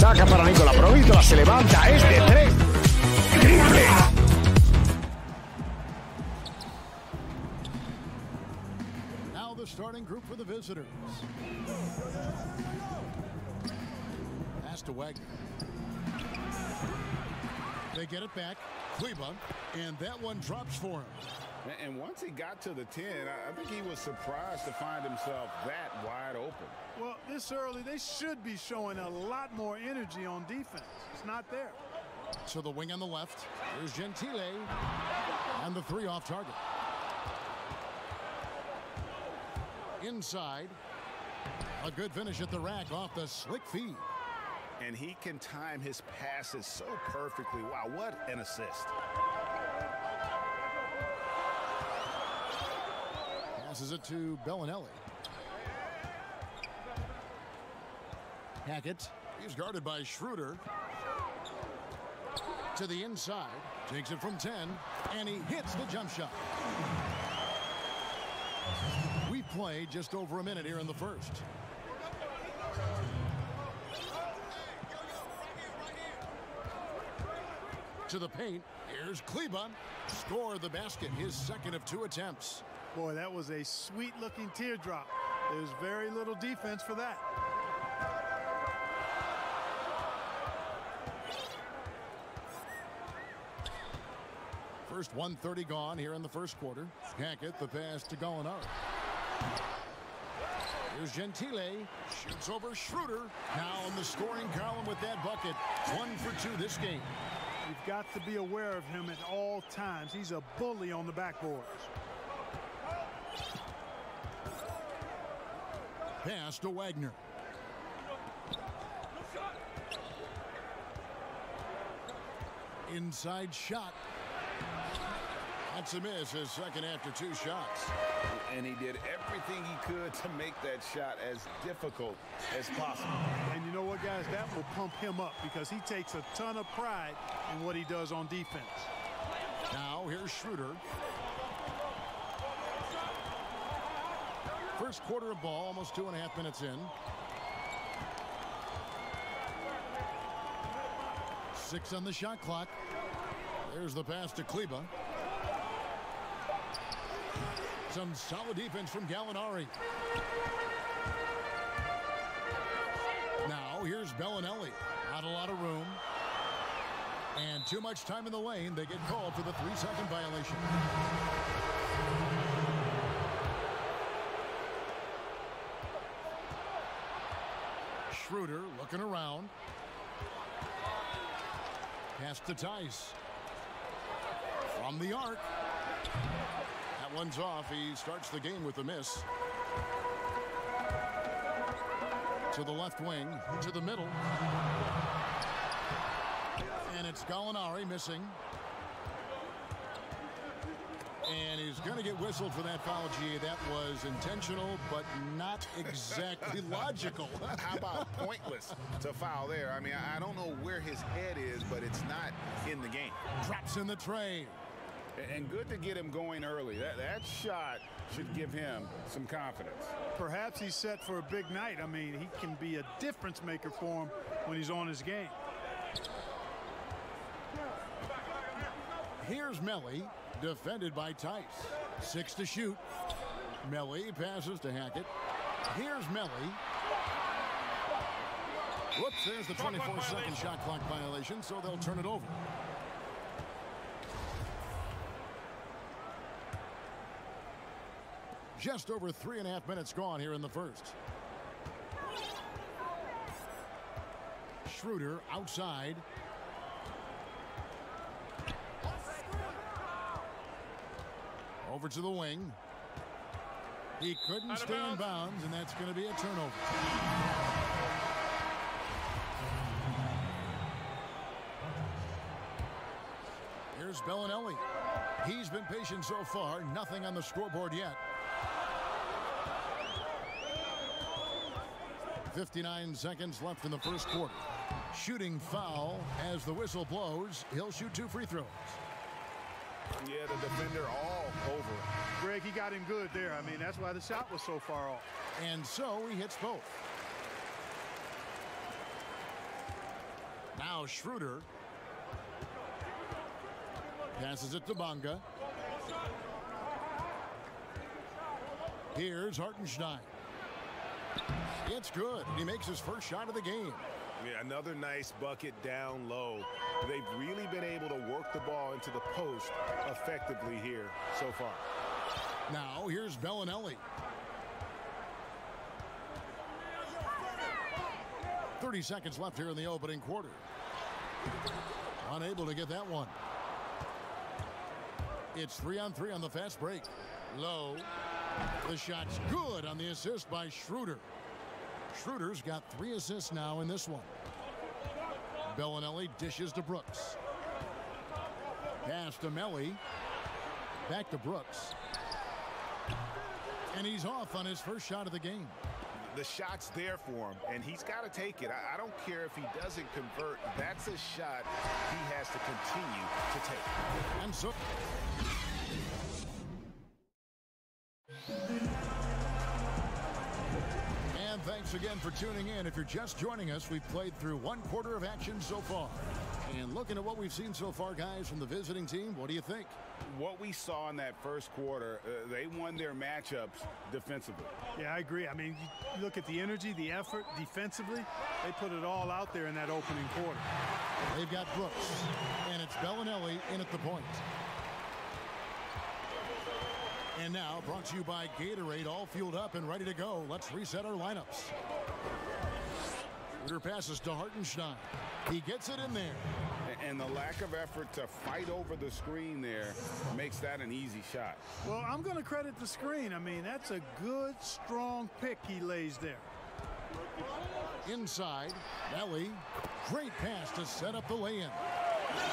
saca para Nicola. Provítola se levanta. Es de 3. Triple. Now the starting group for the visitors. Pass to Wagner. They get it back. Kleba. And that one drops for him. And once he got to the 10, I think he was surprised to find himself that wide open. Well, this early, they should be showing a lot more energy on defense. It's not there. So the wing on the left. Here's Gentile. And the 3 off target. Inside. A good finish at the rack off the slick feed. And he can time his passes so perfectly. Wow, what an assist. Passes it to Bellinelli. Hackett. He's guarded by Schroeder. To the inside. Takes it from 10. And he hits the jump shot. We played just over a minute here in the first. To the paint. Here's Kleba. Scored the basket. His second of 2 attempts. Boy, that was a sweet-looking teardrop. There's very little defense for that. First 1:30 gone here in the first quarter. Hackett, the pass to Gallinari. Here's Gentile. Shoots over Schroeder. Now in the scoring column with that bucket. 1 for 2 this game. You've got to be aware of him at all times. He's a bully on the backboards. Pass to Wagner. Inside shot. That's a miss, his second after 2 shots. And he did everything he could to make that shot as difficult as possible. And you know what, guys? That will pump him up because he takes a ton of pride in what he does on defense. Now here's Schroeder. First quarter of ball, almost 2.5 minutes in. 6 on the shot clock. There's the pass to Kleba. Some solid defense from Gallinari. Now here's Bellinelli. Not a lot of room. And too much time in the lane. They get called for the 3-second violation. Schroeder looking around. Pass to Tice. From the arc. That one's off. He starts the game with a miss. To the left wing. To the middle. And it's Gallinari missing. And he's going to get whistled for that foul. Gee, that was intentional, but not exactly logical. How about pointless to foul there? I mean, I don't know where his head is, but it's not in the game. Drops in the tray. And good to get him going early. That shot should give him some confidence. Perhaps he's set for a big night. I mean, he can be a difference maker for him when he's on his game. Here's Melly, defended by Tice. 6 to shoot. Melly passes to Hackett. Here's Melly. Whoops, there's the 24-second shot clock violation, so they'll turn it over. Just over 3.5 minutes gone here in the first. Schroeder outside. Over to the wing. He couldn't stay in bounds, and that's going to be a turnover. Here's Bellinelli. He's been patient so far. Nothing on the scoreboard yet. 59 seconds left in the first quarter. Shooting foul as the whistle blows. He'll shoot 2 free throws. Yeah, the defender all over it. Greg, he got him good there. I mean, that's why the shot was so far off. And so he hits both. Now Schroeder. Passes it to Bonga. Here's Hartenstein. It's good. He makes his first shot of the game. Yeah, another nice bucket down low. They've really been able to work the ball into the post effectively here so far. Now here's Bellinelli. 30 seconds left here in the opening quarter. Unable to get that one. It's 3-on-3 on the fast break. Low. The shot's good on the assist by Schroeder. Schroeder's got 3 assists now in this one. Bellinelli dishes to Brooks. Pass to Melli. Back to Brooks. And he's off on his first shot of the game. The shot's there for him, and he's got to take it. I don't care if he doesn't convert. That's a shot he has to continue to take. And so... And thanks again for tuning in. If you're just joining us, we've played through 1 quarter of action so far. And looking at what we've seen so far, guys, from the visiting team, what do you think? What we saw in that first quarter, they won their matchups defensively. Yeah, I agree. I mean, you look at the energy, the effort defensively, they put it all out there in that opening quarter. They've got Brooks, and it's Bellinelli in at the point. And now, brought to you by Gatorade, all fueled up and ready to go. Let's reset our lineups. Schroeder passes to Hartenstein. He gets it in there. And the lack of effort to fight over the screen there makes that an easy shot. Well, I'm going to credit the screen. I mean, that's a good, strong pick he lays there. Inside, Melli. Great pass to set up the lay-in.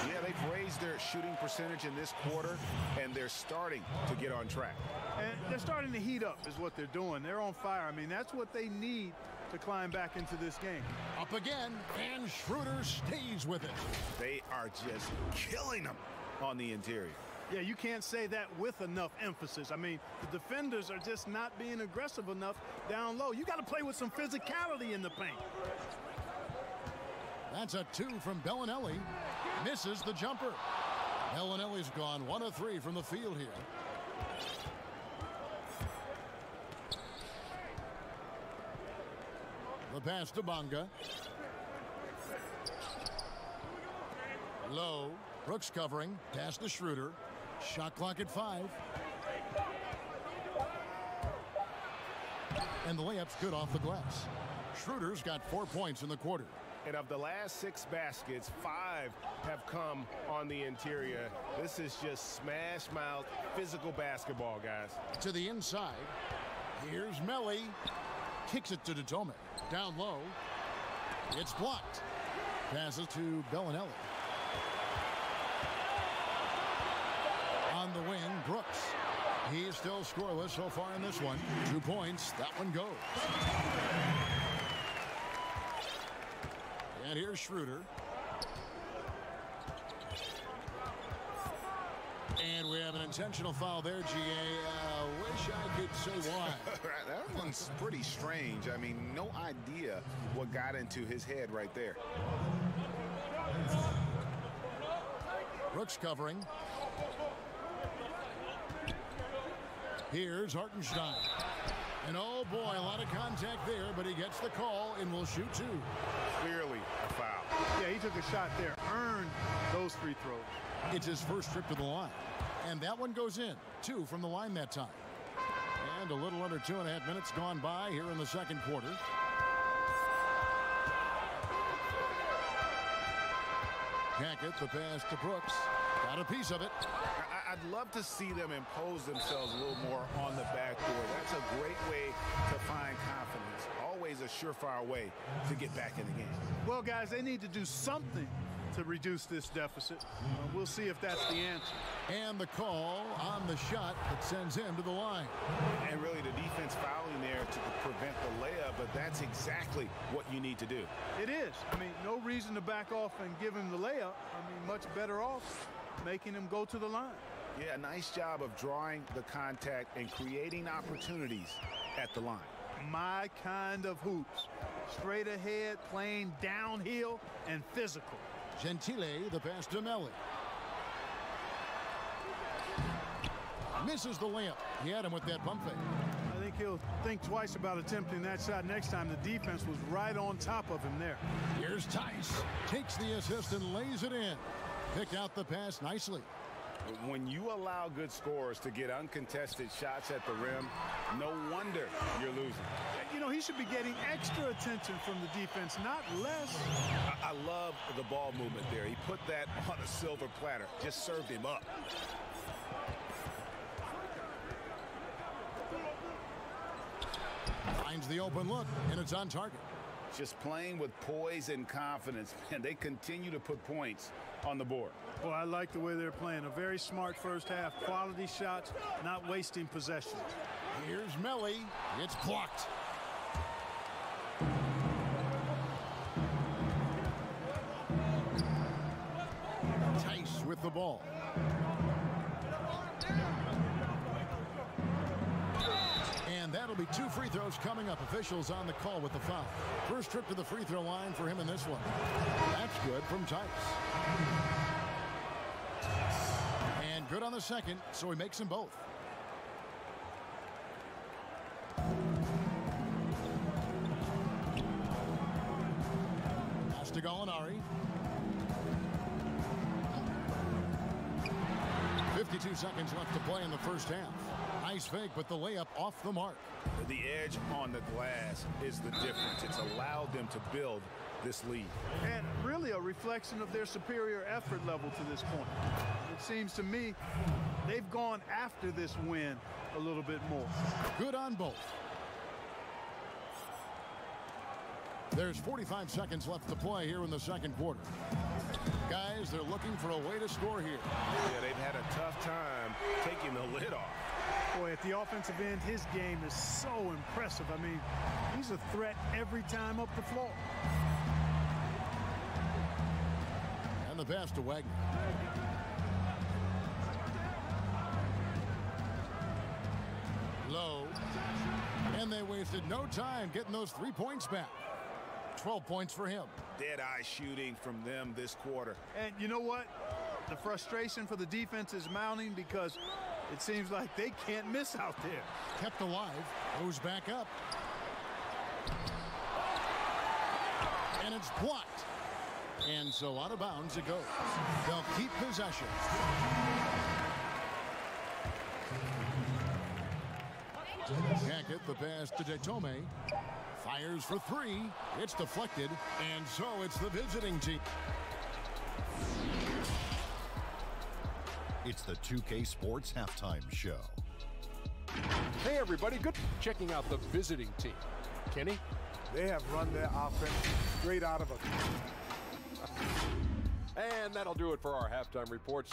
Yeah, they've raised their shooting percentage in this quarter, and they're starting to get on track. And they're starting to heat up is what they're doing. They're on fire. I mean, that's what they need to climb back into this game. Up again, and Schroeder stays with it. They are just killing them on the interior. Yeah, you can't say that with enough emphasis. I mean, the defenders are just not being aggressive enough down low. You got to play with some physicality in the paint. That's a 2 from Bellinelli. Misses the jumper. Bellinelli's gone 1 of 3 from the field here. The pass to Bonga. Low. Brooks covering. Pass to Schroeder. Shot clock at 5. And the layup's good off the glass. Schroeder's got 4 points in the quarter. And of the last 6 baskets, 5 have come on the interior. This is just smash mouth physical basketball, guys. To the inside. Here's Melli. Kicks it to Dotome. Down low. It's blocked. Passes to Bellinelli. On the wing, Brooks. He's still scoreless so far in this one. 2 points. That one goes. And here's Schroeder. And we have an intentional foul there, GA. Wish I could say why. That one's pretty strange. I mean, no idea what got into his head right there. Brooks covering. Here's Hartenstein. And oh boy, a lot of contact there, but he gets the call and will shoot 2. Clearly a foul. Yeah, he took a shot there, earned those free throws. It's his first trip to the line. And that one goes in. 2 from the line that time. And a little under 2.5 minutes gone by here in the second quarter. Hackett, the pass to Brooks. Got a piece of it. I'd love to see them impose themselves a little more on the backboard. That's a great way to find confidence. Always a surefire way to get back in the game. Well, guys, they need to do something to reduce this deficit. We'll see if that's the answer. And the call on the shot that sends him to the line. And really the defense fouling there to prevent the layup, but that's exactly what you need to do. It is. I mean, no reason to back off and give him the layup. I mean, much better off making him go to the line. Yeah, nice job of drawing the contact and creating opportunities at the line. My kind of hoops. straight ahead, playing downhill, and physical. Gentile, the pass to Melli. Misses the layup. He had him with that pump fake. I think he'll think twice about attempting that shot next time. The defense was right on top of him there. Here's Tice. Takes the assist and lays it in. Picked out the pass nicely. When you allow good scorers to get uncontested shots at the rim, no wonder you're losing. You know, he should be getting extra attention from the defense, not less. I love the ball movement there. He put that on a silver platter. Just served him up. Finds the open look, and it's on target. Just playing with poise and confidence, and they continue to put points on the board. Well, I like the way they're playing. A very smart first half. Quality shots, not wasting possession. Here's Melli. It's blocked. Tice with the ball. And that'll be 2 free throws coming up. Officials on the call with the foul. First trip to the free throw line for him in this one. That's good from Tice. And good on the second, so he makes them both. Pass to Gallinari. 52 seconds left to play in the first half. Nice fake, but the layup off the mark. The edge on the glass is the difference. It's allowed them to build this lead. And really a reflection of their superior effort level to this point. It seems to me they've gone after this win a little bit more. Good on both. There's 45 seconds left to play here in the second quarter. Guys, they're looking for a way to score here. Yeah, they've had a tough time taking the lid off. Boy, at the offensive end, his game is so impressive. I mean, he's a threat every time up the floor. And the pass to Wagner. Low. And they wasted no time getting those 3 points back. 12 points for him. Dead-eye shooting from them this quarter. And you know what? The frustration for the defense is mounting because it seems like they can't miss out there. Kept alive. Goes back up. And it's blocked. And so out of bounds it goes. They'll keep possession. Hackett, the pass to Detome. Fires for 3. It's deflected. And so it's the visiting team. It's the 2K Sports Halftime Show. Hey, everybody. Good checking out the visiting team. Kenny? They have run their offense straight out of a... And that'll do it for our halftime reports.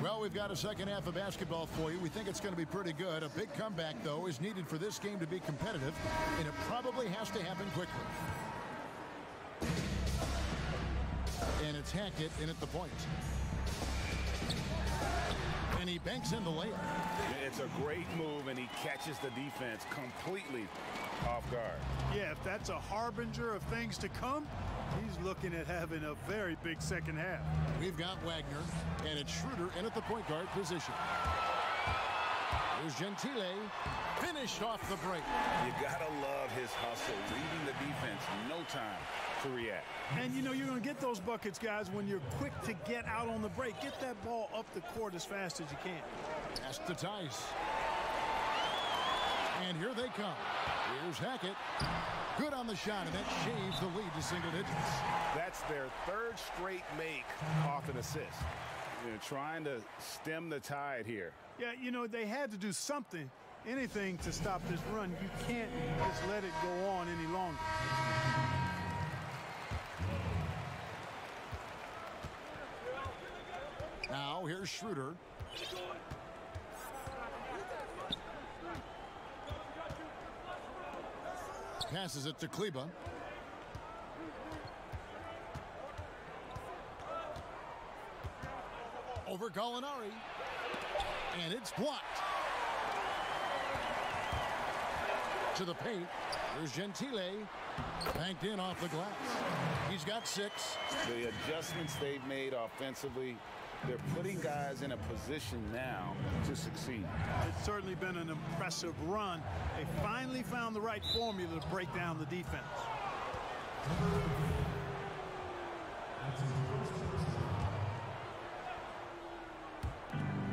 Well, we've got a second half of basketball for you. We think it's going to be pretty good. A big comeback, though, is needed for this game to be competitive, and it probably has to happen quickly. And it's Hackett in at the point. And he banks in the layup. It's a great move, and he catches the defense completely off guard. Yeah, if that's a harbinger of things to come, he's looking at having a very big second half. We've got Wagner, and it's Schroeder in at the point guard position. Here's Gentile, finished off the break. You gotta love his hustle, leaving the defense no time to react. And you know you're going to get those buckets, guys, when you're quick to get out on the break. Get that ball up the court as fast as you can. Pass to Tice. And here they come. Here's Hackett. Good on the shot, and that shaves the lead to single digits. That's their third straight make off an assist. They're trying to stem the tide here. Yeah, you know, they had to do something, anything to stop this run. You can't just let it go on any longer. Now here's Schroeder. Passes it to Kleba. Gallinari. And it's blocked. To the paint. There's Gentile. Banked in off the glass. He's got 6. The adjustments they've made offensively, they're putting guys in a position now to succeed. It's certainly been an impressive run. They finally found the right formula to break down the defense.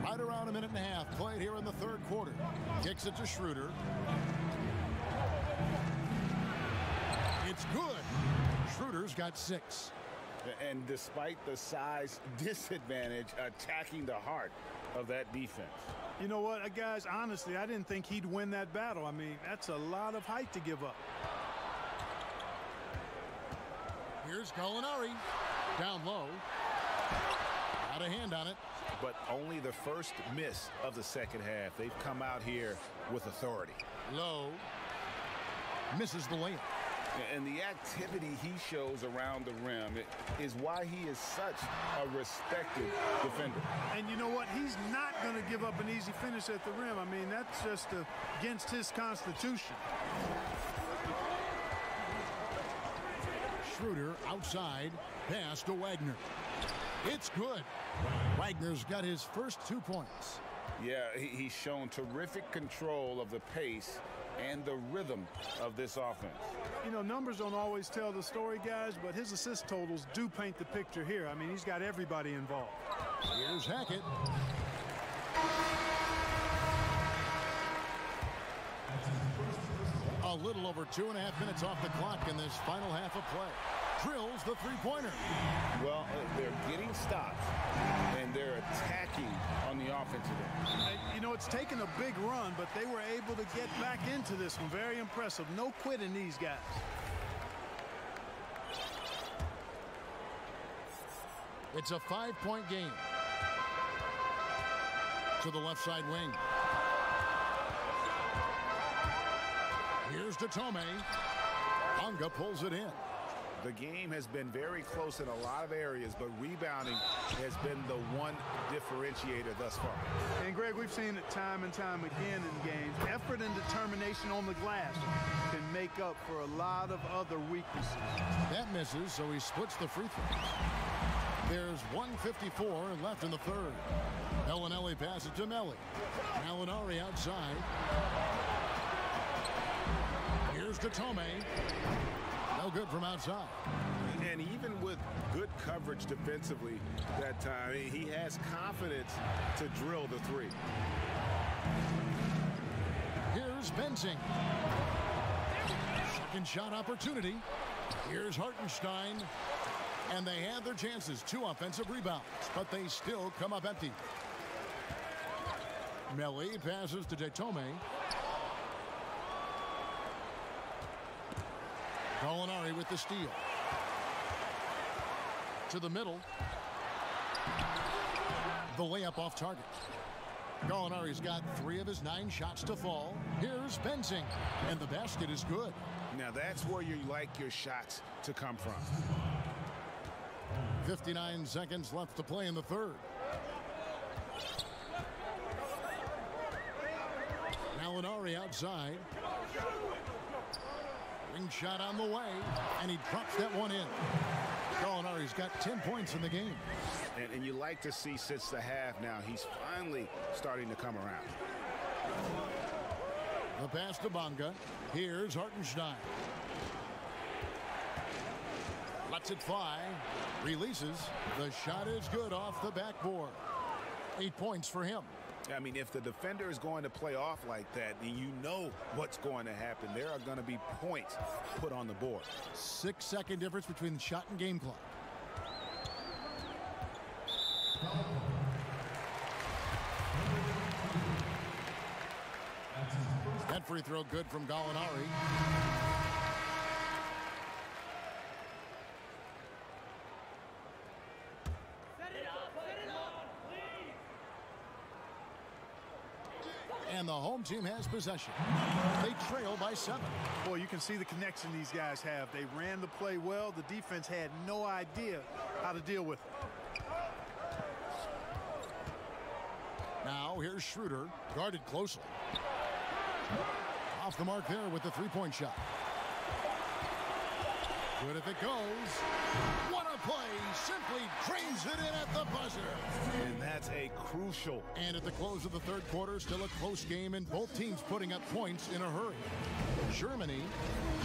Right around a minute and a half played here in the third quarter. Kicks it to Schroeder. It's good. Schroeder's got 6. And despite the size disadvantage, attacking the heart of that defense. You know what, guys, honestly, I didn't think he'd win that battle. I mean, that's a lot of height to give up. Here's Gallinari. Down low. Got a hand on it. But only the first miss of the second half. They've come out here with authority. Low. Misses the layup. And the activity he shows around the rim is why he is such a respected defender. And you know what? He's not going to give up an easy finish at the rim. I mean, that's just against his constitution. Schroeder outside. Pass to Wagner. It's good. Wagner's got his first 2 points. Yeah, he's shown terrific control of the pace and the rhythm of this offense. You know, numbers don't always tell the story, guys, but his assist totals do paint the picture here. I mean, he's got everybody involved. Here's Hackett. A little over 2.5 minutes off the clock in this final half of play. Drills the three-pointer. Well, they're getting stops, and they're attacking on the offensive end. You know, it's taken a big run, but they were able to get back into this one. Very impressive. No quitting these guys. It's a 5-point game. To the left side wing. Here's Datome. Unga pulls it in. The game has been very close in a lot of areas, but rebounding has been the one differentiator thus far. And, Greg, we've seen it time and time again in games. Effort and determination on the glass can make up for a lot of other weaknesses. That misses, so he splits the free throw. There's 1:54 left in the third. Bellinelli passes to Melli. Gallinari outside. Here's Datome. No good from outside. And even with good coverage defensively that time, he has confidence to drill the three. Here's Benzing. Second shot opportunity. Here's Hartenstein. And they have their chances. 2 offensive rebounds, but they still come up empty. Melli passes to Datome. Gallinari with the steal. To the middle. The layup off target. Gallinari's got 3 of his 9 shots to fall. Here's Benzing. And the basket is good. Now that's where you like your shots to come from. 59 seconds left to play in the third. Gallinari outside. Ring shot on the way, and he drops that one in. Gallinari's got 10 points in the game. And you like to see since the half now, he's finally starting to come around. The pass to Bonga. Here's Hartenstein. Lets it fly. Releases. The shot is good off the backboard. 8 points for him. I mean, if the defender is going to play off like that, then you know what's going to happen. There are going to be points put on the board. 6-second difference between the shot and game clock. That free throw good from Gallinari. And the home team has possession. They trail by 7. Boy, you can see the connection these guys have. They ran the play well. The defense had no idea how to deal with it. Now here's Schroeder, guarded closely. Off the mark there with the three-point shot. Good if it goes. What a play. Simply drains it in at the buzzer. And that's a crucial. And at the close of the third quarter, still a close game and both teams putting up points in a hurry. Germany,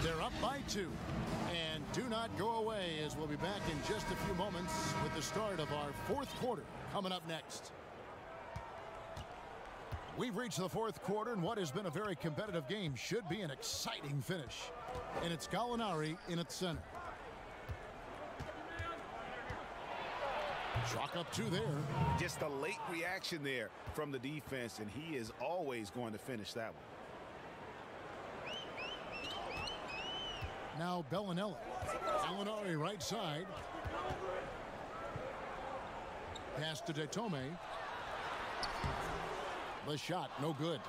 they're up by 2. And do not go away, as we'll be back in just a few moments with the start of our fourth quarter coming up next. We've reached the fourth quarter, and what has been a very competitive game should be an exciting finish. And it's Gallinari in its center. Chalk up 2 there. Just a late reaction there from the defense, and he is always going to finish that one. Now Bellinelli. Gallinari right side. Pass to Detome. The shot, no good.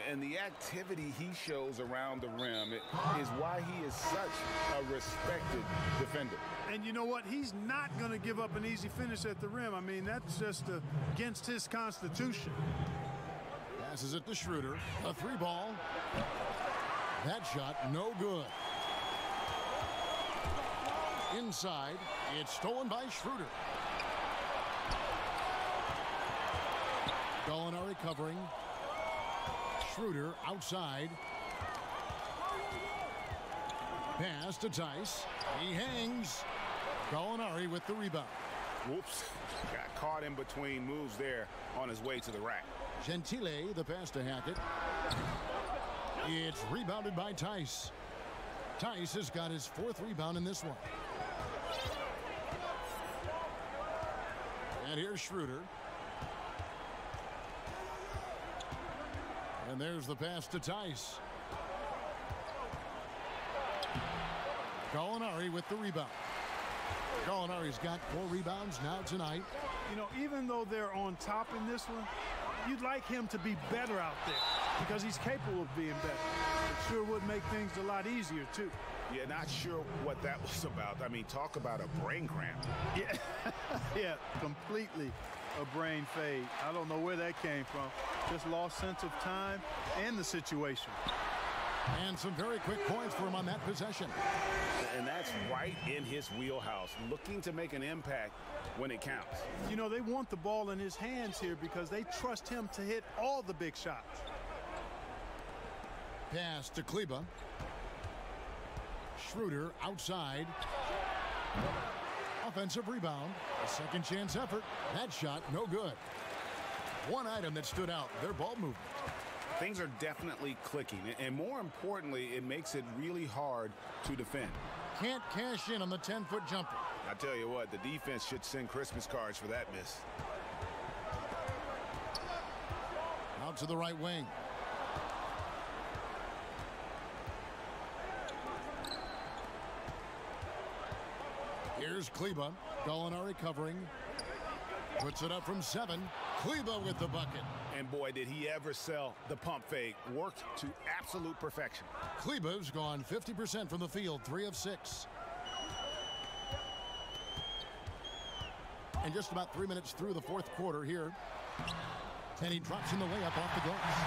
And the activity he shows around the rim is why he is such a respected defender. And you know what? He's not going to give up an easy finish at the rim. I mean, that's just against his constitution. Passes it to Schroeder. A 3-ball. That shot, no good. Inside, it's stolen by Schroeder. Gallinari covering. Schroeder outside. Pass to Tice. He hangs. Gallinari with the rebound. Whoops. Got caught in between moves there on his way to the rack. Gentile, the pass to Hackett. It's rebounded by Tice. Tice has got his 4th rebound in this one. And here's Schroeder. And there's the pass to Tice. Gallinari with the rebound. Gallinari's got 4 rebounds now tonight. You know, even though they're on top in this one, you'd like him to be better out there because he's capable of being better. It sure would make things a lot easier, too. Yeah, not sure what that was about. I mean, talk about a brain cramp. Yeah, yeah, completely a brain fade. I don't know where that came from. Just lost sense of time and the situation. And some very quick points for him on that possession. And that's right in his wheelhouse, looking to make an impact when it counts. You know, they want the ball in his hands here because they trust him to hit all the big shots. Pass to Kleba. Schroeder outside. Offensive rebound. A second chance effort. That shot, no good. One item that stood out, their ball movement. Things are definitely clicking, and more importantly, it makes it really hard to defend. Can't cash in on the 10-foot jumper. I tell you what, the defense should send Christmas cards for that miss. Out to the right wing. Here's Kleba. Gallinari covering. Puts it up from 7. Kleba with the bucket. And boy, did he ever sell the pump fake. Worked to absolute perfection. Kleba's gone 50% from the field, 3 of 6. And just about 3 minutes through the fourth quarter here. And he drops in the layup off the glass.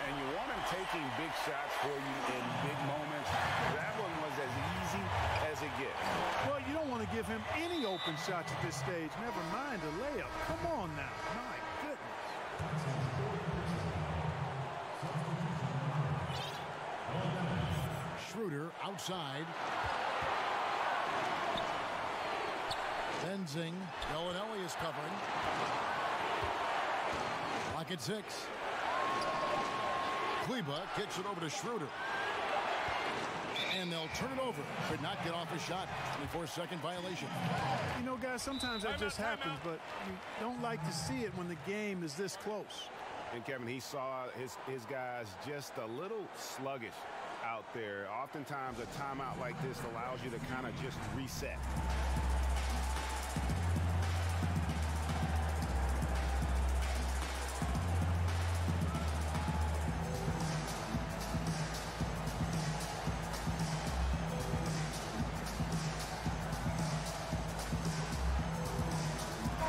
And you want him taking big shots for you in big moments. That one was as easy as it gets. Well, you don't want to give him any open shots at this stage. Never mind a layup. Come on now. My goodness. Schroeder outside. Benzing. Gallinari is covering. Lock at 6. Kleba kicks it over to Schroeder. And they'll turn it over. Could not get off a shot. 24-second violation. You know, guys, sometimes that just happens, but you don't like to see it when the game is this close. And Kevin, he saw his guys just a little sluggish out there. Oftentimes, a timeout like this allows you to kind of just reset.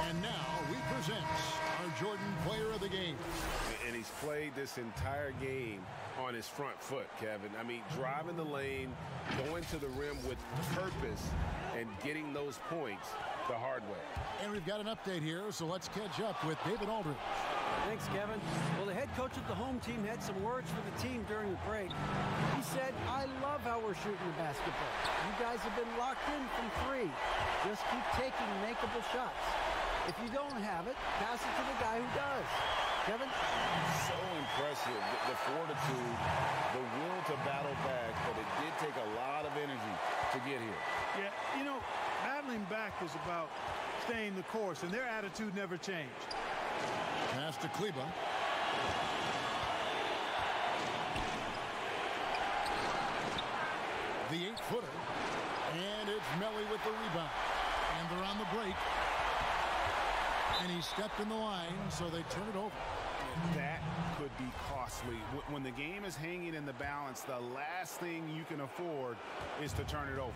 And now we present our Jordan Player of the Game. And he's played this entire game on his front foot, Kevin. I mean, driving the lane, going to the rim with purpose, and getting those points the hard way. And we've got an update here, so let's catch up with David Aldridge. Thanks, Kevin. Well, the head coach of the home team had some words for the team during the break. He said, "I love how we're shooting the basketball. You guys have been locked in from three. Just keep taking makeable shots. If you don't have it, pass it to the guy who does." Kevin? So impressive, the fortitude, the will to battle back, but it did take a lot of energy to get here. Yeah, you know, battling back is about staying the course, and their attitude never changed. Pass to Kleba. The 8-footer. And it's Melly with the rebound. And they're on the break. And he stepped in the line, so they turn it over. That could be costly. When the game is hanging in the balance, the last thing you can afford is to turn it over.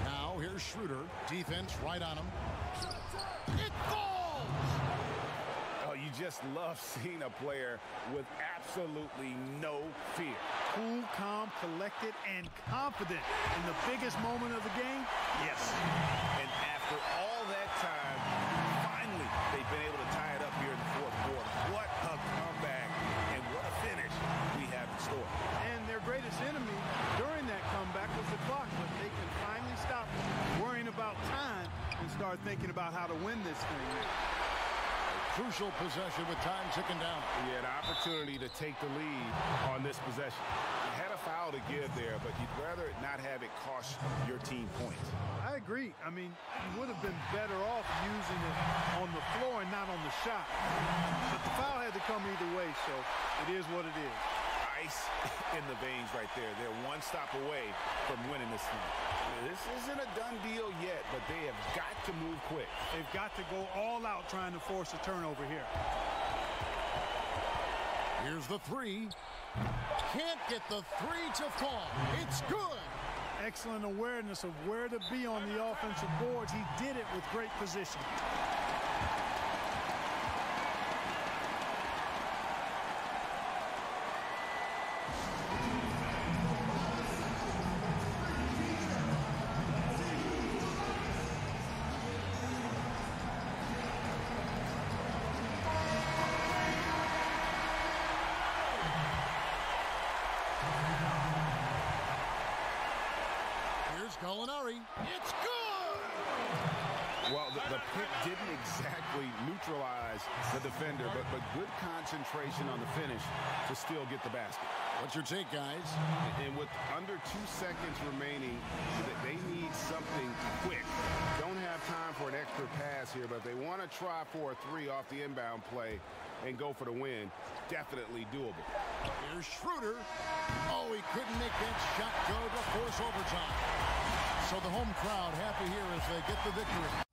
Now here's Schroeder. Defense right on him. It falls! Oh, you just love seeing a player with absolutely no fear. Cool, calm, collected, and confident in the biggest moment of the game? Yes. And after all that time, finally, they've been able to tie it up here in the fourth quarter. What a comeback, and what a finish we have in store. And their greatest enemy during that comeback was the clock, but they can finally stop worrying about time and start thinking about how to win this thing. Crucial possession with time ticking down. He had an opportunity to take the lead on this possession. You had a foul to give there, but you'd rather not have it cost your team points. I agree. I mean, you would have been better off using it on the floor and not on the shot. But the foul had to come either way, so it is what it is. Ice in the veins right there. They're one stop away from winning this thing. This isn't a done deal yet, but they have got to move quick. They've got to go all out trying to force a turnover here. Here's the three. Can't get the three to fall. It's good. Excellent awareness of where to be on the offensive boards. He did it with great position. Gallinari. It's good! Well, the pick didn't exactly neutralize the defender, but good concentration on the finish to still get the basket. What's your take, guys? And with under 2 seconds remaining, they need something quick. Don't have time for an extra pass here, but they want to try for a three off the inbound play and go for the win. Definitely doable. Here's Schroeder. Oh, he couldn't make that shot go to force overtime. So the home crowd happy here as they get the victory.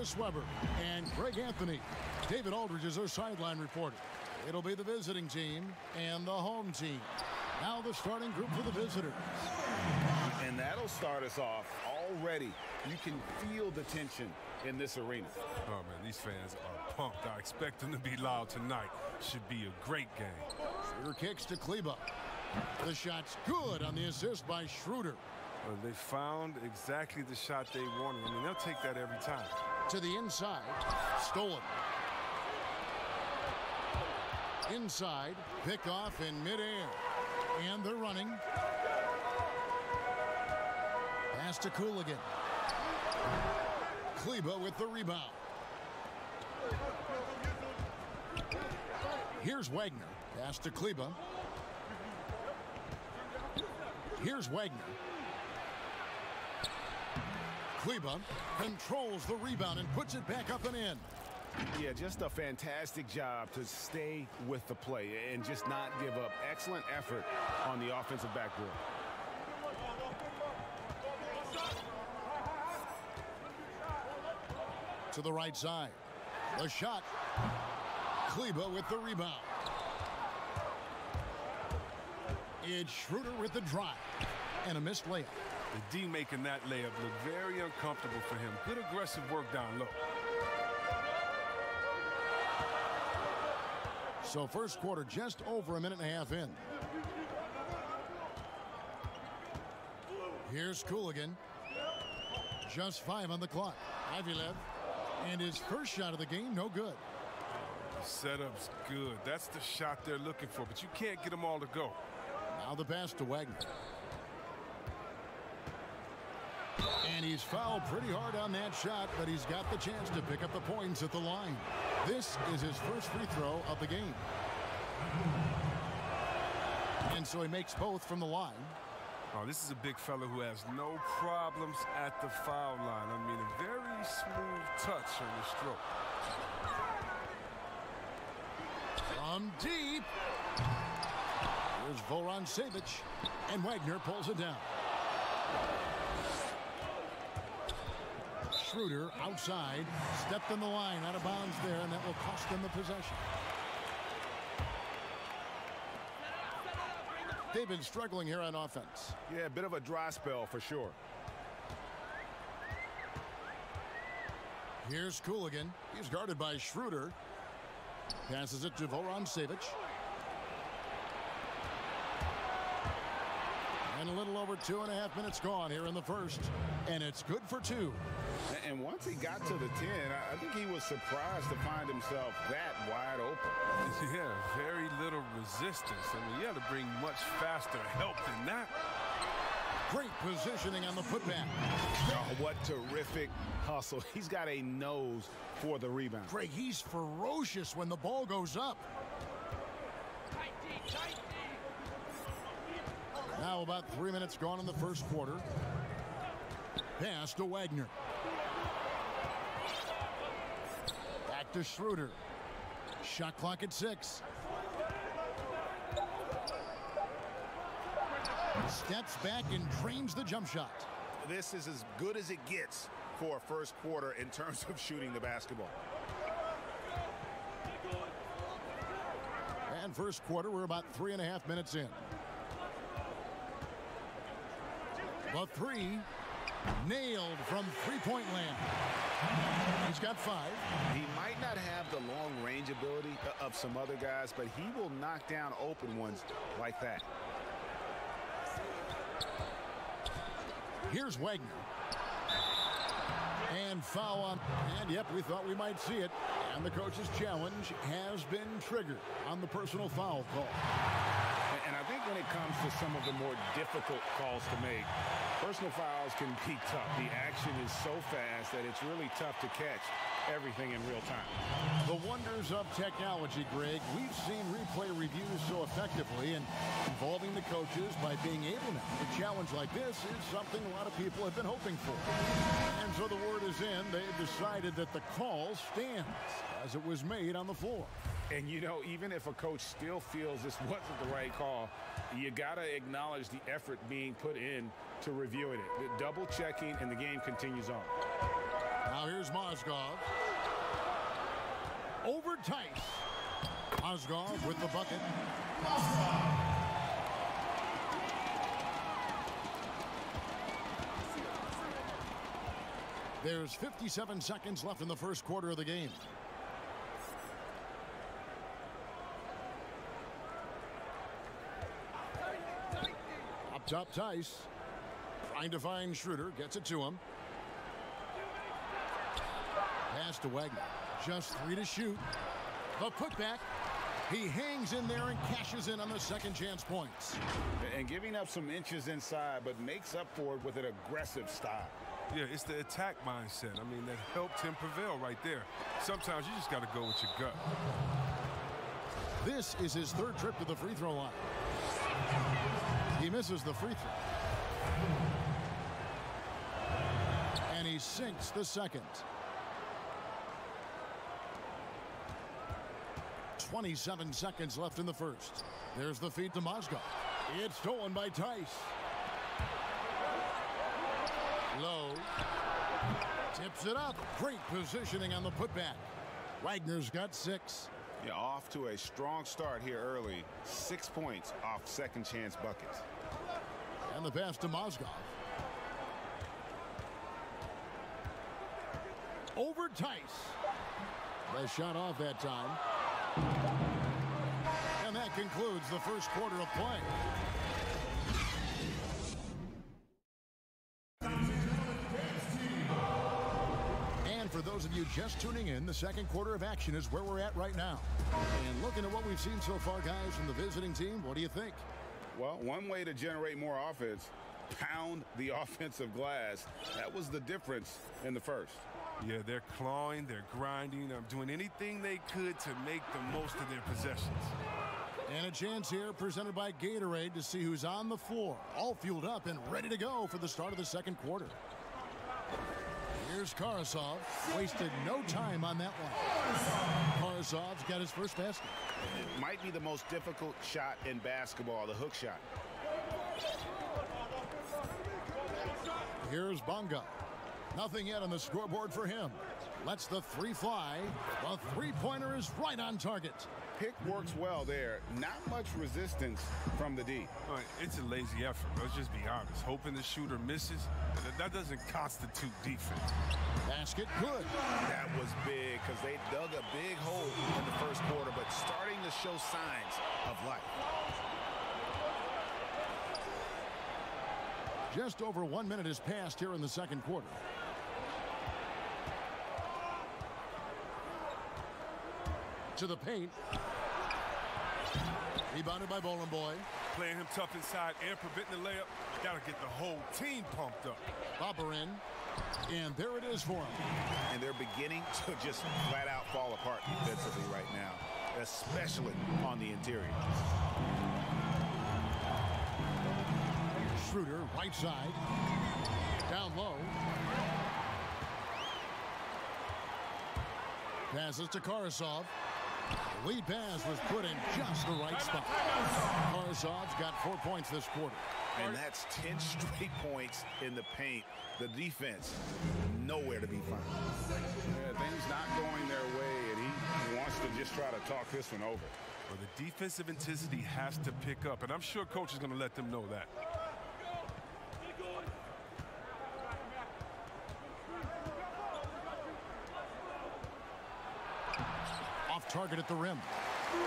Chris Webber and Greg Anthony. David Aldridge is our sideline reporter. It'll be the visiting team and the home team. Now the starting group for the visitors. And that'll start us off already. You can feel the tension in this arena. Oh, man, these fans are pumped. I expect them to be loud tonight. Should be a great game. Schroeder kicks to Kleba. The shot's good on the assist by Schroeder. Well, they found exactly the shot they wanted. I mean, they'll take that every time. To the inside. Stolen. Inside. Pick off in midair. And they're running. Pass to Cooligan. Kleba with the rebound. Here's Wagner. Pass to Kleba. Here's Wagner. Kleba controls the rebound and puts it back up and in. Yeah, just a fantastic job to stay with the play and just not give up. Excellent effort on the offensive backboard. To the right side. The shot. Kleba with the rebound. It's Schroeder with the drive. And a missed layup. The D making that layup look very uncomfortable for him. Good aggressive work down low. So first quarter just over a minute and a half in. Here's Cooligan. Just 5 on the clock. Ivylev. And his first shot of the game, no good. The setup's good. That's the shot they're looking for, but you can't get them all to go. Now the pass to Wagner. And he's fouled pretty hard on that shot, but he's got the chance to pick up the points at the line. This is his first free throw of the game. And so he makes both from the line. Oh, this is a big fella who has no problems at the foul line. I mean, a very smooth touch on the stroke. From deep. Here's Voron-Savic. And Wagner pulls it down. Schroeder outside. Stepped in the line, out of bounds there, and that will cost them the possession. They've been struggling here on offense. Yeah, a bit of a dry spell for sure. Here's Cooligan. He's guarded by Schroeder. Passes it to Voron-Savic. And a little over 2.5 minutes gone here in the first. And it's good for 2. And once he got to the 10, I think he was surprised to find himself that wide open. Yeah, very little resistance. I mean, you had to bring much faster help than that. Great positioning on the putback. Oh, what terrific hustle. He's got a nose for the rebound. Greg, he's ferocious when the ball goes up. Now about 3 minutes gone in the first quarter. Pass to Wagner. Back to Schroeder. Shot clock at 6. Steps back and trains the jump shot. This is as good as it gets for a first quarter in terms of shooting the basketball. And first quarter, we're about 3.5 minutes in. The 3 nailed from three-point land. He's got 5. He might not have the long-range ability of some other guys, but he will knock down open ones like that. Here's Wagner. And foul on. And yep, we thought we might see it. And the coach's challenge has been triggered on the personal foul call. And I think when it comes to some of the more difficult calls to make, personal fouls can be tough. The action is so fast that it's really tough to catch everything in real time. The wonders of technology, Greg. We've seen replay reviews so effectively, and involving the coaches by being able now to challenge like this is something a lot of people have been hoping for. And so the word is in. They've decided that the call stands as it was made on the floor. And, you know, even if a coach still feels this wasn't the right call, you got to acknowledge the effort being put in to reviewing it. The double checking, and the game continues on. Now here's Mozgov. Over Tice. Mozgov with the bucket. There's 57 seconds left in the first quarter of the game. Up top, Tice. Trying to find Schroeder. Gets it to him. Pass to Wagner. Just 3 to shoot. The putback. He hangs in there and cashes in on the second chance points. And giving up some inches inside, but makes up for it with an aggressive style. Yeah, it's the attack mindset. I mean, that helped him prevail right there. Sometimes you just got to go with your gut. This is his third trip to the free throw line. He misses the free throw. And he sinks the second. 27 seconds left in the first. There's the feed to Mozgov. It's stolen by Tice. Low. Tips it up. Great positioning on the putback. Wagner's got 6. Yeah, off to a strong start here early. 6 points off second chance buckets. And the pass to Mozgov. Over Tice. The shot off that time. And that concludes the first quarter of play. And for those of you just tuning in, the second quarter of action is where we're at right now. And looking at what we've seen so far, guys, from the visiting team, what do you think? Well, one way to generate more offense, pound the offensive glass. That was the difference in the first. Yeah, they're clawing, they're grinding, doing anything they could to make the most of their possessions. And a chance here presented by Gatorade to see who's on the floor, all fueled up and ready to go for the start of the second quarter. Here's Karasov. Wasted no time on that one. Karasov's got his first basket. It might be the most difficult shot in basketball, the hook shot. Here's Bonga. Nothing yet on the scoreboard for him. Lets the 3 fly. The three-pointer is right on target. Pick works well there. Not much resistance from the D. All right, it's a lazy effort. Let's just be honest. Hoping the shooter misses, that doesn't constitute defense. Basket good. That was big because they dug a big hole in the first quarter, but starting to show signs of life. Just over 1 minute has passed here in the second quarter. To the paint. Rebounded by Boy. Playing him tough inside and preventing the layup. Got to get the whole team pumped up. Bobber in. And there it is for him. And they're beginning to just flat out fall apart defensively right now, especially on the interior. Schroeder, right side. Down low. Passes to Karasov. The lead pass was put in just the right spot. Karasov's got 4 points this quarter. And that's 10 straight points in the paint. The defense, nowhere to be found. Yeah, things not going their way, and he wants to just try to talk this one over. Well, the defensive intensity has to pick up, and I'm sure coach is going to let them know that. Off target at the rim.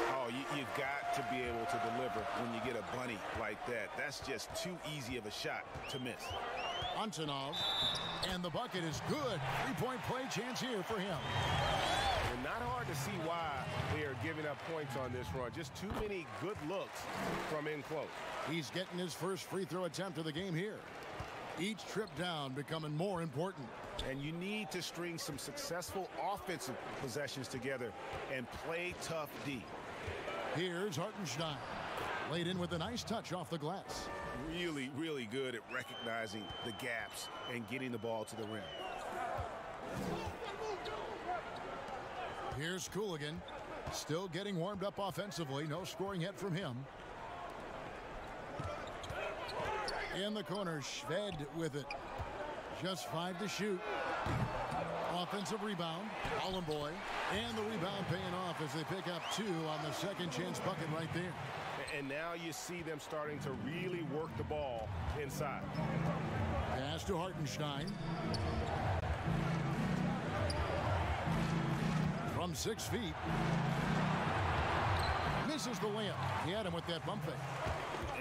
Oh, you've got to be able to deliver when you get a bunny like that. That's just too easy of a shot to miss. Antonov, and the bucket is good. 3-point play chance here for him. And not hard to see why they are giving up points on this run. Just too many good looks from in close. He's getting his first free throw attempt of the game here. Each trip down becoming more important. And you need to string some successful offensive possessions together and play tough D. Here's Hartenstein. Laid in with a nice touch off the glass. Really, really good at recognizing the gaps and getting the ball to the rim. Here's Cooligan. Still getting warmed up offensively. No scoring yet from him. In the corner, Schved with it. Just 5 to shoot. Offensive rebound. Boy. And the rebound paying off as they pick up 2 on the second chance bucket right there. And now you see them starting to really work the ball inside. Pass to Hartenstein. From 6 feet. Misses the layup. He had him with that bump fake.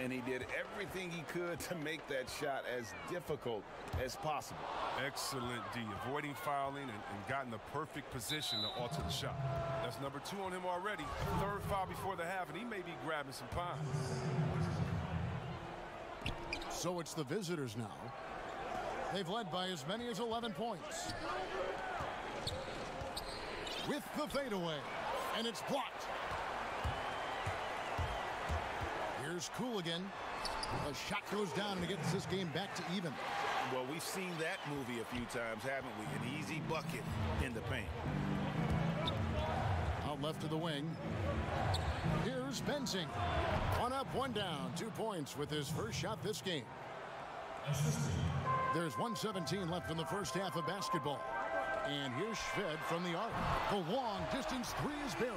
And he did everything he could to make that shot as difficult as possible. Excellent D, avoiding fouling and got in the perfect position to alter the shot. That's number 2 on him already. 3rd foul before the half, and he may be grabbing some pine. So it's the visitors now. They've led by as many as 11 points. With the fadeaway, and it's blocked. Here's Cooligan. The shot goes down and gets this game back to even. Well, we've seen that movie a few times, haven't we? An easy bucket in the paint. Out left to the wing. Here's Benzing. 1 up, 1 down. 2 points with his first shot this game. There's 1:17 left in the first half of basketball. And here's Shved from the arc. The long distance 3 is buried.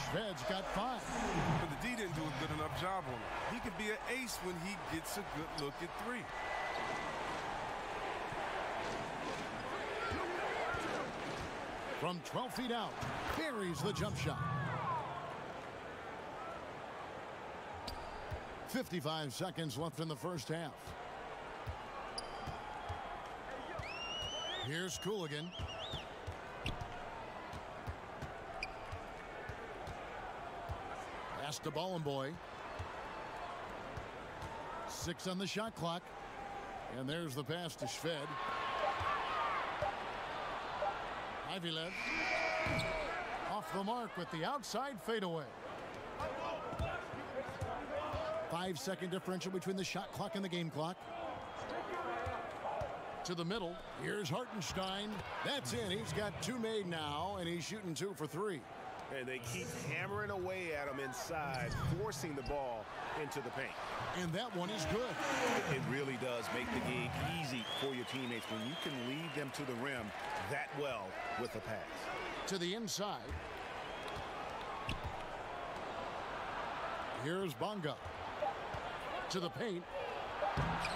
Shved's got 5. But the D didn't do a good enough job on him. He could be an ace when he gets a good look at 3. From 12 feet out, buries the jump shot. 55 seconds left in the first half. Here's Cooligan. Pass to Boy. 6 on the shot clock. And there's the pass to Shved. Ivylev. Off the mark with the outside fadeaway. 5-second differential between the shot clock and the game clock. To the middle. Here's Hartenstein. That's in. He's got 2 made now, and he's shooting 2 for 3. And they keep hammering away at him inside, forcing the ball into the paint. And that one is good. It really does make the game easy for your teammates when you can lead them to the rim that well with a pass. To the inside. Here's Bonga. To the paint.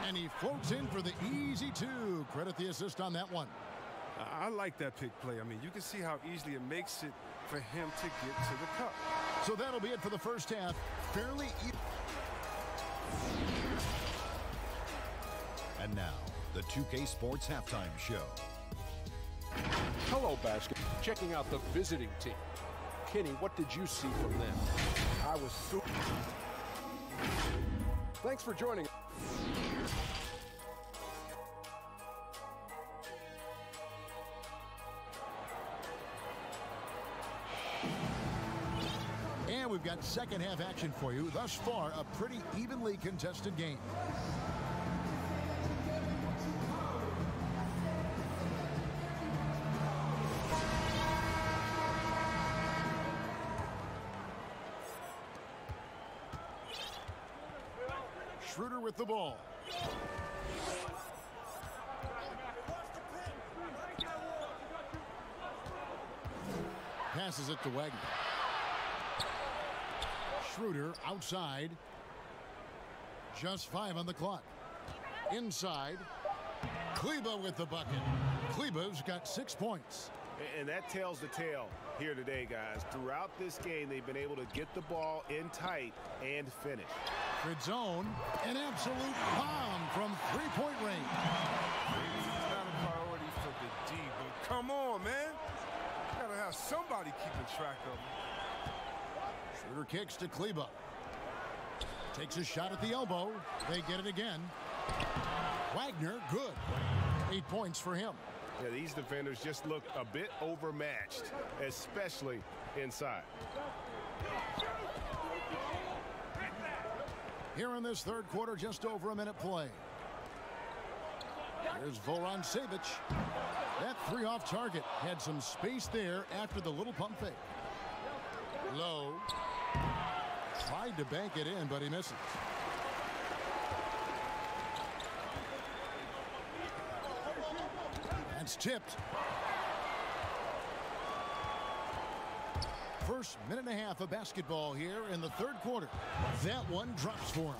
And he floats in for the easy 2. Credit the assist on that one. I like that pick play. I mean, you can see how easily it makes it for him to get to the cup. So that'll be it for the first half. Fairly even. And now, the 2K Sports Halftime Show. Hello, basketball. Checking out the visiting team. Kenny, what did you see from them? I was super. Thanks for joining. And we've got second half action for you. Thus far, a pretty evenly contested game. Schroeder with the ball. Passes it to Wagner. Schroeder outside. Just 5 on the clock. Inside. Kleba with the bucket. Kleba's got 6 points. And that tells the tale here today, guys. Throughout this game, they've been able to get the ball in tight and finish. Good zone. An absolute bomb from 3-point range. Maybe he's not a priority for the D, but come on, man. You gotta have somebody keeping track of him. Schroeder kicks to Kleba. Takes a shot at the elbow. They get it again. Wagner, good. 8 points for him. Yeah, these defenders just look a bit overmatched, especially inside. Here in this third quarter, just over a minute play. Here's Voron Savic. That 3 off target. Had some space there after the little pump fake. Low. Tried to bank it in, but he misses. That's tipped. First minute and a half of basketball here in the third quarter. That one drops for him.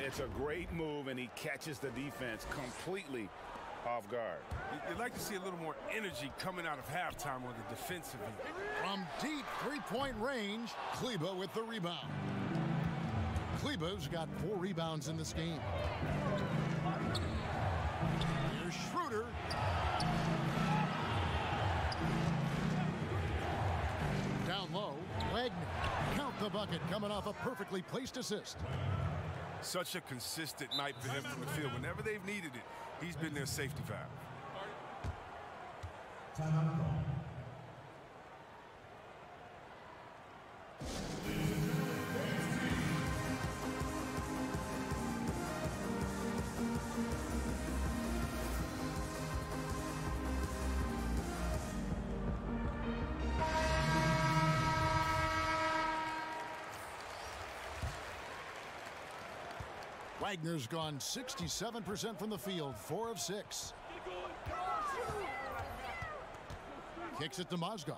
It's a great move, and he catches the defense completely off guard. You'd like to see a little more energy coming out of halftime on the defensive end. From deep three-point range, Kleba with the rebound. Kleba's got 4 rebounds in this game. Here's Schroeder. Down low, Wagner. Count the bucket coming off a perfectly placed assist. Such a consistent night for him from the field. Whenever they've needed it, he's been their safety valve. Wagner's gone 67% from the field, 4 of 6. Kicks it to Mozgov.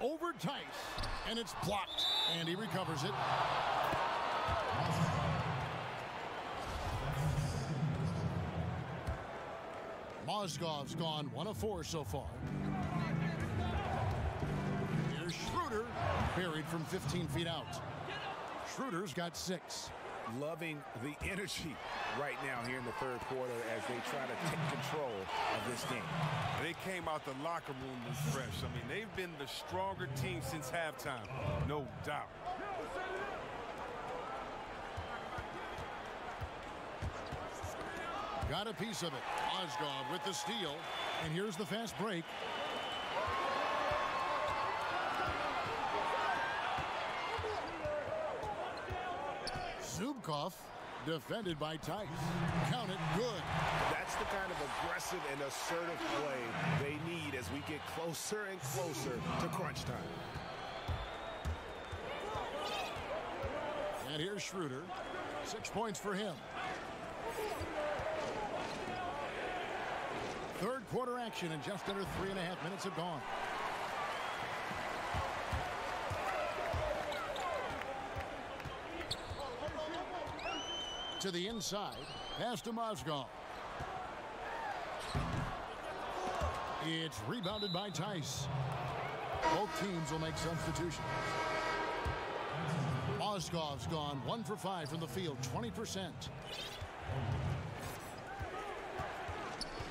Over Tice, and it's blocked, and he recovers it. Mozgov's gone 1 of 4 so far. Here's Schroeder, buried from 15 feet out. Schroeder's got 6. Loving the energy right now here in the third quarter as they try to take control of this game. They came out the locker room refreshed. I mean, they've been the stronger team since halftime, no doubt. Got a piece of it. Mozgov with the steal, and here's the fast break. Zubkov, defended by Tice. Count it, good. That's the kind of aggressive and assertive play they need as we get closer and closer to crunch time. And here's Schroeder. 6 points for him. Third quarter action, and just under 3.5 minutes have gone. To the inside, pass to Mozgov. It's rebounded by Tice. Both teams will make substitutions. Mozgov's gone 1 for 5 from the field, 20%.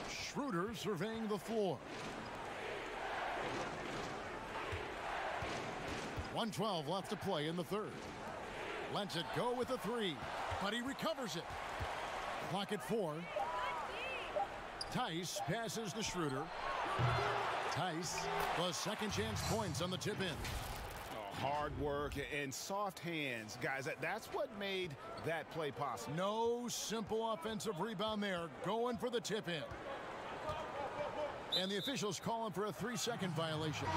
Schroeder surveying the floor. 1:12 left to play in the third. Lets it go with a 3, but he recovers it. Clock at 4. Tice passes to Schroeder. Tice, the second chance points on the tip in. Hard work and soft hands, guys. That's what made that play possible. No simple offensive rebound there. Going for the tip in. And the officials calling for a 3-second violation.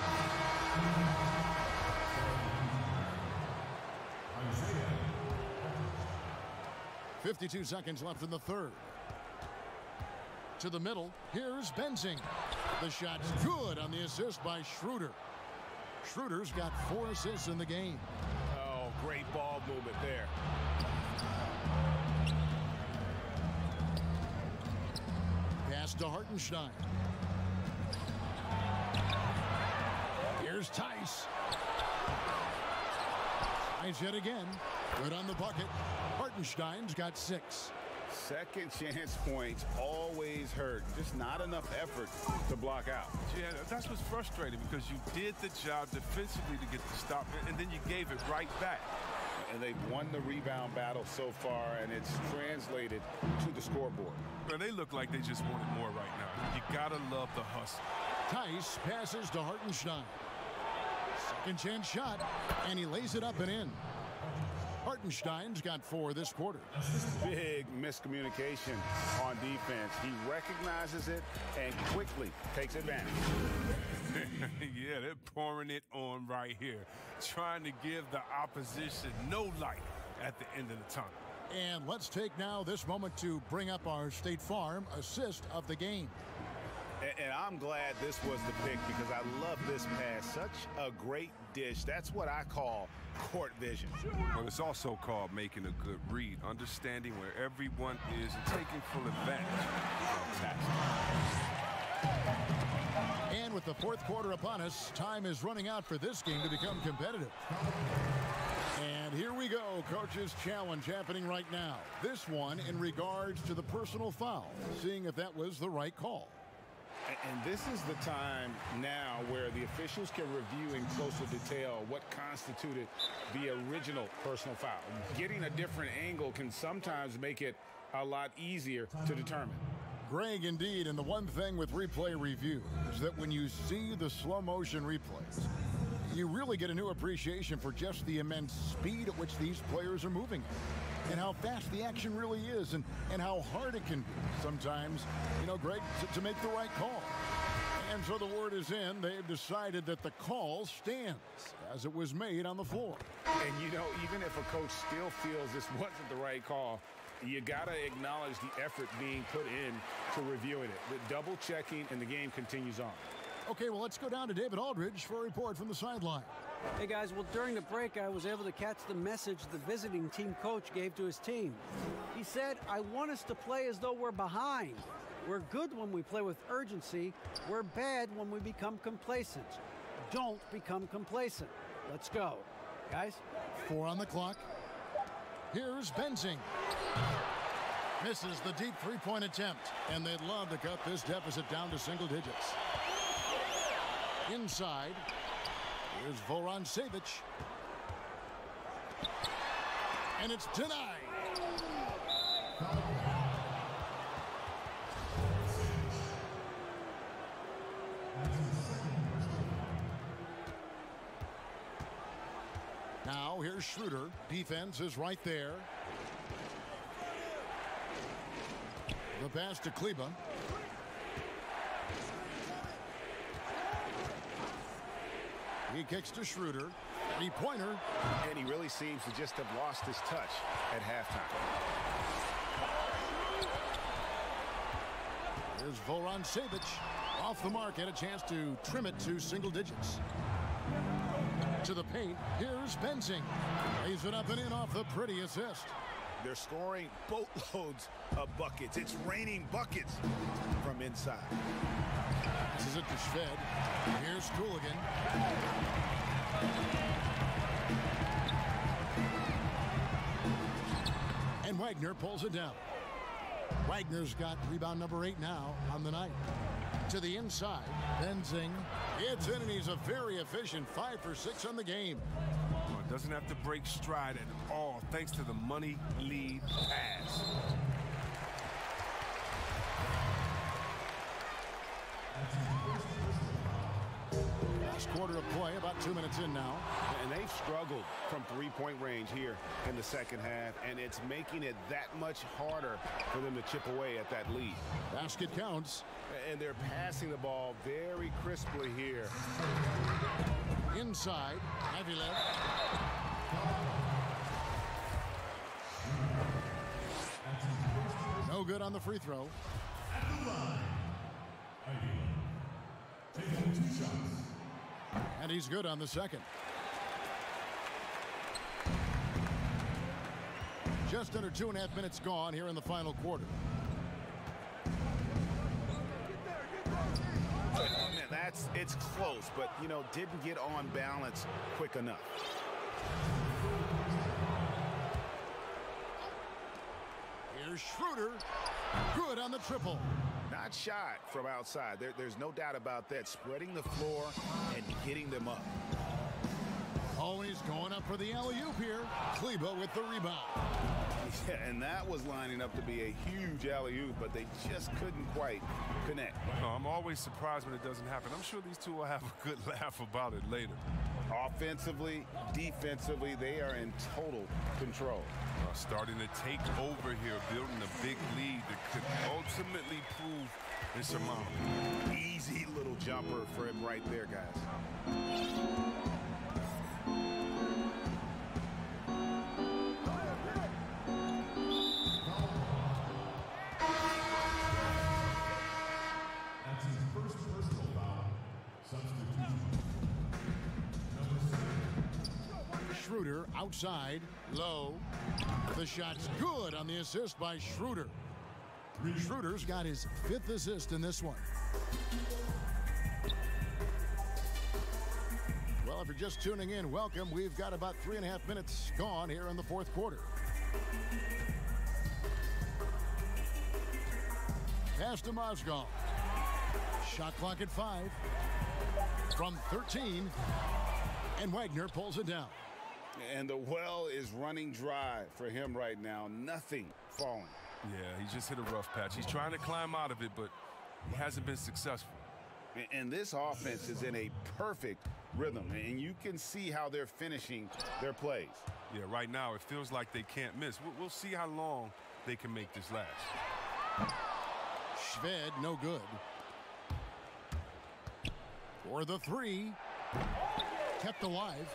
52 seconds left in the third. To the middle, here's Benzing. The shot's good on the assist by Schroeder. Schroeder's got 4 assists in the game. Oh, great ball movement there. Pass to Hartenstein. Here's Tice. Tice yet again. Good on the bucket. Hartenstein's got 6. Second chance points always hurt. Just not enough effort to block out. Yeah, that's what's frustrating, because you did the job defensively to get the stop, and then you gave it right back. And they've won the rebound battle so far, and it's translated to the scoreboard. Well, they look like they just wanted more right now. You gotta love the hustle. Tice passes to Hartenstein. Second chance shot, and he lays it up and in. Hartenstein's got 4 this quarter. Big miscommunication on defense. He recognizes it and quickly takes advantage. Yeah, they're pouring it on right here, trying to give the opposition no light at the end of the tunnel. And let's take now this moment to bring up our State Farm assist of the game. And I'm glad this was the pick because I love this pass. Such a great dish. That's what I call court vision. Well, it's also called making a good read, understanding where everyone is and taking full advantage. Fantastic. And with the fourth quarter upon us, time is running out for this game to become competitive. And here we go, coach's challenge happening right now. This one in regards to the personal foul, seeing if that was the right call. And this is the time now where the officials can review in closer detail what constituted the original personal foul. Getting a different angle can sometimes make it a lot easier to determine. Greg, indeed, and the one thing with replay review is that when you see the slow motion replays, you really get a new appreciation for just the immense speed at which these players are moving and how fast the action really is and how hard it can be sometimes, you know, Greg, to make the right call. And so the word is in. They've decided that the call stands as it was made on the floor. And, you know, even if a coach still feels this wasn't the right call, you got to acknowledge the effort being put in to reviewing it. The double checking, and the game continues on. Okay, well, let's go down to David Aldridge for a report from the sideline. Hey, guys, well, during the break, I was able to catch the message the visiting team coach gave to his team. He said, I want us to play as though we're behind. We're good when we play with urgency. We're bad when we become complacent. Don't become complacent. Let's go. Guys? 4 on the clock. Here's Benzing. Misses the deep three-point attempt, and they'd love to cut this deficit down to single digits. Inside, here's Voran Savic. And it's denied. Now here's Schroeder. Defense is right there. The pass to Kleba. He kicks to Schroeder. Three-pointer. And he really seems to just have lost his touch at halftime. Here's Voran Savic. Off the mark, had a chance to trim it to single digits. To the paint. Here's Benzing. Lays it up and in off the pretty assist. They're scoring boatloads of buckets. It's raining buckets from inside. This is it to Shved. Here's Cooligan. And Wagner pulls it down. Wagner's got rebound number 8 now on the night. To the inside. Benzing. It's in, and he's a very efficient 5 for 6 on the game. Well, doesn't have to break stride at all thanks to the money lead pass. Last quarter of play, about 2 minutes in now. And they've struggled from three-point range here in the second half, and it's making it that much harder for them to chip away at that lead. Basket counts. And they're passing the ball very crisply here. Inside, Avilev. No good on the free throw. And he's good on the second. Just under 2.5 minutes gone here in the final quarter. It's close, but, you know, didn't get on balance quick enough. Here's Schroeder. Good on the triple. Not shot from outside. There's no doubt about that. Spreading the floor and getting them up. Always going up for the alley-oop here. Kleba with the rebound. Yeah, and that was lining up to be a huge alley-oop, but they just couldn't quite connect. No, I'm always surprised when it doesn't happen. I'm sure these two will have a good laugh about it later. Offensively, defensively, they are in total control. Starting to take over here, building a big lead that could ultimately prove insurmountable. Easy little jumper for him right there, guys. Outside, low. The shot's good on the assist by Schroeder. Schroeder's got his 5th assist in this one. Well, if you're just tuning in, welcome. We've got about 3.5 minutes gone here in the 4th quarter. Pass to Mozgov. Shot clock at 5. From 13. And Wagner pulls it down. And the well is running dry for him right now. Nothing falling. Yeah, he just hit a rough patch. He's trying to climb out of it, but he hasn't been successful. And this offense is in a perfect rhythm, and you can see how they're finishing their plays. Yeah, right now it feels like they can't miss. We'll see how long they can make this last. Shved, no good. For the 3. Kept alive.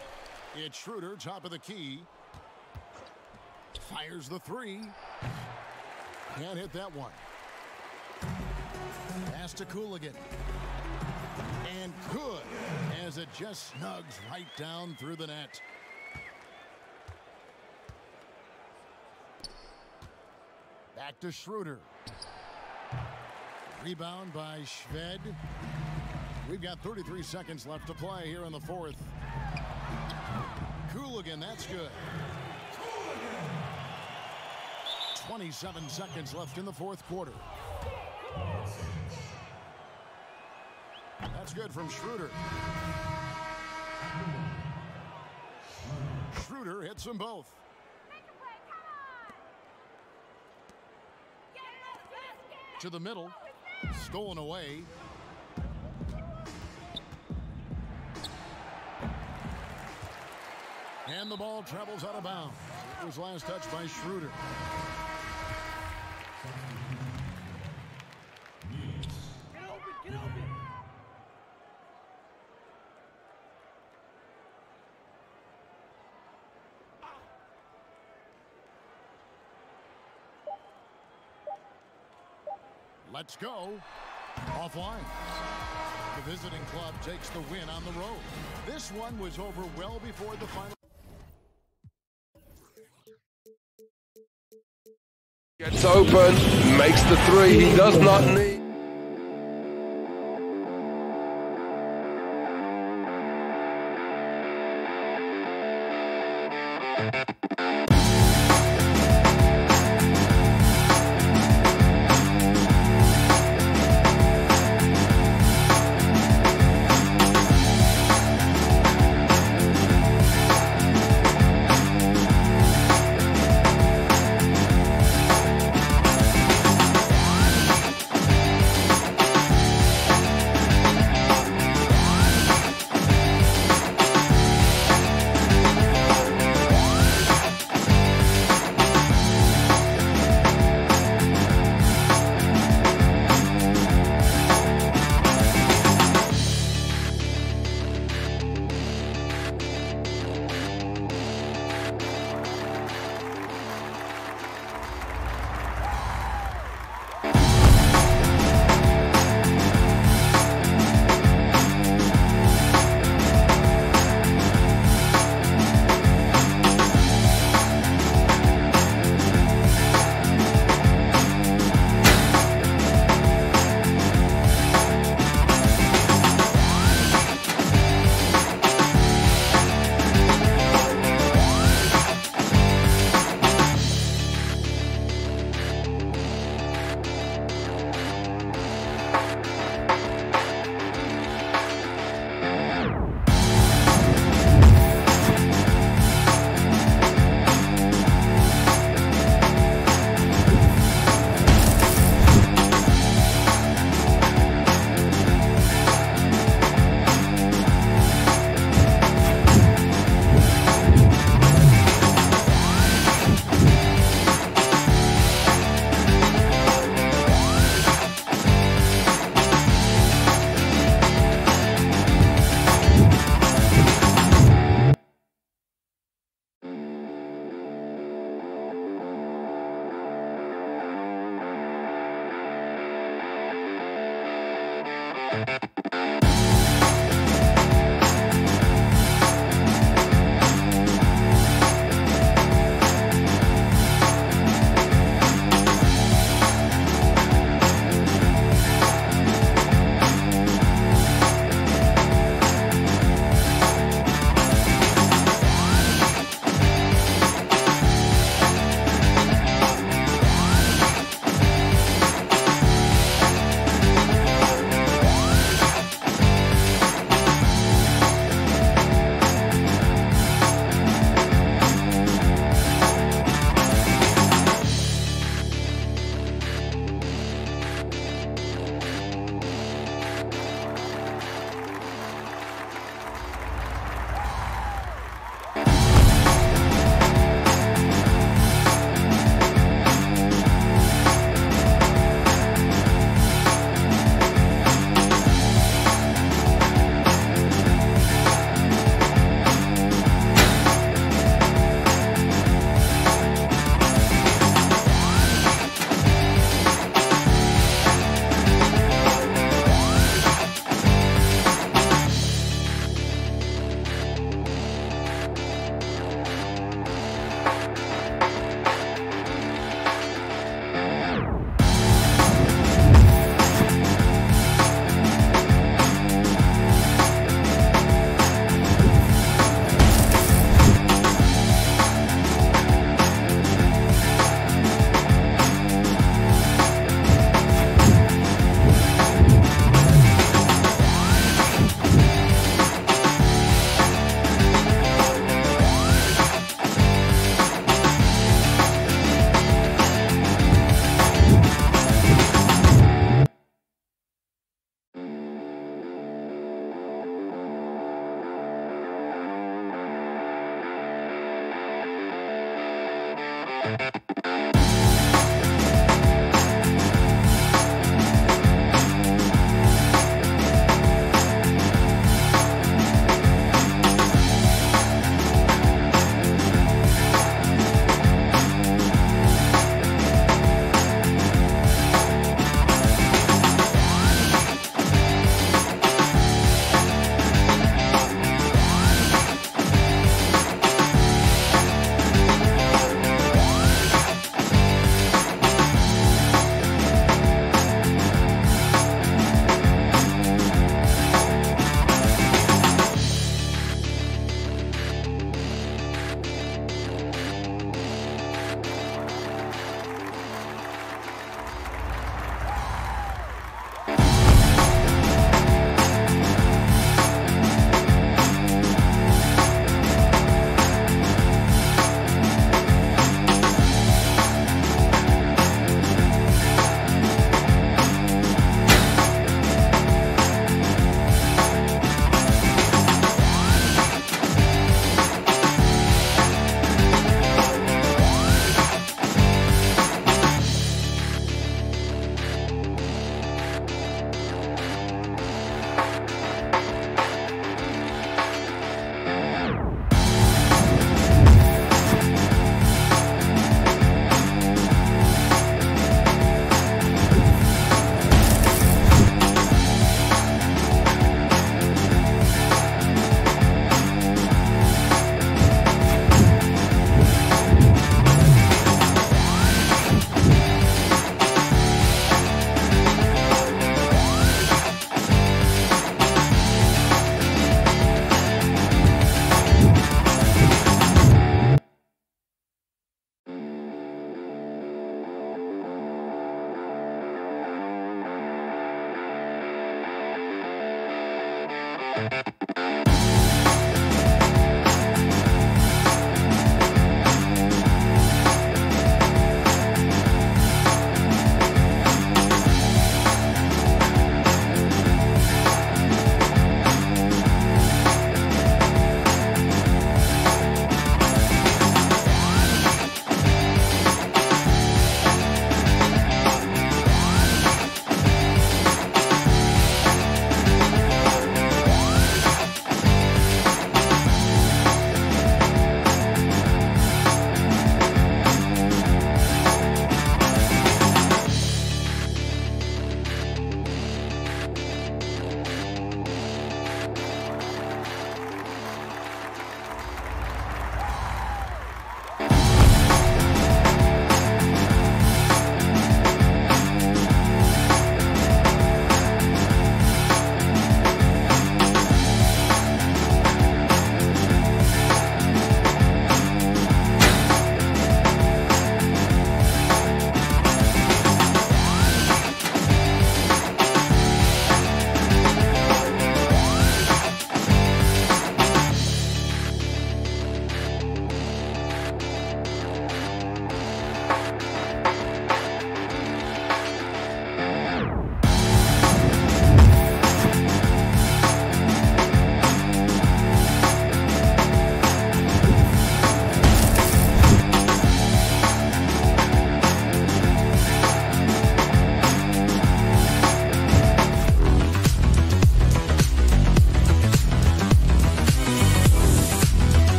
It's Schroeder, top of the key. Fires the 3. Can't hit that one. Pass to Cooligan. And good, as it just snugs right down through the net. Back to Schroeder. Rebound by Shved. We've got 33 seconds left to play here in the 4th. Cooligan, that's good. 27 seconds left in the 4th quarter. That's good from Schroeder. Schroeder hits them both. To the middle. Stolen away. And the ball travels out of bounds. It was last touched by Schroeder. Let's go. Offline. The visiting club takes the win on the road. This one was over well before the final. Gets open, makes the 3. He does not need.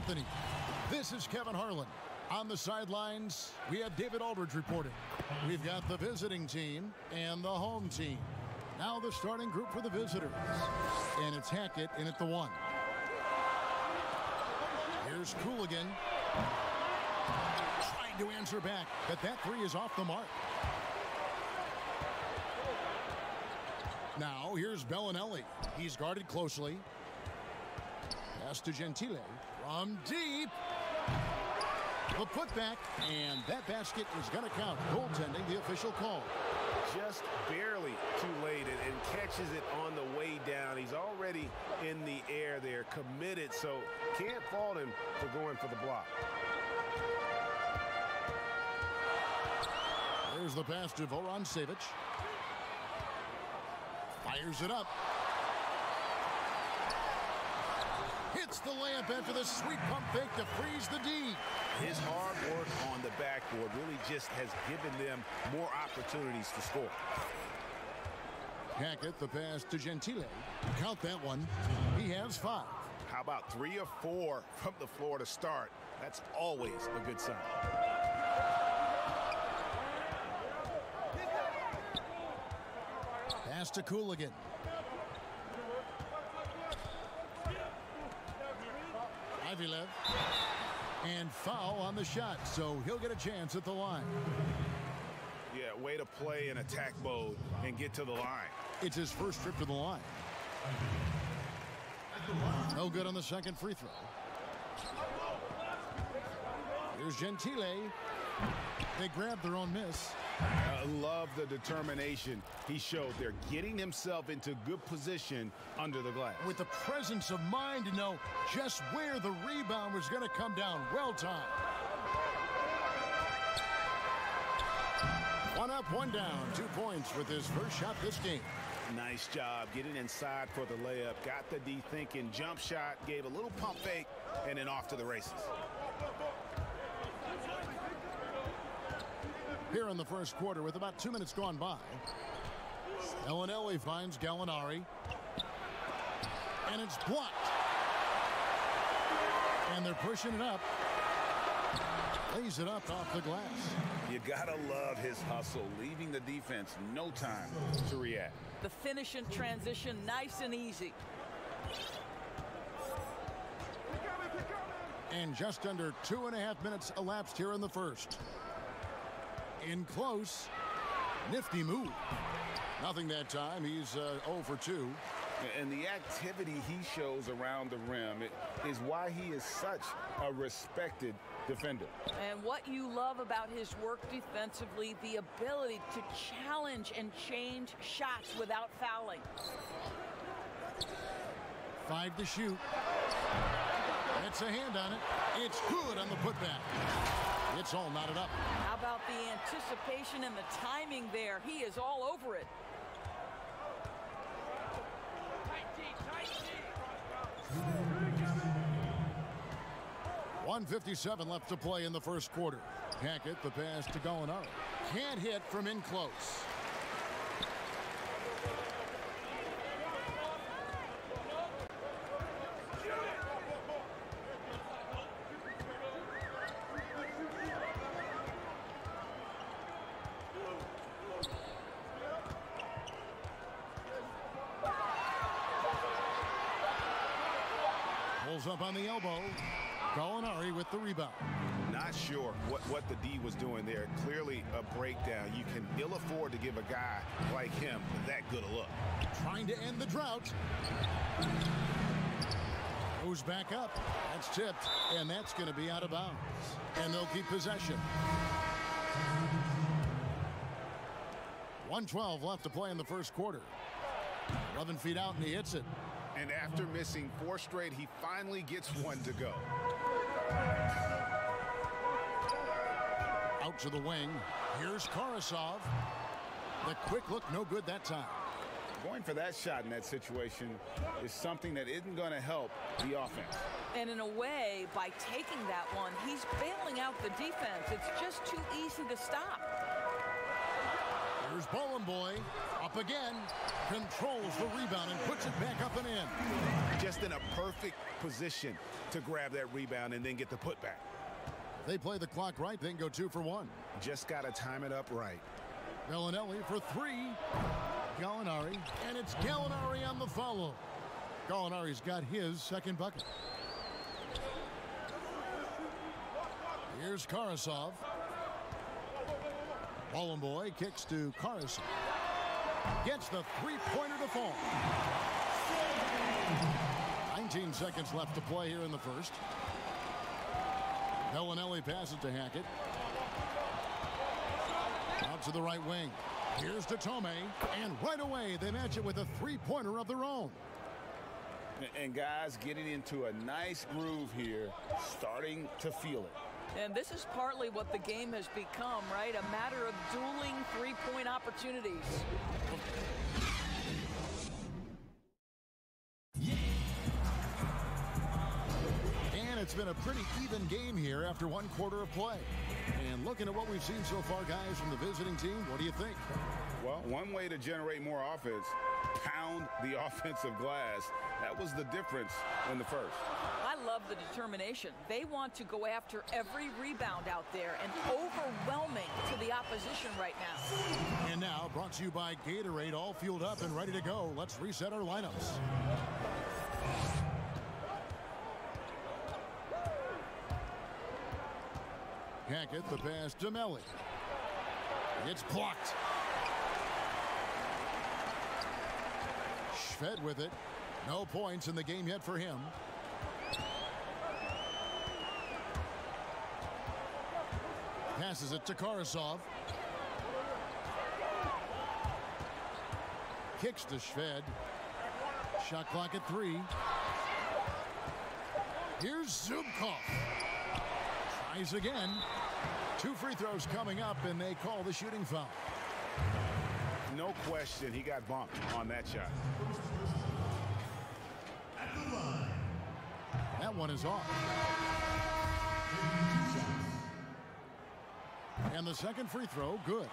Anthony. This is Kevin Harlan. On the sidelines, we have David Aldridge reporting. We've got the visiting team and the home team. Now the starting group for the visitors. And it's Hackett in at the 1. Here's Cooligan. Trying to answer back, but that 3 is off the mark. Now here's Bellinelli. He's guarded closely. Pass to Gentile from deep. The putback, and that basket is going to count. Goaltending, the official call. Just barely too late and catches it on the way down. He's already in the air there, committed, so can't fault him for going for the block. There's the pass to Voran Savic. Fires it up. Hits the layup after the sweet pump fake to freeze the D. His hard work on the backboard really just has given them more opportunities to score. Hackett, the pass to Gentile. Count that one. He has 5. How about 3 or 4 from the floor to start? That's always a good sign. Pass to Cooligan. Ivylev. And foul on the shot, so he'll get a chance at the line. Yeah, way to play in attack mode and get to the line. It's his first trip to the line. No good on the second free throw. Here's Gentile. They grab their own miss. I love the determination he showed there, getting himself into good position under the glass. With the presence of mind to know just where the rebound was going to come down. Well timed. 1 up, 1 down. 2 points with his first shot this game. Nice job getting inside for the layup. Got the D thinking. Jump shot, gave a little pump fake, and then off to the races. Here in the first quarter with about 2 minutes gone by. Bellinelli finds Gallinari. And it's blocked. And they're pushing it up. Lays it up off the glass. You gotta love his hustle, leaving the defense no time to react. The finish in transition, nice and easy. And just under 2.5 minutes elapsed here in the first. In close. Nifty move. Nothing that time. He's 0 for 2. And the activity he shows around the rim is why he is such a respected defender. And what you love about his work defensively, the ability to challenge and change shots without fouling. 5 to shoot. That's a hand on it. It's good on the putback. It's all knotted up. How about the anticipation and the timing there? He is all over it. 1:57 left to play in the first quarter. Hackett, the pass to Gallinari. Can't hit from in close. Pulls up on the elbow. Gallinari with the rebound. Not sure what the D was doing there. Clearly a breakdown. You can ill afford to give a guy like him that good a look. Trying to end the drought. Goes back up. That's tipped, and that's going to be out of bounds. And they'll keep possession. 1:12 left to play in the first quarter. 11 feet out, and he hits it. And after missing 4 straight, he finally gets one to go. Out to the wing. Here's Karasov. The quick look, no good that time. Going for that shot in that situation is something that isn't going to help the offense. And in a way, by taking that one, he's bailing out the defense. It's just too easy to stop. Here's Bowling Boy up again, controls the rebound and puts it back up and in. Just in a perfect position to grab that rebound and then get the putback. If they play the clock right, they can go 2 for 1. Just got to time it up right. Bellinelli for 3. Gallinari, and it's Gallinari on the follow. Gallinari's got his second bucket. Here's Karasov. Bowling Boy kicks to Karasov. Gets the three-pointer to fall. 19 seconds left to play here in the first. Bellinelli passes to Hackett. Out to the right wing. Here's to Tome, and right away they match it with a three-pointer of their own. And guys getting into a nice groove here, starting to feel it. And this is partly what the game has become, right? A matter of dueling three-point opportunities. And it's been a pretty even game here after 1 quarter of play. And looking at what we've seen so far, guys, from the visiting team, what do you think? Well, one way to generate more offense, pound the offensive glass. That was the difference in the first. I love the determination. They want to go after every rebound out there and overwhelming to the opposition right now. And now, brought to you by Gatorade, all fueled up and ready to go. Let's reset our lineups. Hackett, the pass to Melly. It's blocked. Schved with it. No points in the game yet for him. Passes it to Karasov. Kicks to Schved. Shot clock at 3. Here's Zubkov. Tries again. 2 free throws coming up, and they call the shooting foul. No question, he got bumped on that shot. That one is off. And the second free throw, good.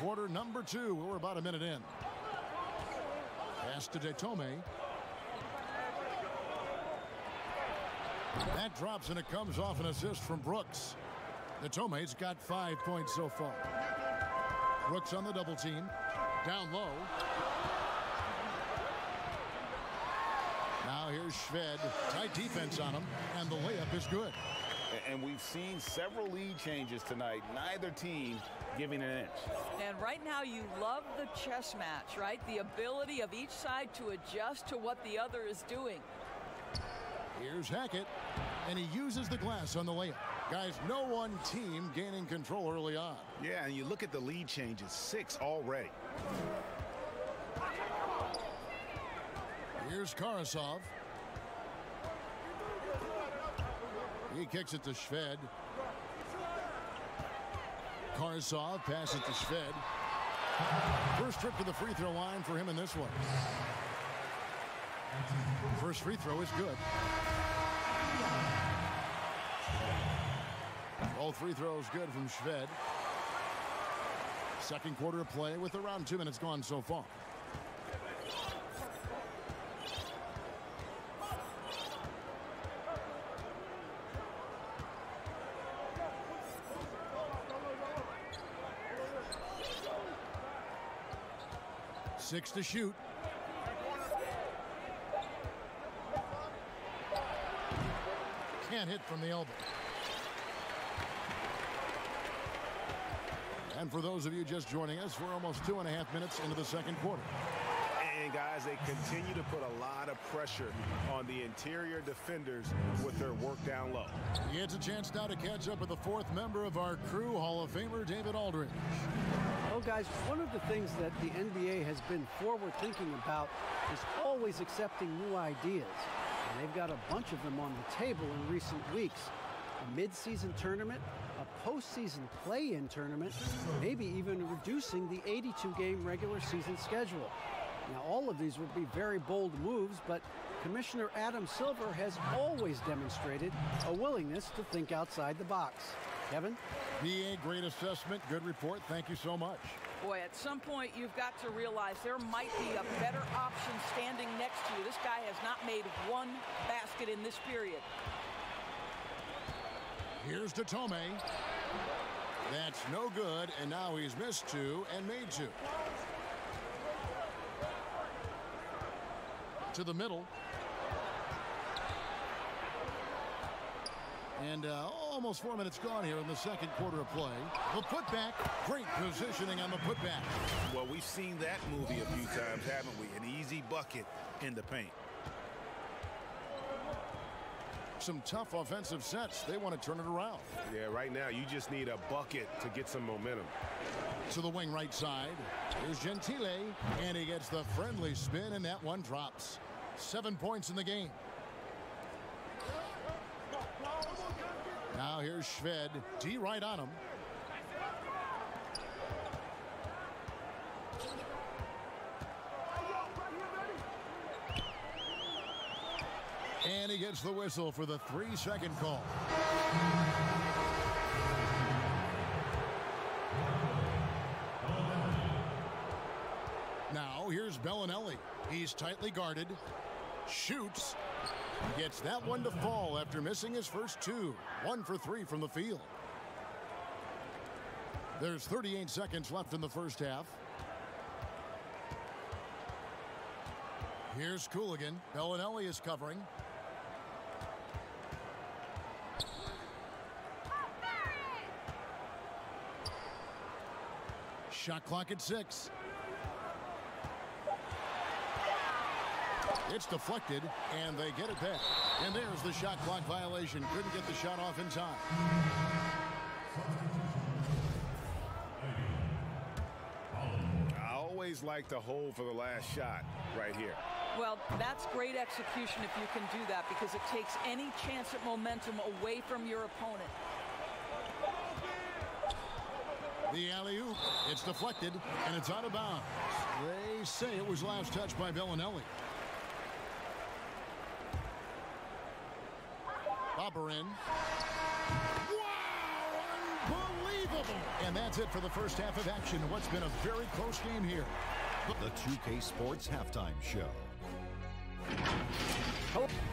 Quarter number 2. We're about a minute in. Pass to Detome. That drops, and it comes off an assist from Brooks. Detome's got 5 points so far. Brooks on the double team. Down low. Now here's Schved. Tight defense on him, and the layup is good. And we've seen several lead changes tonight. Neither team giving an inch. And right now you love the chess match, right? The ability of each side to adjust to what the other is doing. Here's Hackett, and he uses the glass on the layup. Guys, no one team gaining control early on. Yeah, and you look at the lead changes, 6 already. Here's Karasov. He kicks it to Schved. Karasov passes to Schved. First trip to the free throw line for him in this one. First free throw is good. All free throws good from Schved. Second quarter of play with around 2 minutes gone so far. Six to shoot. Can't hit from the elbow. And for those of you just joining us, we're almost 2.5 minutes into the second quarter. And guys, they continue to put a lot of pressure on the interior defenders with their work down low. He gets a chance now to catch up with the 4th member of our crew, Hall of Famer David Aldridge. Well, guys, one of the things that the NBA has been forward thinking about is always accepting new ideas. And they've got a bunch of them on the table in recent weeks. A mid-season tournament, a postseason play-in tournament, maybe even reducing the 82-game regular season schedule. Now, all of these would be very bold moves, but Commissioner Adam Silver has always demonstrated a willingness to think outside the box. Kevin? BA, great assessment. Good report. Thank you so much. Boy, at some point, you've got to realize there might be a better option standing next to you. This guy has not made one basket in this period. Here's Datome. That's no good, and now he's missed 2 and made 2. To the middle. And almost 4 minutes gone here in the second quarter of play. The putback, great positioning on the putback. Well, we've seen that movie a few times, haven't we? An easy bucket in the paint. Some tough offensive sets. They want to turn it around. Yeah, right now you just need a bucket to get some momentum. To the wing right side. Here's Gentile, and he gets the friendly spin, and that one drops. 7 points in the game. Now here's Shved. D right on him. And he gets the whistle for the 3-second call. Now here's Bellinelli. He's tightly guarded. Shoots. He gets that one to fall after missing his first 2. 1 for 3 from the field. There's 38 seconds left in the first half. Here's Cooligan. Bellinelli is covering. Shot clock at 6. It's deflected, and they get it back. And there's the shot clock violation. Couldn't get the shot off in time. I always like to hold for the last shot right here. Well, that's great execution if you can do that, because it takes any chance at momentum away from your opponent. The alley-oop. It's deflected, and it's out of bounds. They say it was last touched by Bellinelli. Bobber in. Wow! Unbelievable! And that's it for the first half of action. What's been a very close game here. The 2K Sports Halftime Show.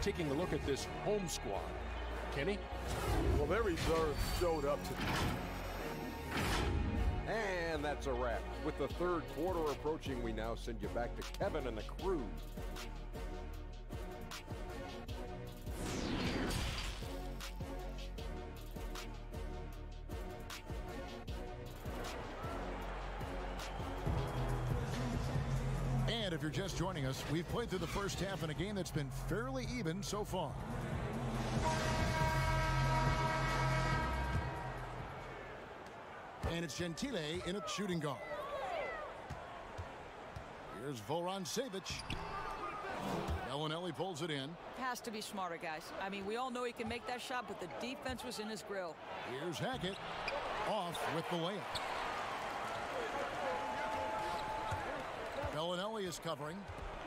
Taking a look at this home squad. Kenny? Well, their reserves showed up to. And that's a wrap. With the third quarter approaching, we now send you back to Kevin and the crew. And if you're just joining us, we've played through the first half in a game that's been fairly even so far. And it's Gentile in a shooting guard. Here's Voran-Savic. Bellinelli pulls it in. Has to be smarter, guys. I mean, we all know he can make that shot, but the defense was in his grill. Here's Hackett. Off with the layup. Bellinelli is covering.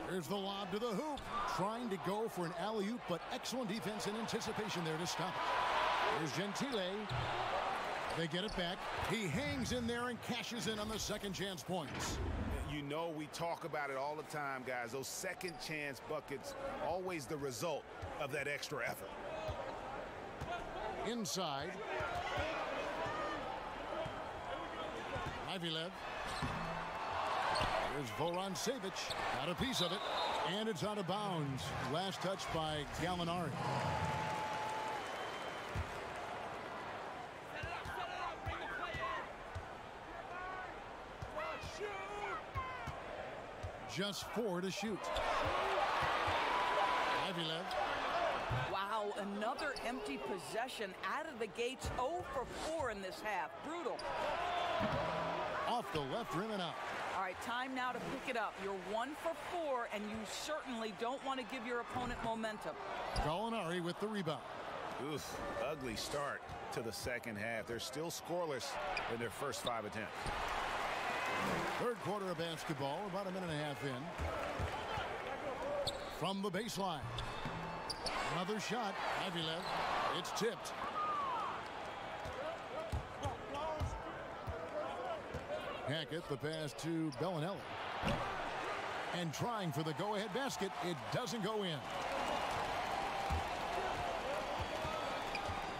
Here's the lob to the hoop. Trying to go for an alley-oop, but excellent defense and anticipation there to stop it. Here's Gentile. They get it back. He hangs in there and cashes in on the second chance points. You know, we talk about it all the time, guys. Those second chance buckets, always the result of that extra effort. Inside. Ivylev. Here's Voran-Savic. Got a piece of it. And it's out of bounds. Last touch by Gallinari. Just 4 to shoot. Ivylev. Wow, another empty possession out of the gates. 0 for 4 in this half. Brutal. Off the left rim and out. All right, time now to pick it up. You're 1 for 4, and you certainly don't want to give your opponent momentum. Gallinari with the rebound. Oof, ugly start to the second half. They're still scoreless in their first 5 attempts. Third quarter of basketball, about a minute and a half in. From the baseline. Another shot. Ivylev. It's tipped. Hackett, the pass to Bellinelli. And trying for the go-ahead basket. It doesn't go in.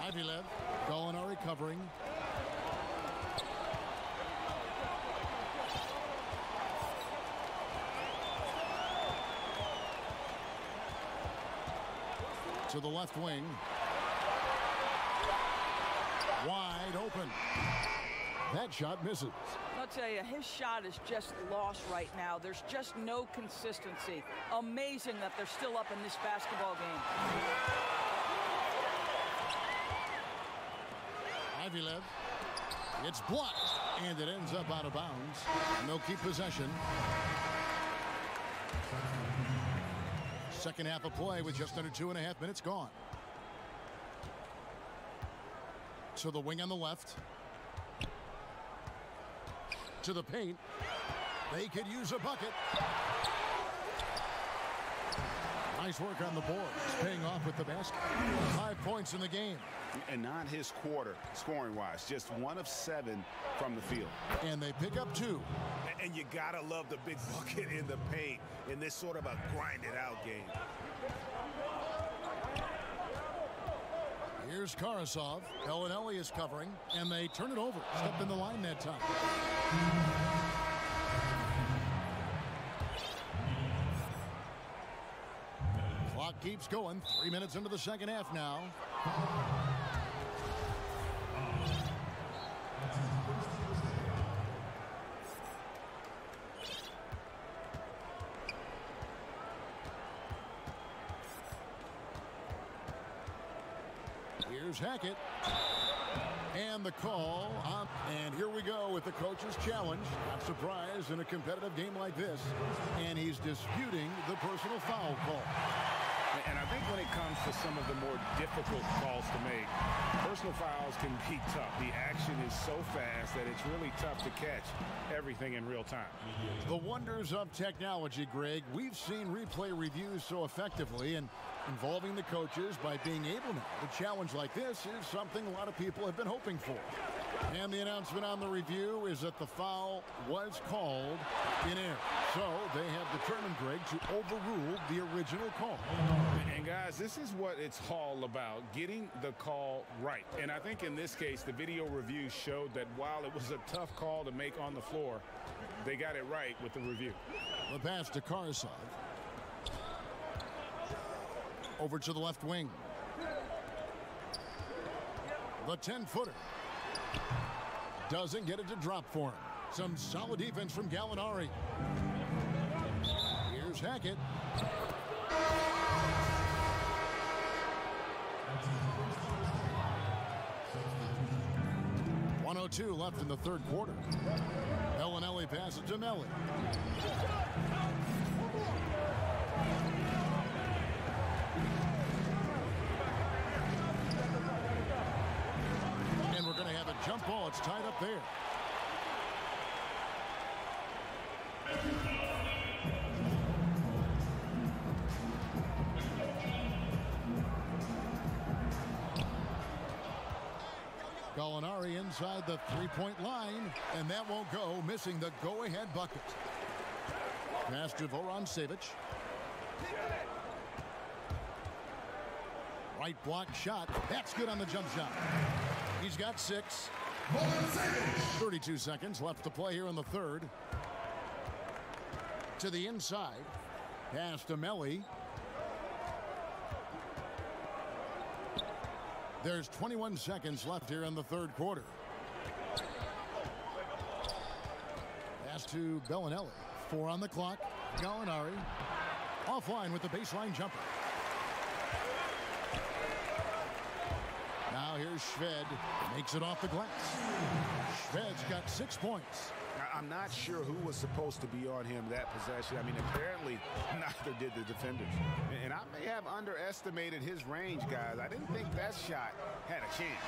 Ivylev, Gallinari covering. To the left wing. Wide open. That shot misses. I'll tell you, his shot is just lost right now. There's just no consistency. Amazing that they're still up in this basketball game. Ivylev. It's blocked. And it ends up out of bounds. And they'll keep possession. Second half of play with just under 2.5 minutes gone. To the wing on the left. To the paint. They could use a bucket. Nice work on the boards. Paying off with the basket. 5 points in the game. And not his quarter, scoring-wise. Just 1 of 7 from the field. And they pick up 2. And you got to love the big bucket in the paint in this sort of a grinded-out game. Here's Karasov. Bellinelli is covering, and they turn it over. Stepped in the line that time. Clock keeps going. 3 minutes into the second half now. Here's Hackett. And the call. And here we go with the coach's challenge. Not surprised in a competitive game like this. And he's disputing the personal foul call. And I think when it comes to some of the more difficult calls to make, personal fouls can be tough. The action is so fast that it's really tough to catch everything in real time. The wonders of technology, Greg. We've seen replay reviews so effectively, and involving the coaches by being able now to challenge like this is something a lot of people have been hoping for. And the announcement on the review is that the foul was called in error. So they have determined, Greg, to overrule the original call. And guys, this is what it's all about, getting the call right. And I think in this case, the video review showed that while it was a tough call to make on the floor, they got it right with the review. The pass to Karasov. Over to the left wing. The 10-footer. Doesn't get it to drop for him. Some solid defense from Gallinari. Here's Hackett. .102 left in the third quarter. Bellinelli passes to Melli. And we're going to have a jump ball. It's tied up there. Gallinari inside the three-point line, and that won't go, missing the go-ahead bucket. Pass to Voron-Savic. Right block shot. That's good on the jump shot. He's got 6. 32 seconds left to play here in the third. To the inside. Pass to Melli. There's 21 seconds left here in the third quarter. Pass to Bellinelli. 4 on the clock. Gallinari offline with the baseline jumper. Now here's Shved. Makes it off the glass. Shved's got 6 points. I'm not sure who was supposed to be on him that possession. I mean, apparently neither did the defenders. And I may have underestimated his range, guys. I didn't think that shot had a chance.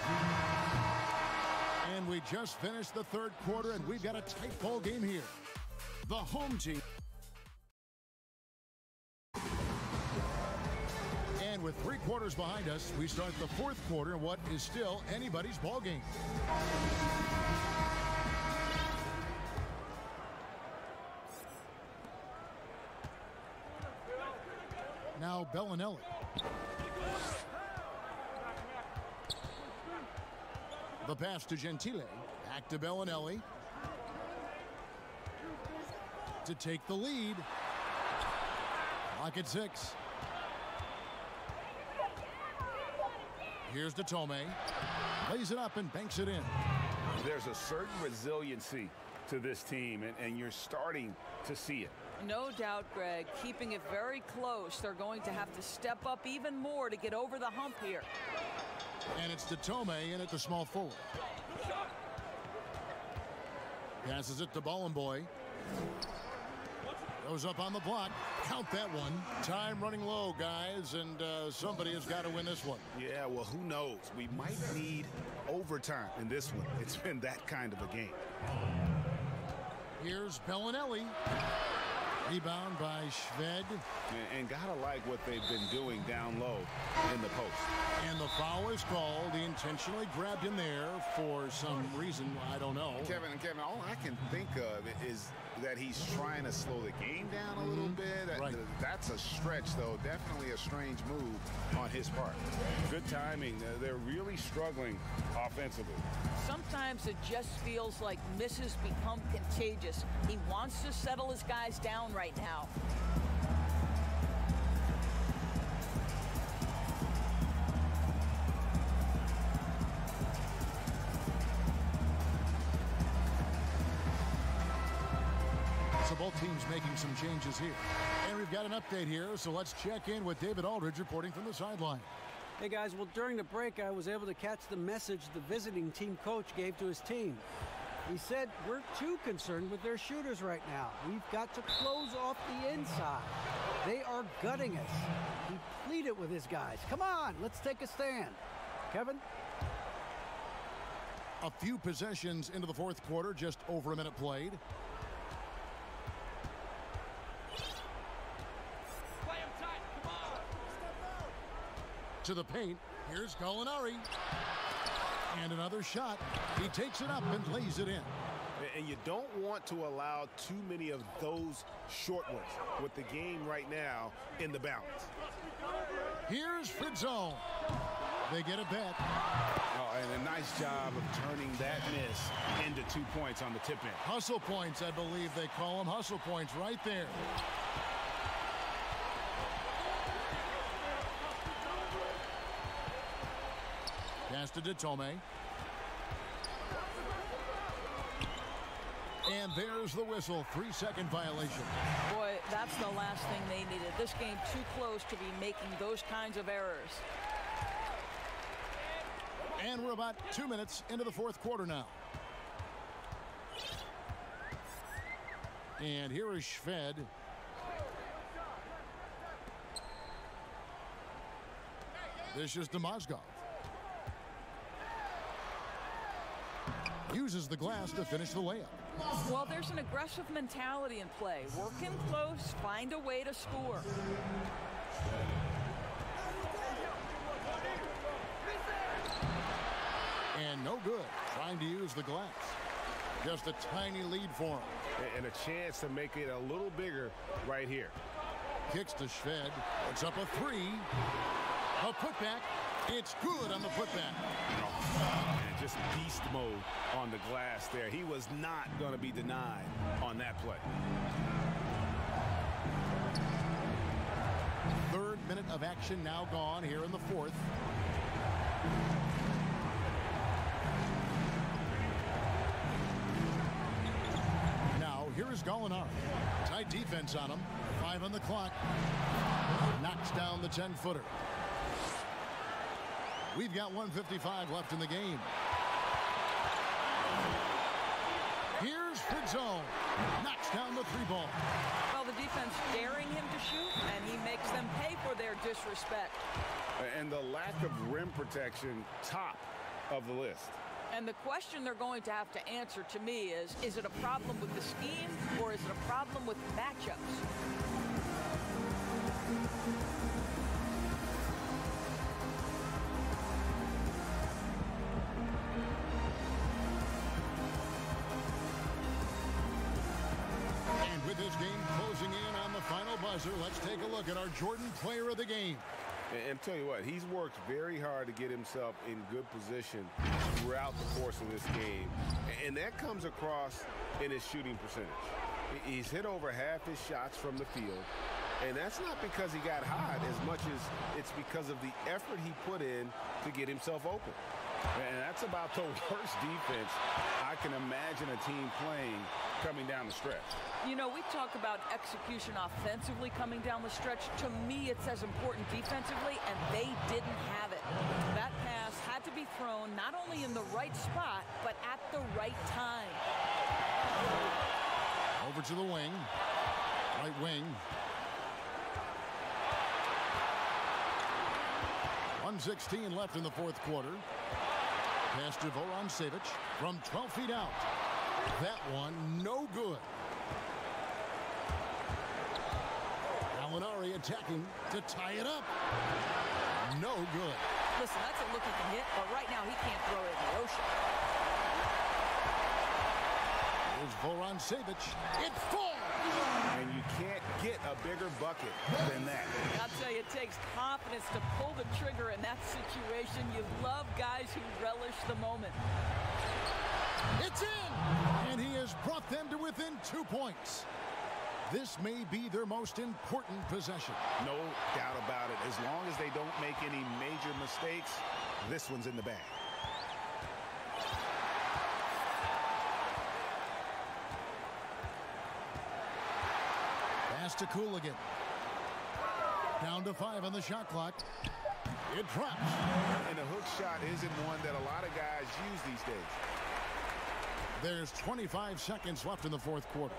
And we just finished the third quarter, and we've got a tight ball game here. The home team. And with 3 quarters behind us, we start the fourth quarter in what is still anybody's ball game. Now Bellinelli. The pass to Gentile. Back to Bellinelli. To take the lead. Lock at 6. Here's to Tome. Lays it up and banks it in. There's a certain resiliency to this team, and you're starting to see it. No doubt, Greg. Keeping it very close. They're going to have to step up even more to get over the hump here. And it's to Tome in at the small forward. Passes it to Bollenboy. Goes up on the block. Count that one. Time running low, guys, and somebody has got to win this one. Yeah, well, who knows? We might need overtime in this one. It's been that kind of a game. Here's Bellinelli. Rebound by Shved. And gotta like what they've been doing down low in the post. And the foul is called. He intentionally grabbed him there for some reason. I don't know. Kevin, all I can think of is that he's trying to slow the game down a little bit. Right. That's a stretch, though. Definitely a strange move on his part. Good timing. They're really struggling offensively. Sometimes it just feels like misses become contagious. He wants to settle his guys down right now. So both teams making some changes here. And we've got an update here, so let's check in with David Aldridge reporting from the sideline. Hey guys, well during the break I was able to catch the message the visiting team coach gave to his team. He said, we're too concerned with their shooters right now. We've got to close off the inside. They are gutting us. He pleaded with his guys. Come on, let's take a stand. Kevin? A few possessions into the fourth quarter, just over a minute played. To the paint. Here's Gallinari. And another shot. He takes it up and lays it in. And you don't want to allow too many of those short ones with the game right now in the balance. Here's Fritzone. They get it back. Oh, and a nice job of turning that miss into 2 points on the tip in. Hustle points, I believe they call them. Hustle points right there. Pass to Tome. And there's the whistle. 3-second violation. Boy, that's the last thing they needed. This game too close to be making those kinds of errors. And we're about 2 minutes into the fourth quarter now. And here is Shved. This is Demozgov. Uses the glass to finish the layup. Well, there's an aggressive mentality in play. Work in close, find a way to score. And no good. Trying to use the glass. Just a tiny lead for him. And a chance to make it a little bigger right here. Kicks to Shved. Puts up a three. A putback. It's good on the putback. And just beast mode on the glass there. He was not going to be denied on that play. Third minute of action now gone here in the fourth. Now here is Gallinari. Tight defense on him. 5 on the clock. Knocks down the 10-footer. We've got 1:55 left in the game. Here's Fritzone. Knocks down the 3-ball. Well, the defense daring him to shoot, and he makes them pay for their disrespect. And the lack of rim protection, top of the list. And the question they're going to have to answer to me is it a problem with the scheme or is it a problem with matchups? With this game closing in on the final buzzer, let's take a look at our Jordan Player of the Game. And tell you what, he's worked very hard to get himself in good position throughout the course of this game. And that comes across in his shooting percentage. He's hit over half his shots from the field. And that's not because he got hot as much as it's because of the effort he put in to get himself open. And that's about the worst defense I can imagine a team playing coming down the stretch. You know, we talk about execution offensively coming down the stretch. To me, it's as important defensively, and they didn't have it. That pass had to be thrown not only in the right spot, but at the right time. Over to the wing. Right wing. 1:16 left in the fourth quarter. Pass to Vorontsevich from 12 feet out. That one no good. Gallinari attacking to tie it up. No good. Listen, that's a look he can hit, but right now he can't throw it in the ocean. Here's Vorontsevich. It falls! And you can't get a bigger bucket than that. I'll tell you, it takes confidence to pull the trigger in that situation. You love guys who relish the moment. It's in! And he has brought them to within 2 points. This may be their most important possession. No doubt about it. As long as they don't make any major mistakes, this one's in the bag. Pass to Cooligan. Down to 5 on the shot clock. It drops. And the hook shot isn't one that a lot of guys use these days. There's 25 seconds left in the fourth quarter.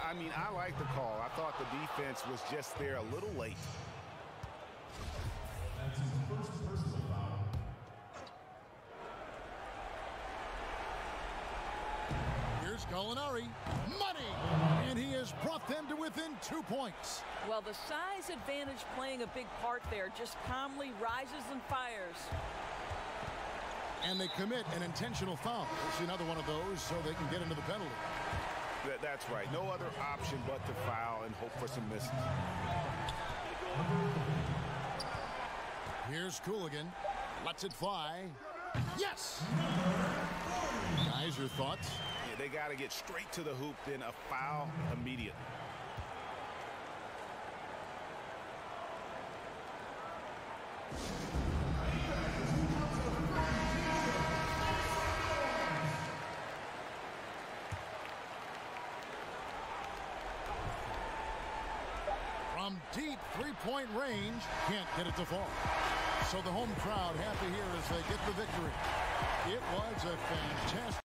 I mean, I like the call. I thought the defense was just there a little late. That's his first personal foul. Here's Gallinari. Money! And he has brought them to within 2 points. Well, the size advantage playing a big part there. Just calmly rises and fires. And they commit an intentional foul. It's another one of those so they can get into the penalty. That's right. No other option but to foul and hope for some misses. Here's Cooligan. Lets it fly. Yes! Guys, your thoughts? Yeah, they got to get straight to the hoop, then a foul immediately. From deep three-point range, can't get it to fall. So the home crowd happy here as they get the victory. It was a fantastic.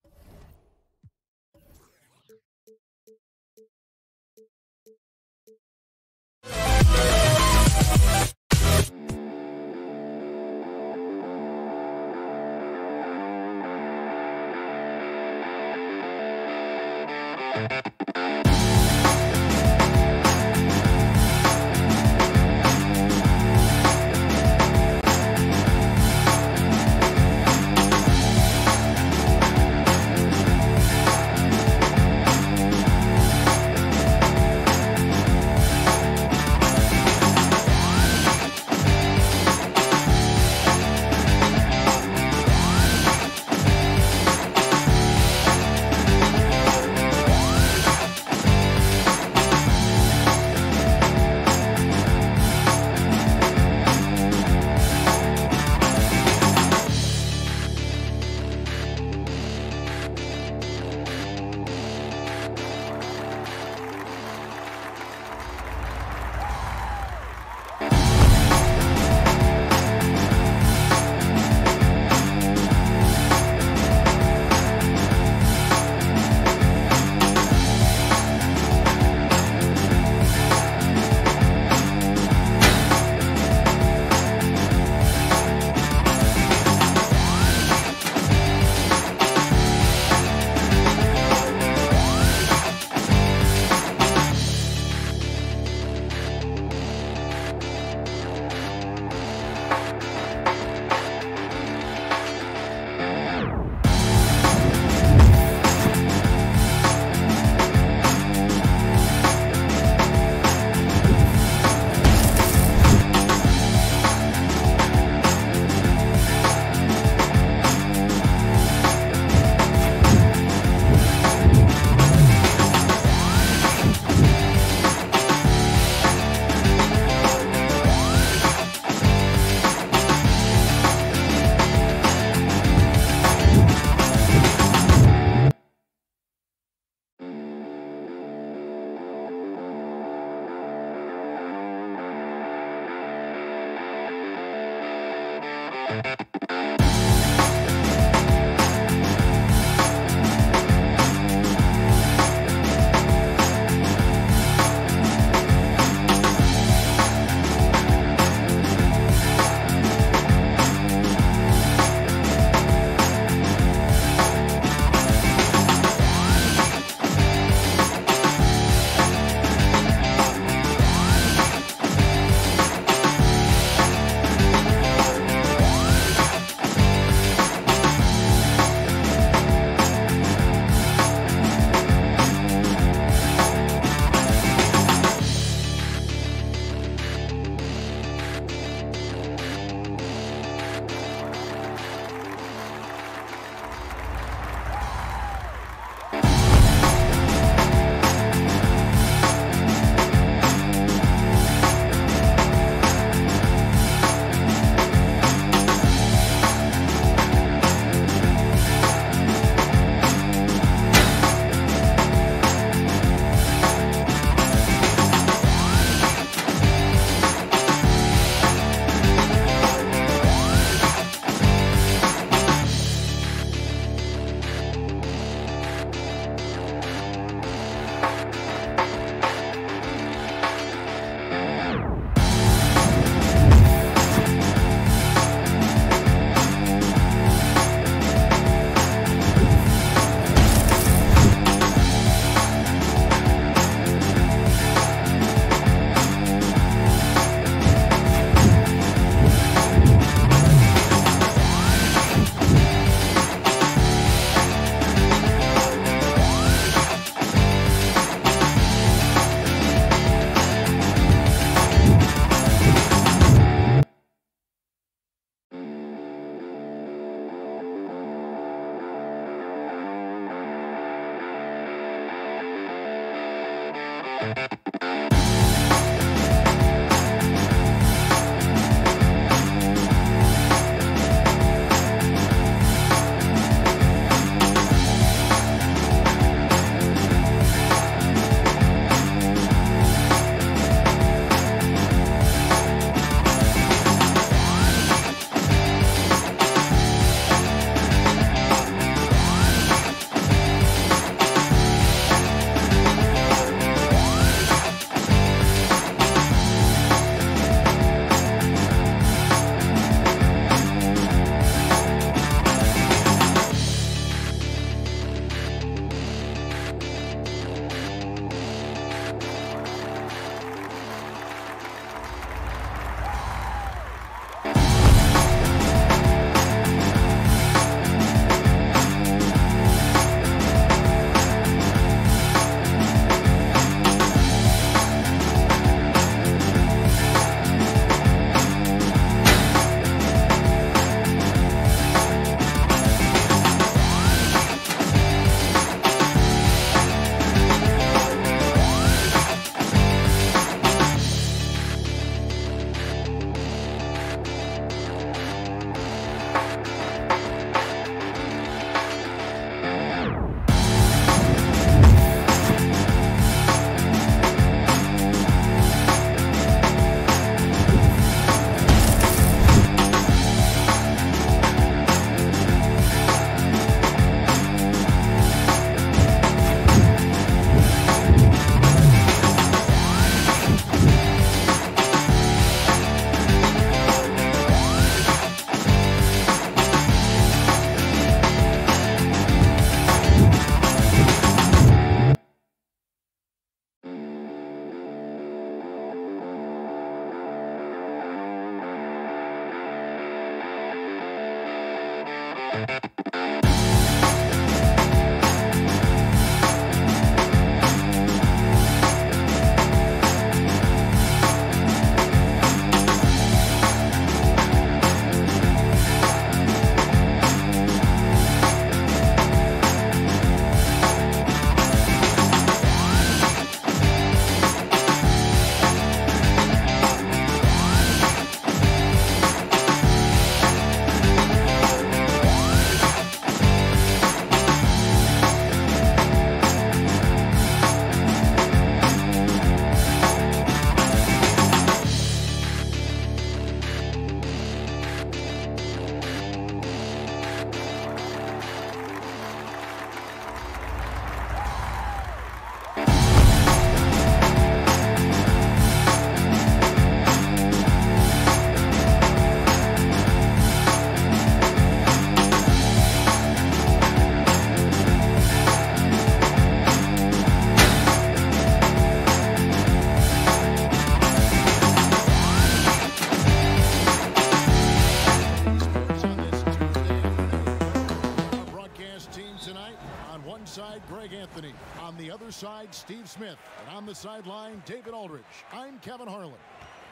side, Greg Anthony. On the other side, Steve Smith. And on the sideline, David Aldridge. I'm Kevin Harlan.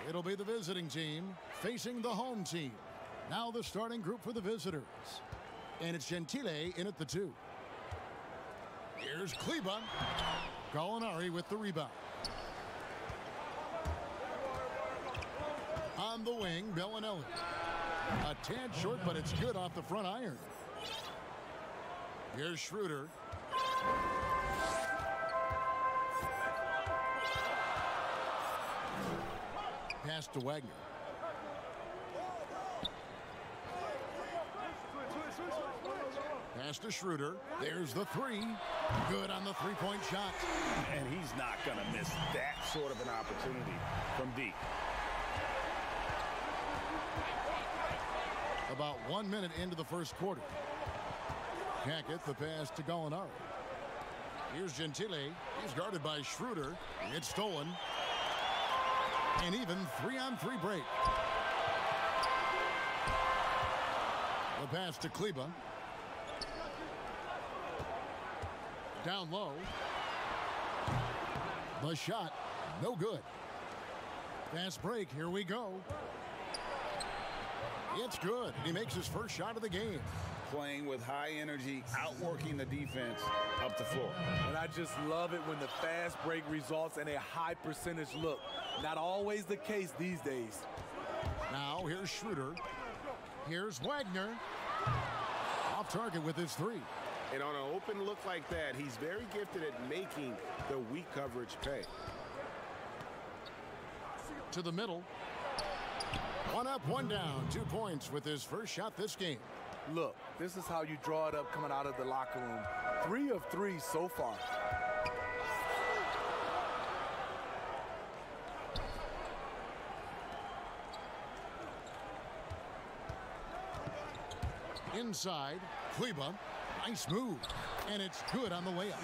It'll be the visiting team facing the home team. Now the starting group for the visitors. And it's Gentile in at the 2. Here's Kleba. Gallinari with the rebound. On the wing, Bellinelli. A tad short, but it's good off the front iron. Here's Schroeder. Pass to Wagner. Pass to Schroeder. There's the 3. Good on the three-point shot. And he's not going to miss that sort of an opportunity from deep. About 1 minute into the first quarter. Hackett, the pass to Gallinari. Here's Gentile. He's guarded by Schroeder. It's stolen. And even 3-on-3 break. The pass to Kleba. Down low. The shot, no good. Fast break, here we go. It's good. He makes his first shot of the game. Playing with high energy, outworking the defense up the floor. And I just love it when the fast break results in a high percentage look. Not always the case these days. Now here's Schroeder. Here's Wagner. Off target with his 3. And on an open look like that, he's very gifted at making the weak coverage pay. To the middle. 1 up, 1 down. 2 points with his first shot this game. Look, this is how you draw it up coming out of the locker room. 3 of 3 so far. Inside, Kleba. Nice move. And it's good on the layup.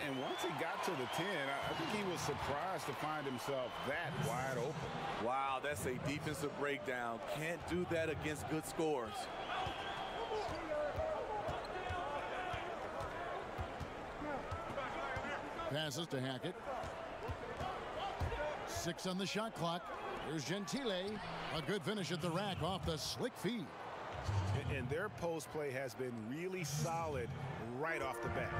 And once he got to the 10, I think he was surprised to find himself that wide open. Wow, that's a defensive breakdown. Can't do that against good scores. Passes to Hackett. 6 on the shot clock. Here's Gentile. A good finish at the rack off the slick feed. And their post play has been really solid right off the bat.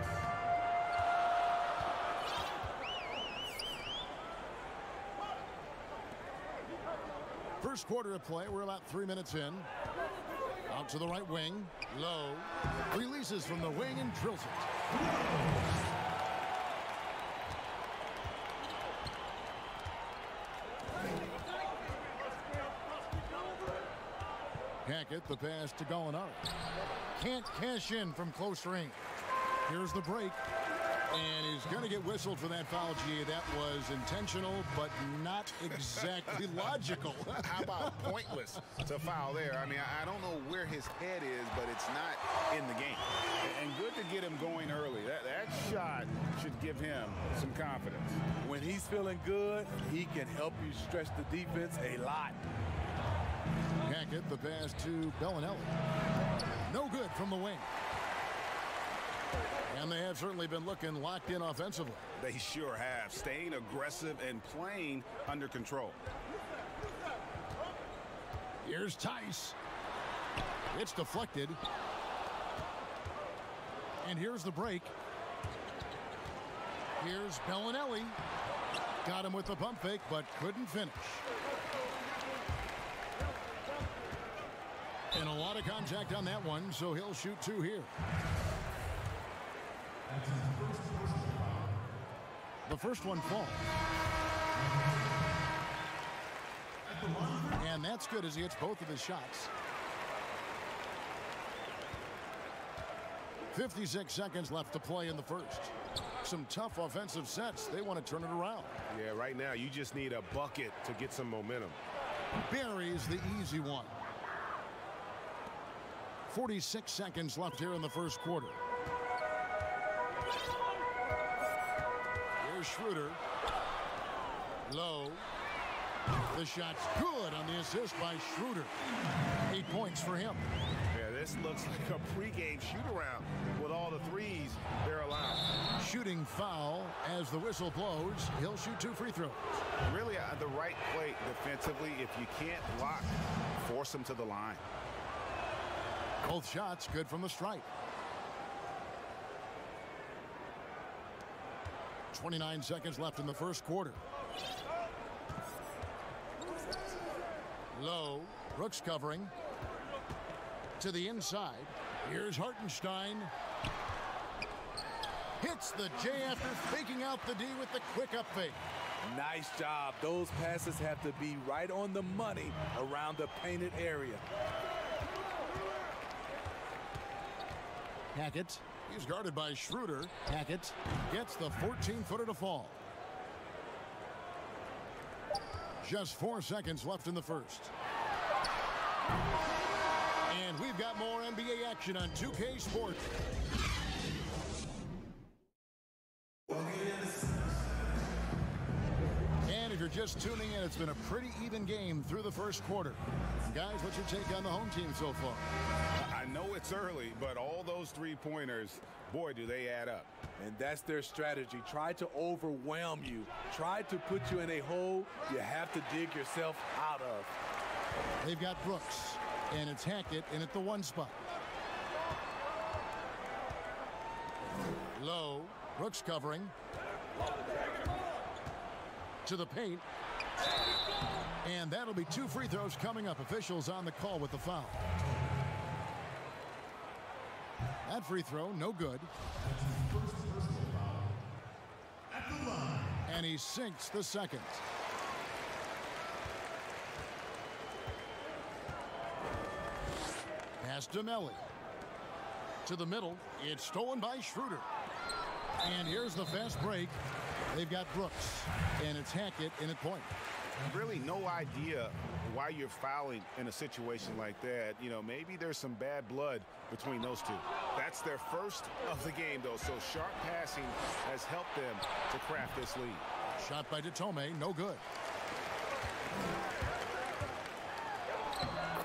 First quarter of play. We're about 3 minutes in. Out to the right wing. Low. Releases from the wing and drills it. Hackett, the pass to Gallinari. Can't cash in from close range. Here's the break. And he's going to get whistled for that foul, G. That was intentional, but not exactly logical. How about pointless to foul there? I mean, I don't know where his head is, but it's not in the game. And good to get him going early. That shot should give him some confidence. When he's feeling good, he can help you stretch the defense a lot. Hackett, the pass to Bellinelli. No good from the wing. And they have certainly been looking locked in offensively. They sure have. Staying aggressive and playing under control. Here's Tice. It's deflected. And here's the break. Here's Bellinelli. Got him with the pump fake, but couldn't finish. And a lot of contact on that one, so he'll shoot 2 here. The first one falls. And that's good as he hits both of his shots. 56 seconds left to play in the first. Some tough offensive sets. They want to turn it around. Yeah, right now you just need a bucket to get some momentum. Buries the easy one. 46 seconds left here in the first quarter. Here's Schroeder. Low. The shot's good on the assist by Schroeder. 8 points for him. Yeah, this looks like a pregame shoot-around with all the threes they're allowing. Shooting foul as the whistle blows. He'll shoot 2 free throws. Really the right play defensively. If you can't block, force them to the line. Both shots good from the stripe. 29 seconds left in the first quarter. Low. Brooks covering. To the inside. Here's Hartenstein. Hits the J after faking out the D with the quick up fake. Nice job. Those passes have to be right on the money around the painted area. Hackett. He's guarded by Schroeder. Hackett gets the 14-footer to fall. Just 4 seconds left in the first. And we've got more NBA action on 2K Sports. And if you're just tuning in, it's been a pretty even game through the first quarter. Guys, what's your take on the home team so far? I know it's early, but all those three-pointers, boy, do they add up. And that's their strategy. Try to overwhelm you. Try to put you in a hole you have to dig yourself out of. They've got Brooks, and it's Hackett in at the 1 spot. Low. Brooks covering. To the paint. And that'll be 2 free throws coming up. Officials on the call with the foul. That free throw, no good. And he sinks the second. Pass to Melly. To the middle. It's stolen by Schroeder. And here's the fast break. They've got Brooks. And it's Hackett in at point. Really no idea why you're fouling in a situation like that. You know, maybe there's some bad blood between those two. That's their first of the game, though, so sharp passing has helped them to craft this lead. Shot by Detome, no good.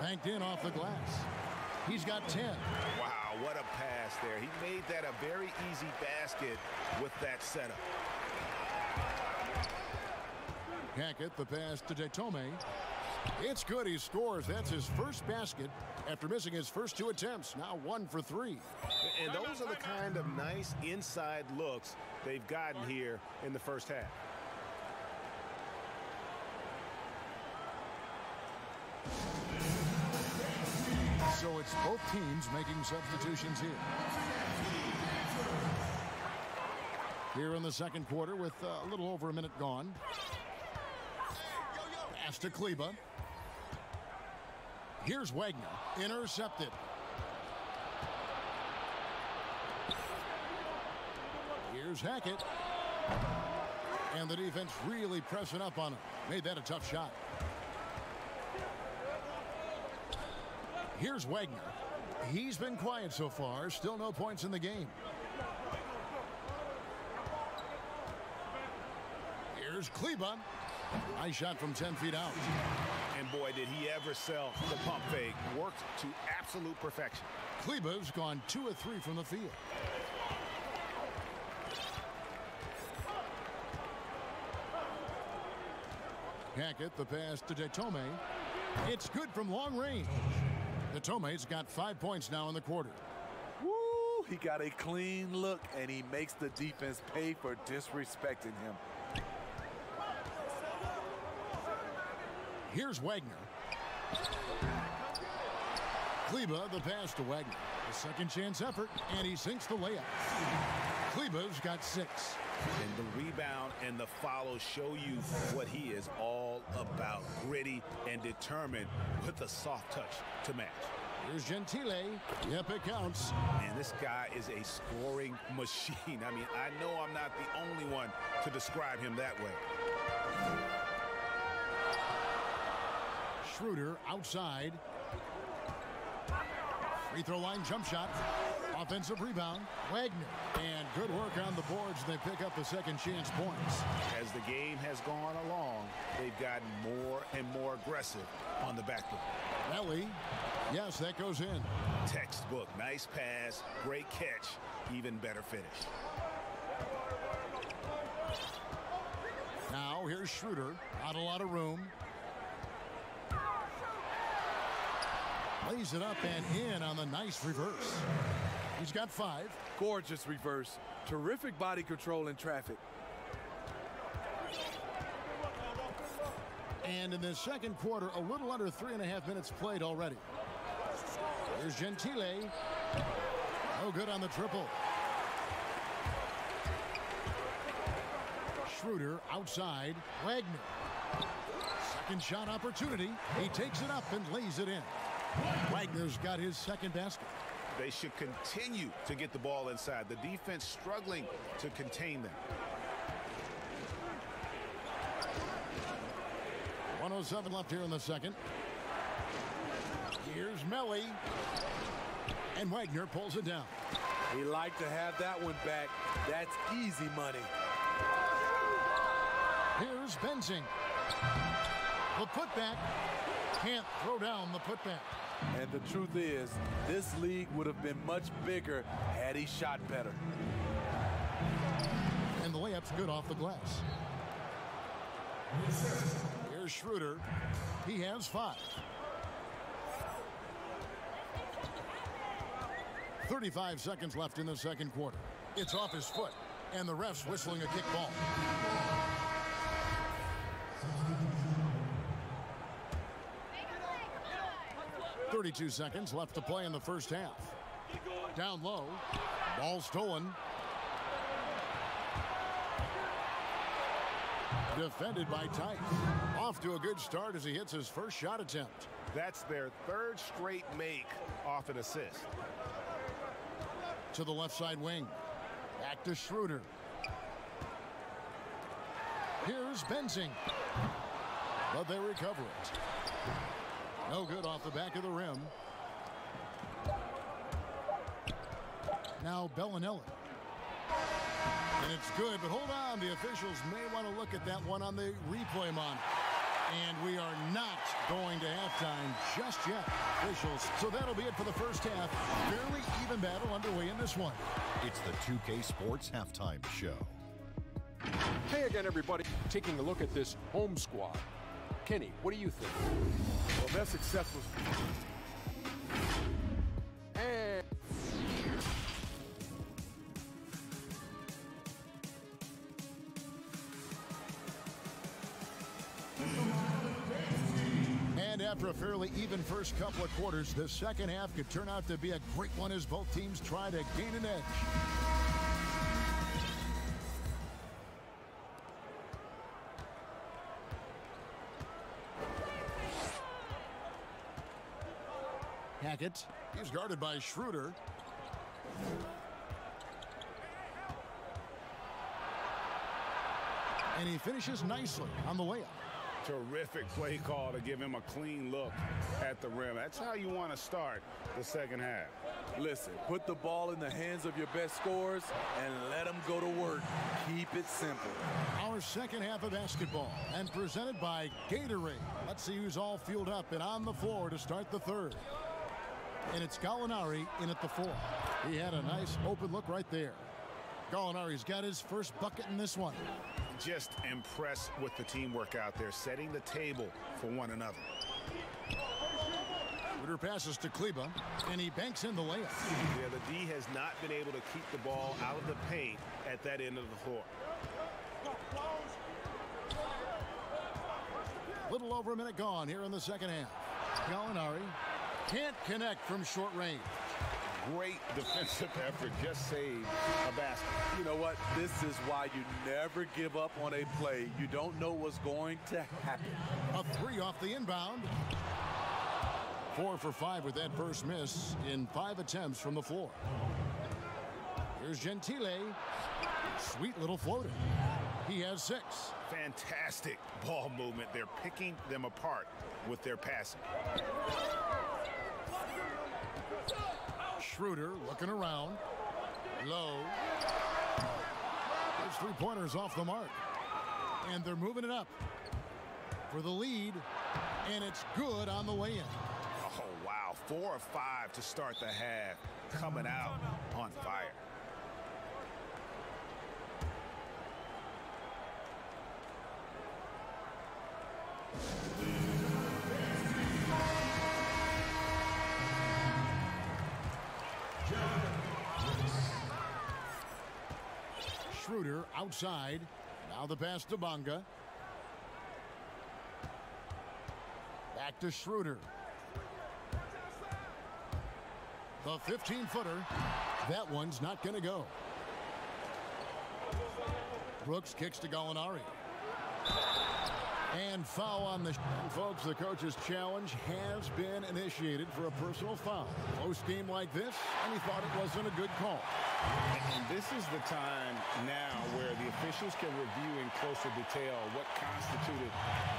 Banked in off the glass. He's got 10. Wow, what a pass there. He made that a very easy basket with that setup. Hackett, the pass to Detome. It's good. He scores. That's his first basket after missing his first 2 attempts. Now 1 for 3. And those are the kind of nice inside looks they've gotten here in the first half. So it's both teams making substitutions here. Here in the second quarter with a little over a minute gone. Pass to Kleba. Here's Wagner. Intercepted. Here's Hackett. And the defense really pressing up on him. Made that a tough shot. Here's Wagner. He's been quiet so far. Still no points in the game. Here's Kleba. Nice shot from 10 feet out. And boy, did he ever sell the pump fake. Worked to absolute perfection. Kleba's gone 2 of 3 from the field. Hackett, the pass to Detome. It's good from long range. Detome's got 5 points now in the quarter. Woo! He got a clean look, and he makes the defense pay for disrespecting him. Here's Wagner. Kleba, the pass to Wagner. A second chance effort, and he sinks the layup. Kleba's got 6. And the rebound and the follow show you what he is all about. Gritty and determined with a soft touch to match. Here's Gentile. Yep, it counts. And this guy is a scoring machine. I mean, I know I'm not the only one to describe him that way. Schroeder outside. Free throw line jump shot. Offensive rebound, Wagner. And good work on the boards. They pick up the second chance points. As the game has gone along, they've gotten more and more aggressive on the backboard. Melly, yes, that goes in. Textbook, nice pass, great catch, even better finish. Now here's Schroeder, not a lot of room. Lays it up and in on the nice reverse. He's got 5. Gorgeous reverse. Terrific body control in traffic. And in the second quarter, a little under 3.5 minutes played already. Here's Gentile. No good on the triple. Schroeder outside. Wagner. Second shot opportunity. He takes it up and lays it in. Wagner's got his second basket. They should continue to get the ball inside. The defense struggling to contain them. 1:07 left here in the second. Here's Melly. And Wagner pulls it down. He liked to have that one back. That's easy money. Here's Benzing. The putback. Can't throw down the putback. And the truth is, this league would have been much bigger had he shot better. And the layup's good off the glass. Here's Schroeder. He has 5. 35 seconds left in the second quarter. It's off his foot, and the ref's whistling a kick ball. 32 seconds left to play in the first half. Down low. Ball stolen. Defended by Tice. Off to a good start as he hits his first shot attempt. That's their 3rd straight make off an assist. To the left side wing. Back to Schroeder. Here's Benzing. But they recover it. No good off the back of the rim. Now Bellinelli. And it's good, but hold on. The officials may want to look at that one on the replay monitor. And we are not going to halftime just yet, officials. So that'll be it for the first half. Fairly even battle underway in this one. It's the 2K Sports Halftime Show. Hey again, everybody. Taking a look at this home squad. Kenny, what do you think? Well, their success was... And after a fairly even first couple of quarters, the second half could turn out to be a great one as both teams try to gain an edge. Hackett. He's guarded by Schroeder. And he finishes nicely on the layup. Terrific play call to give him a clean look at the rim. That's how you want to start the second half. Listen, put the ball in the hands of your best scorers and let them go to work. Keep it simple. Our second half of basketball and presented by Gatorade. Let's see who's all fueled up and on the floor to start the third. And it's Gallinari in at the 4. He had a nice open look right there. Gallinari's got his first bucket in this one. Just impressed with the teamwork out there, setting the table for one another. Schroeder passes to Kleba, and he banks in the layup. Yeah, the D has not been able to keep the ball out of the paint at that end of the floor. Little over a minute gone here in the second half. Gallinari can't connect from short range. Great defensive effort, just saved a basket. You know what? This is why you never give up on a play. You don't know what's going to happen. A 3 off the inbound. 4 for 5 with that first miss in 5 attempts from the floor. Here's Gentile. Sweet little floater. He has 6. Fantastic ball movement. They're picking them apart with their passing. Schroeder looking around. Low. There's three-pointers off the mark. And they're moving it up for the lead. And it's good on the way in. Oh, wow. 4 of 5 to start the half. Coming out on fire. Schroeder outside. Now the pass to Bonga. Back to Schroeder. The 15-footer. That one's not going to go. Brooks kicks to Gallinari. And foul on the folks. The coach's challenge has been initiated for a personal foul. Close game like this, and he thought it wasn't a good call. And this is the time now where the officials can review in closer detail what constituted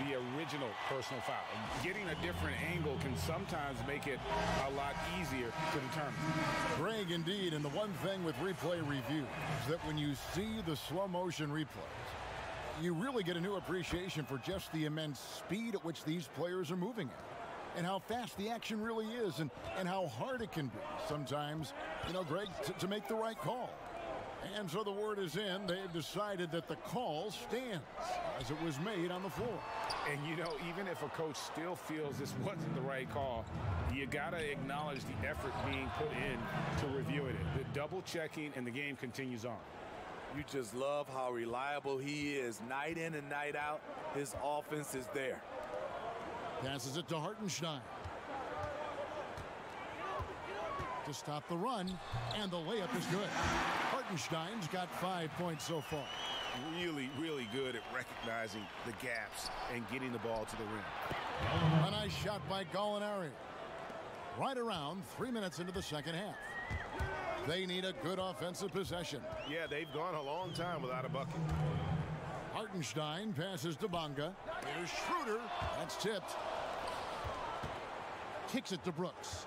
the original personal foul. Getting a different angle can sometimes make it a lot easier to determine. Greg, indeed, and the one thing with replay review is that when you see the slow motion replays, you really get a new appreciation for just the immense speed at which these players are moving at. And how fast the action really is, and how hard it can be sometimes, you know, Greg, to make the right call. And so the word is in. They've decided that the call stands as it was made on the floor. And, you know, even if a coach still feels this wasn't the right call, you got to acknowledge the effort being put in to reviewing it. The double checking, and the game continues on. You just love how reliable he is. Night in and night out, his offense is there. Passes it to Hartenstein. To stop the run, and the layup is good. Hartenstein's got 5 points so far. Really, really good at recognizing the gaps and getting the ball to the rim. A nice shot by Gallinari. Right around 3 minutes into the second half. They need a good offensive possession. Yeah, they've gone a long time without a bucket. Hartenstein passes to Bonga. Here's Schroeder. That's tipped. Kicks it to Brooks.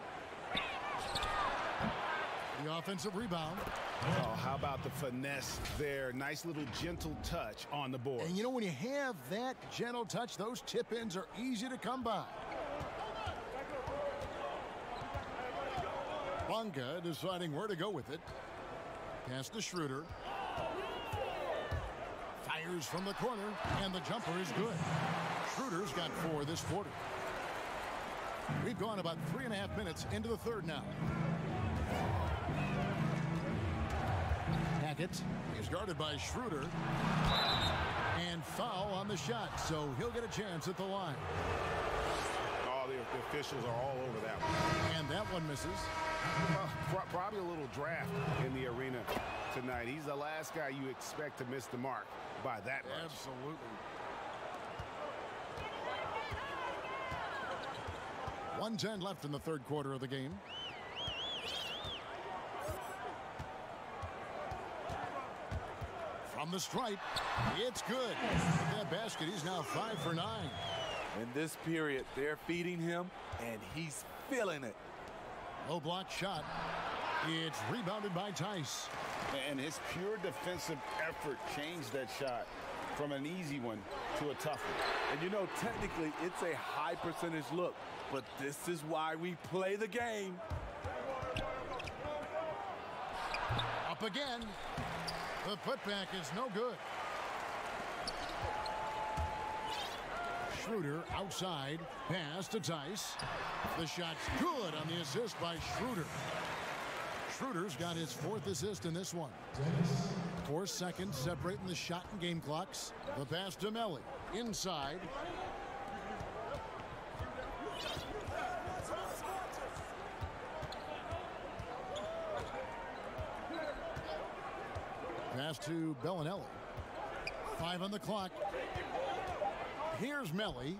The offensive rebound. Oh, how about the finesse there? Nice little gentle touch on the board. And you know, when you have that gentle touch, those tip-ins are easy to come by. Bonga deciding where to go with it. Pass to Schroeder. Fires from the corner, and the jumper is good. Schroeder's got 4 this quarter. We've gone about 3.5 minutes into the third now. Hackett is guarded by Schroeder. And foul on the shot, so he'll get a chance at the line. Oh, the officials are all over that one. And that one misses. Probably a little draft in the arena tonight. He's the last guy you expect to miss the mark by that much. Absolutely. .110 left in the third quarter of the game. From the stripe, it's good. With that basket, he's now 5 for 9. In this period, they're feeding him, and he's feeling it. Low block shot. It's rebounded by Tice. And his pure defensive effort changed that shot from an easy one to a tough one. And you know, technically, it's a high percentage look, but this is why we play the game. Up again. The putback is no good. Schroeder outside. Pass to Tice. The shot's good on the assist by Schroeder. Schroeder's got his 4th assist in this one. 4 seconds separating the shot and game clocks. The pass to Melly. Inside. Pass to Bellinelli. 5 on the clock. Here's Melly.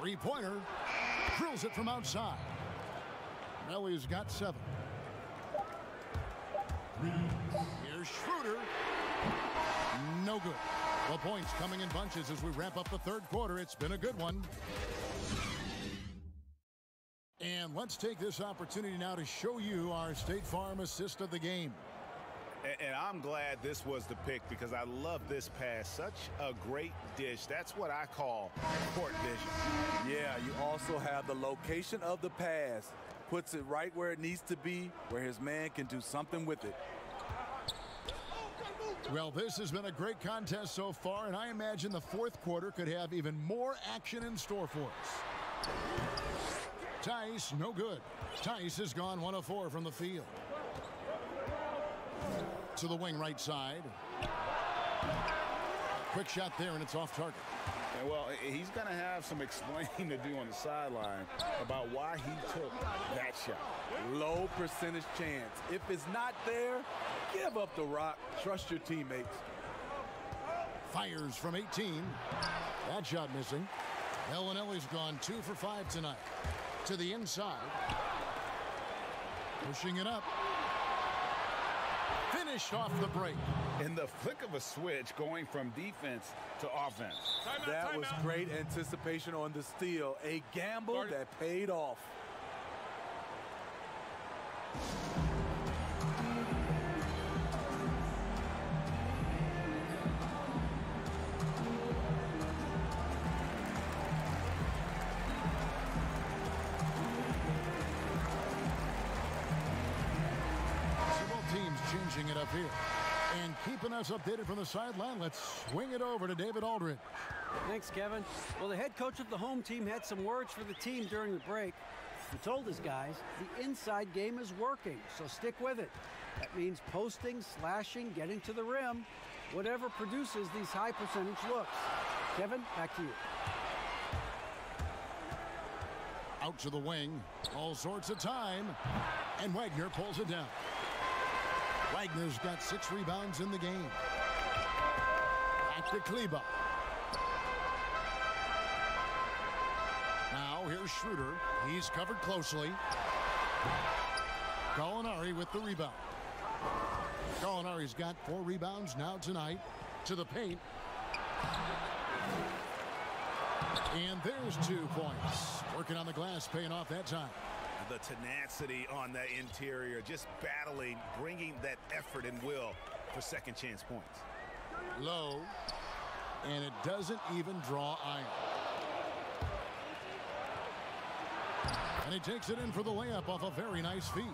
3-pointer. Drills it from outside. Melly's got 7. Here's Schroeder. No good. The points coming in bunches as we wrap up the third quarter. It's been a good one. And And let's take this opportunity now to show you our State Farm assist of the game. And I'm glad this was the pick because I love this pass. Such a great dish. That's what I call court vision. Yeah, you also have the location of the pass. Puts it right where it needs to be, where his man can do something with it. Well, this has been a great contest so far, and I imagine the fourth quarter could have even more action in store for us. Tice, no good. Tice has gone 1 of 4 from the field. To the wing right side. Quick shot there, and it's off target. And well, he's going to have some explaining to do on the sideline about why he took that shot. Low percentage chance. If it's not there, give up the rock. Trust your teammates. Fires from 18. That shot missing. Bellinelli's gone 2 for 5 tonight. To the inside. Pushing it up. Finished off the break. In the flick of a switch, going from defense to offense. That was great anticipation on the steal. A gamble that paid off. Changing it up here. And keeping us updated from the sideline, let's swing it over to David Aldridge. Thanks, Kevin. Well, the head coach of the home team had some words for the team during the break. He told his guys the inside game is working, so stick with it. That means posting, slashing, getting to the rim, whatever produces these high percentage looks. Kevin, back to you. Out to the wing. All sorts of time. And Wagner pulls it down. Wagner's got 6 rebounds in the game. Back to Kleba. Now here's Schroeder. He's covered closely. Gallinari with the rebound. Gallinari's got 4 rebounds now tonight. To the paint. And there's 2 points. Working on the glass, paying off that time. The tenacity on that interior, just battling, bringing that effort and will for second chance points. Low, and it doesn't even draw iron. And he takes it in for the layup off a very nice feed.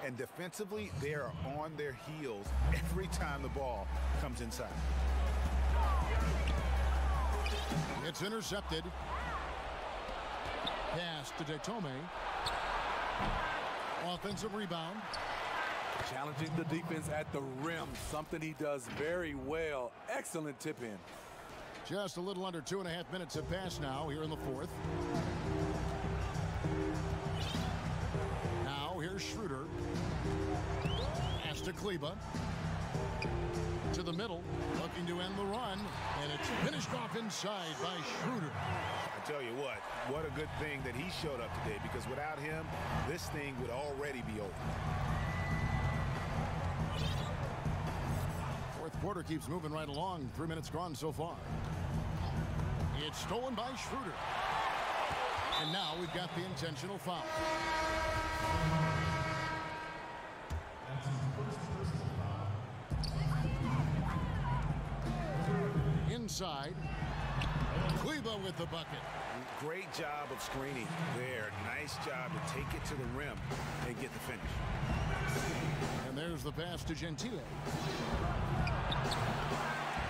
And defensively, they are on their heels every time the ball comes inside. It's intercepted. Pass to Detome. Offensive rebound. Challenging the defense at the rim, something he does very well. Excellent tip in. Just a little under 2.5 minutes have passed now here in the fourth. Now here's Schroeder. Pass to Kleba. To the middle, looking to end the run, and it's finished off inside by Schroeder. I tell you what a good thing that he showed up today, because without him, this thing would already be over. Fourth quarter keeps moving right along. 3 minutes gone so far. It's stolen by Schroeder. And now we've got the intentional foul. Inside. Kleba with the bucket. Great job of screening there. Nice job to take it to the rim and get the finish. And there's the pass to Gentile.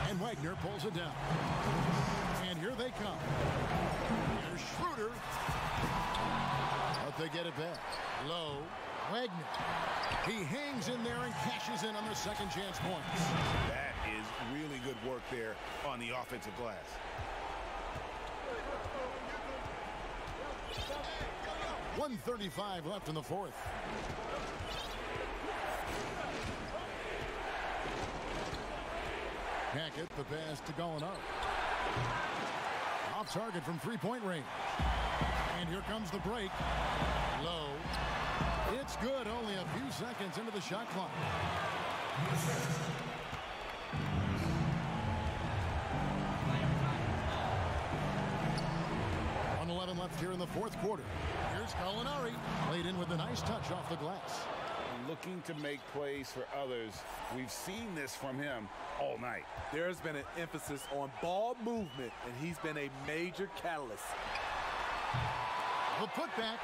And Wagner pulls it down. And here they come. Here's Schroeder. But they get it back. Low. Wagner. He hangs in there and cashes in on the second chance points. That is really good work there on the offensive glass. .135 left in the fourth. Hackett, the pass to Gallinari. Off target from three-point range. And here comes the break. Low. It's good, only a few seconds into the shot clock. 1:11 left here in the fourth quarter. Here's Here's Gallinari. Played in with a nice touch off the glass. Looking to make plays for others. We've seen this from him all night. There's been an emphasis on ball movement, and he's been a major catalyst. The putback.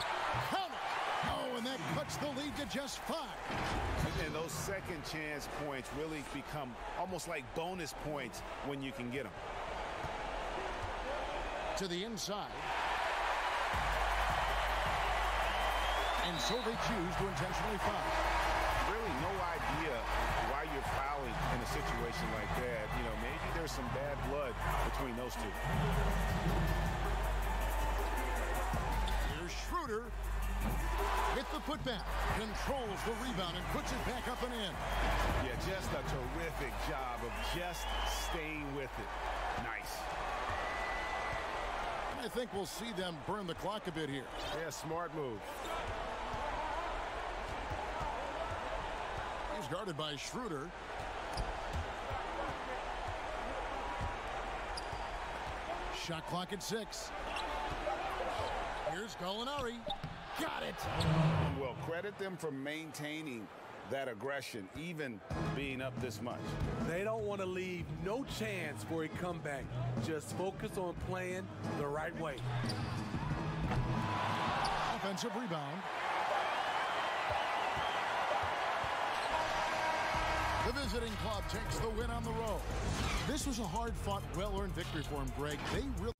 Count it. Oh, and that cuts the lead to just 5. And those second chance points really become almost like bonus points when you can get them. To the inside. And so they choose to intentionally foul. Really no idea why you're fouling in a situation like that. You know, maybe there's some bad blood between those two. Here's Schroeder with the putback. Controls the rebound and puts it back up and in. Yeah, just a terrific job of just staying with it. Nice. I think we'll see them burn the clock a bit here. Yeah, smart move. He's guarded by Schroeder. Shot clock at 6. Here's Gallinari. Got it. Well, credit them for maintaining that aggression, even being up this much. They don't want to leave no chance for a comeback. Just focus on playing the right way. Offensive rebound. The visiting club takes the win on the road. This was a hard-fought, well-earned victory for him, Greg. They really...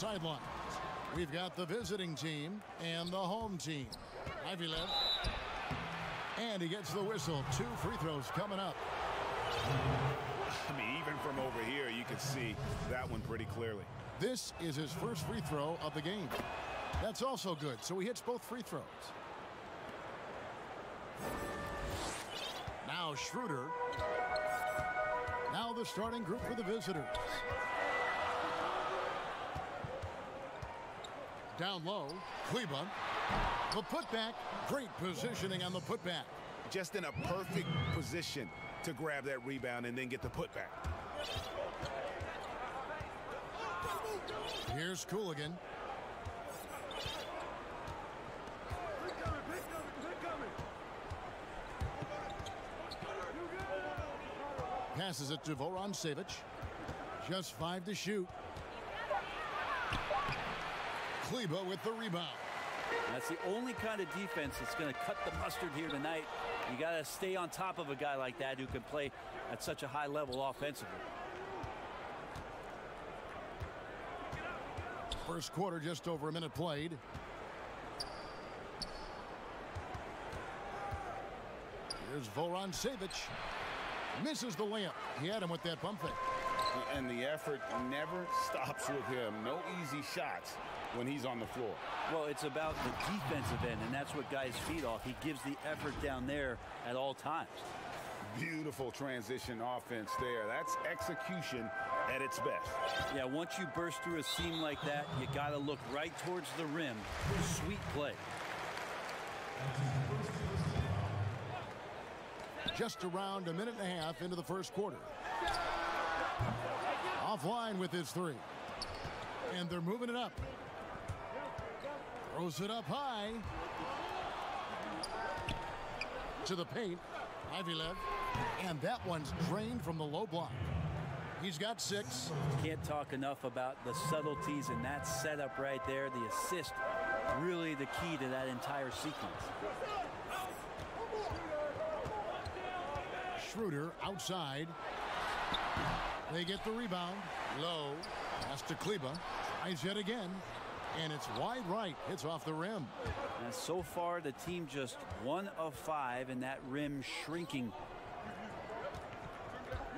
sidelines. We've got the visiting team and the home team. Ivylev. And he gets the whistle. 2 free throws coming up. I mean, even from over here, you can see that one pretty clearly. This is his first free throw of the game. That's also good. So he hits both free throws. Now Schroeder. Now the starting group for the visitors. Down low, Kleba. The putback. Great positioning on the putback. Just in a perfect position to grab that rebound and then get the putback. Here's Cooligan. Passes it to Voron-Savic. Just 5 to shoot. Kleba with the rebound. That's the only kind of defense that's going to cut the mustard here tonight. You got to stay on top of a guy like that who can play at such a high level offensively. First quarter, just over a minute played. Here's Voron-Savic. Misses the layup. He had him with that bump fake. And the effort never stops with him. No easy shots when he's on the floor. Well, it's about the defensive end, and that's what guys feed off. He gives the effort down there at all times. Beautiful transition offense there. That's execution at its best. Yeah, once you burst through a seam like that, you got to look right towards the rim. Sweet play. Just around a minute and a half into the first quarter. Offline with his 3. And they're moving it up. Throws it up high. To the paint. Ivylev. And that one's drained from the low block. He's got 6. Can't talk enough about the subtleties in that setup right there. The assist, really the key to that entire sequence. Schroeder outside. They get the rebound. Low. Pass to Kleba. Tries it again, and it's wide right. It's off the rim. And so far, the team just 1 of 5, and that rim shrinking.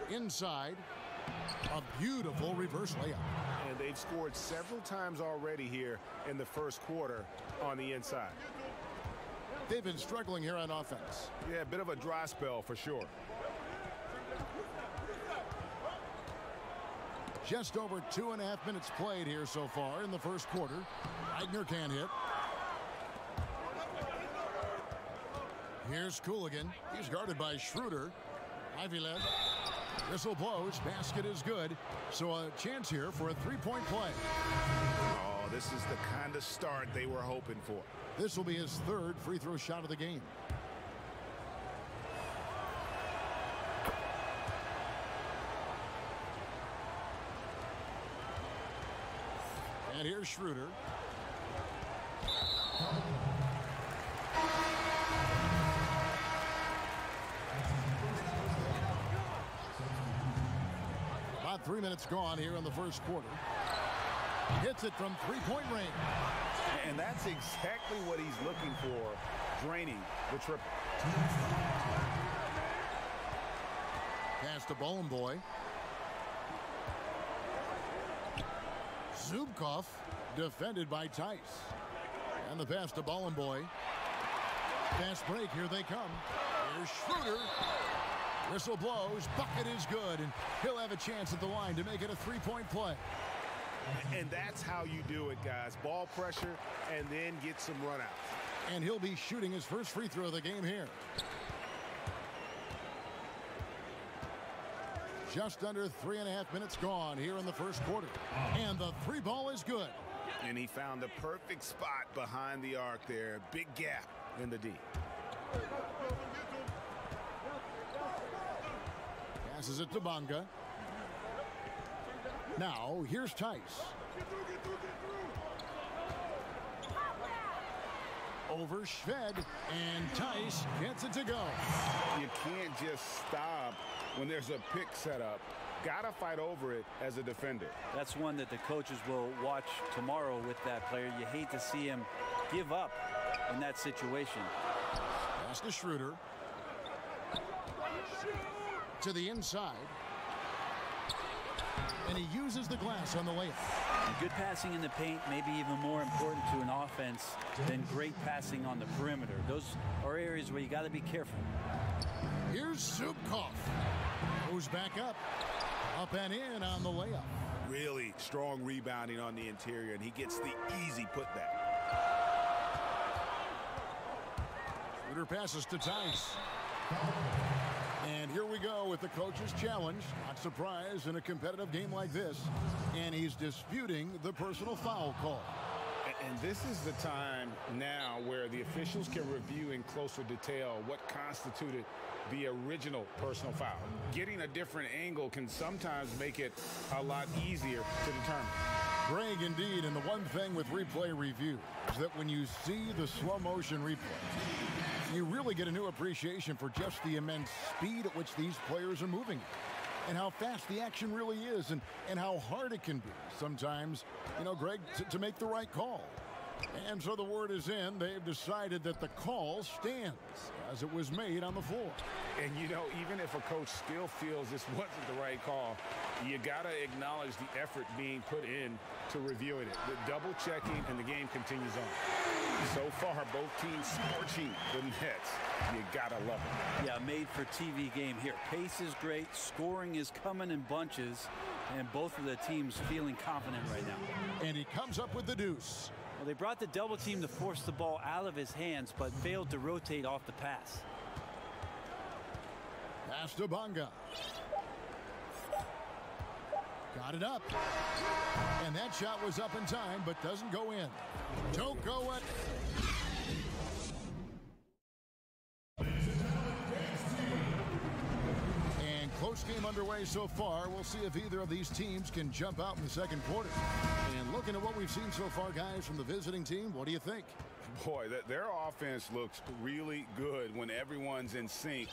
Inside, a beautiful reverse layup. And they've scored several times already here in the first quarter on the inside. They've been struggling here on offense. Yeah, a bit of a dry spell for sure. Just over 2.5 minutes played here so far in the first quarter. Eigner can't hit. Here's Cooligan. He's guarded by Schroeder. Ivyland. Whistle blows. Basket is good. So a chance here for a three-point play. Oh, this is the kind of start they were hoping for. This will be his 3rd free throw shot of the game. And here's Schroeder. About 3 minutes gone here in the first quarter. Hits it from three-point range. And that's exactly what he's looking for, draining the triple. Pass to Bowling Boy. Zubkov defended by Tice. And the pass to Bowling Boy. Fast break, here they come. Here's Schroeder. Whistle blows, bucket is good, and he'll have a chance at the line to make it a three-point play. And that's how you do it, guys. Ball pressure and then get some runouts. And he'll be shooting his first free throw of the game here. Just under 3.5 minutes gone here in the first quarter. And the three ball is good. And he found the perfect spot behind the arc there. Big gap in the D. Passes it to Bonga. Now, here's Tice. Over Shved, and Tice gets it to go. You can't just stop when there's a pick set up. Gotta fight over it as a defender. That's one that the coaches will watch tomorrow with that player. You hate to see him give up in that situation. Pass to Schroeder. To the inside. And he uses the glass on the layup. Good passing in the paint may be even more important to an offense than great passing on the perimeter. Those are areas where you got to be careful. Here's Zubkov. Goes back up. Up and in on the layup. Really strong rebounding on the interior, and he gets the easy putback. Schroeder passes to Tice. And here we go with the coach's challenge. Not surprised in a competitive game like this. And he's disputing the personal foul call. And this is the time now where the officials can review in closer detail what constituted the original personal foul. Getting a different angle can sometimes make it a lot easier to determine. Greg, indeed, and the one thing with replay review is that when you see the slow motion replay, you really get a new appreciation for just the immense speed at which these players are moving and how fast the action really is and how hard it can be sometimes, you know, Greg, to make the right call. And so the word is in. They've decided that the call stands as it was made on the floor. And, you know, even if a coach still feels this wasn't the right call, you got to acknowledge the effort being put in to reviewing it. The double checking, and the game continues on. So far, both teams scorching the nets. You got to love it. Yeah, made for TV game here. Pace is great. Scoring is coming in bunches. And both of the teams feeling confident right now. And he comes up with the deuce. Well, they brought the double team to force the ball out of his hands, but failed to rotate off the pass. Pass to Bonga. Got it up. And that shot was up in time, but doesn't go in. Don't go it. And close game underway so far. We'll see if either of these teams can jump out in the second quarter. And looking at what we've seen so far, guys, from the visiting team, what do you think? Boy, their offense looks really good when everyone's in sync.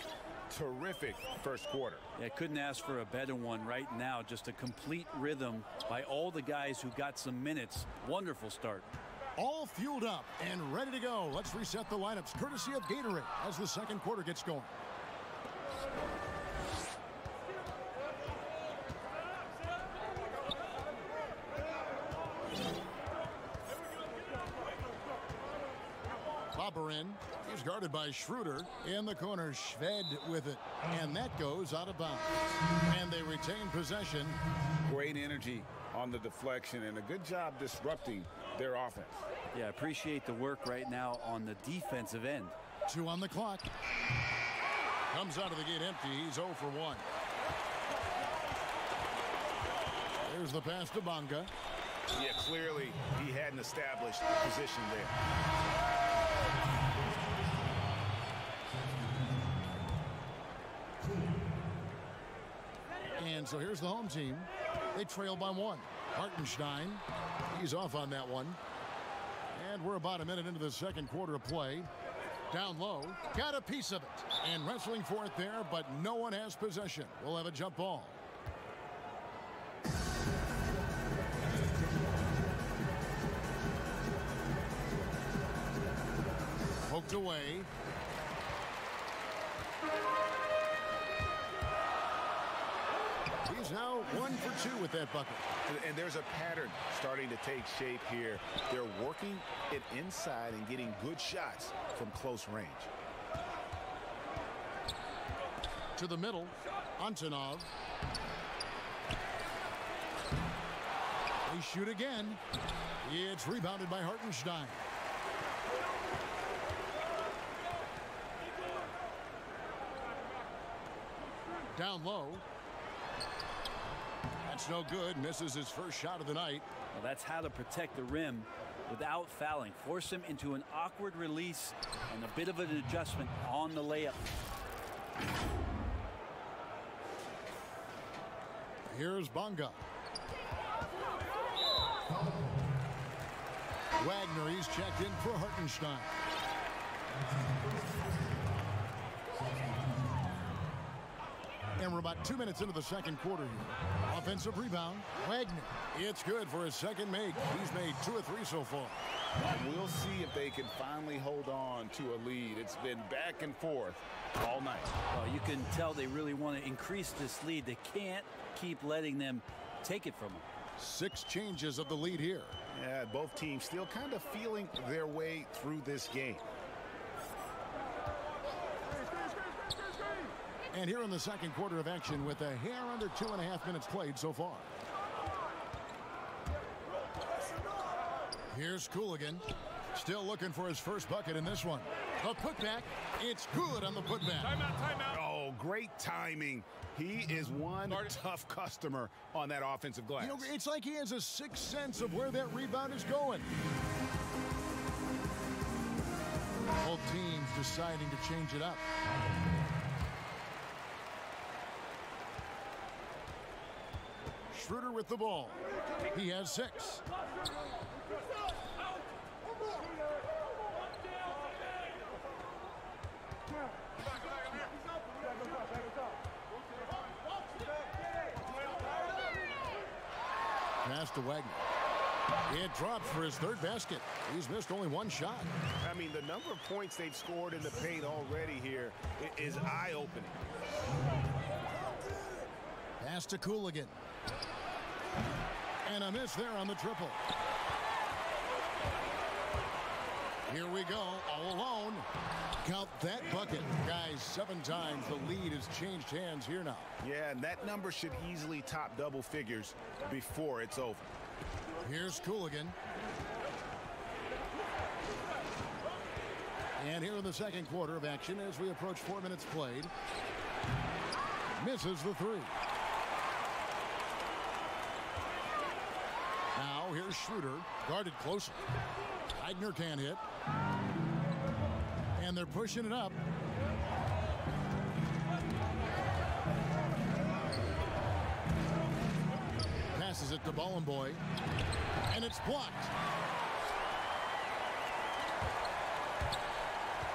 terrific first quarter. Yeah, couldn't ask for a better one right now. Just a complete rhythm by all the guys who got some minutes. Wonderful start. All fueled up and ready to go. Let's reset the lineups courtesy of Gatorade as the second quarter gets going. Popperin is guarded by Schroeder. In the corner, Schved with it. And that goes out of bounds. And they retain possession. Great energy on the deflection and a good job disrupting their offense. Yeah, appreciate the work right now on the defensive end. 2 on the clock. Comes out of the gate empty. He's 0 for 1. There's the pass to Bonga. Yeah, clearly he had an established position there. And so here's the home team. They trail by 1. Hartenstein, he's off on that one. And we're about a minute into the second quarter of play. Down low, got a piece of it. And wrestling for it there, but no one has possession. We'll have a jump ball. Poked away. He's now 1 for 2 with that bucket. And there's a pattern starting to take shape here. They're working it inside and getting good shots from close range. To the middle, Antonov. They shoot again. It's rebounded by Hartenstein. Down low. That's no good. Misses his first shot of the night. Well, that's how to protect the rim without fouling. Force him into an awkward release and a bit of an adjustment on the layup. Here's Bonga. Wagner, he's checked in for Hartenstein. And we're about 2 minutes into the second quarter here. Offensive rebound, Wagner. It's good for his second make. He's made 2 of 3 so far. We'll see if they can finally hold on to a lead. It's been back and forth all night. Well, you can tell they really want to increase this lead. They can't keep letting them take it from them. 6 changes of the lead here. Yeah, both teams still kind of feeling their way through this game. And here in the second quarter of action with a hair under 2.5 minutes played so far. Here's Cooligan. Still looking for his first bucket in this one. The putback. It's good on the putback. Timeout. Oh, great timing. He is one tough customer on that offensive glass. You know, it's like he has a sixth sense of where that rebound is going. Both teams deciding to change it up. Schroeder with the ball. He has 6. Pass to Wagner. It drops for his 3rd basket. He's missed only 1 shot. I mean, the number of points they've scored in the paint already here is eye-opening. Pass to Cooligan. And a miss there on the triple. Here we go, all alone. Count that bucket. Guys, 7 times the lead has changed hands here now. Yeah, and that number should easily top double figures before it's over. Here's Cooligan. And here in the second quarter of action as we approach 4 minutes played. Misses the 3. Now here's Schroeder, guarded closer. Wagner can't hit. And they're pushing it up. Passes it to Bollenboy. And it's blocked.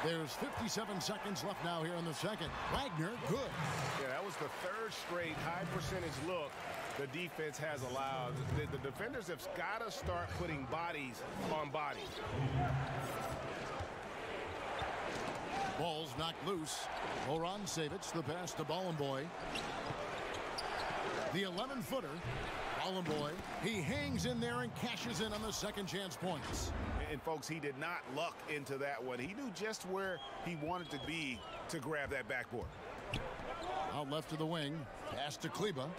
There's 57 seconds left now here in the second. Wagner, good. Yeah, that was the third straight high percentage look the defense has allowed. The defenders have got to start putting bodies on bodies. Ball's knocked loose. Savage, the pass to Ballenboy. The 11-footer. Ballenboy, he hangs in there and cashes in on the second chance points. And folks, he did not luck into that one. He knew just where he wanted to be to grab that backboard. Out left to the wing. Pass to Kleba.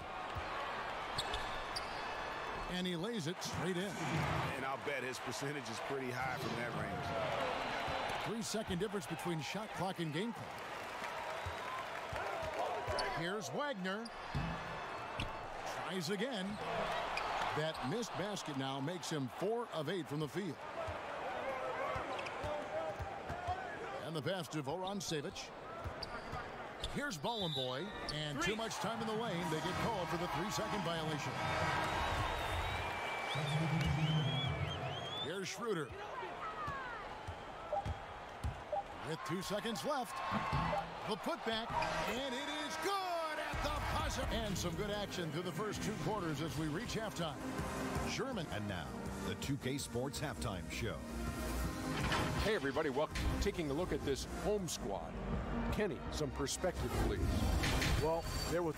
And he lays it straight in. And I'll bet his percentage is pretty high from that range. 3-second difference between shot clock and game clock. Here's Wagner. Tries again. That missed basket now makes him 4 of 8 from the field. And the pass to Savage. Here's Ballenboy. And too much time in the lane. They get called for the 3-second violation. Here's Schroeder. With 2 seconds left. The putback. And it is good at the buzzer. And some good action through the first 2 quarters as we reach halftime. Sherman. And now, the 2K Sports Halftime Show. Hey, everybody. Welcome. Taking a look at this home squad. Kenny, some perspective, please. Well, there was...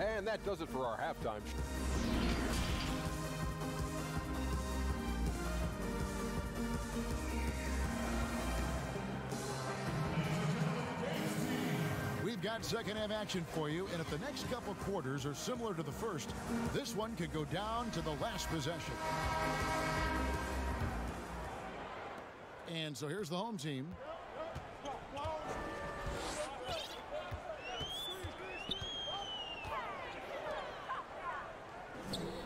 And that does it for our halftime show. We've got second half action for you, and if the next couple quarters are similar to the first, this one could go down to the last possession. And so here's the home team.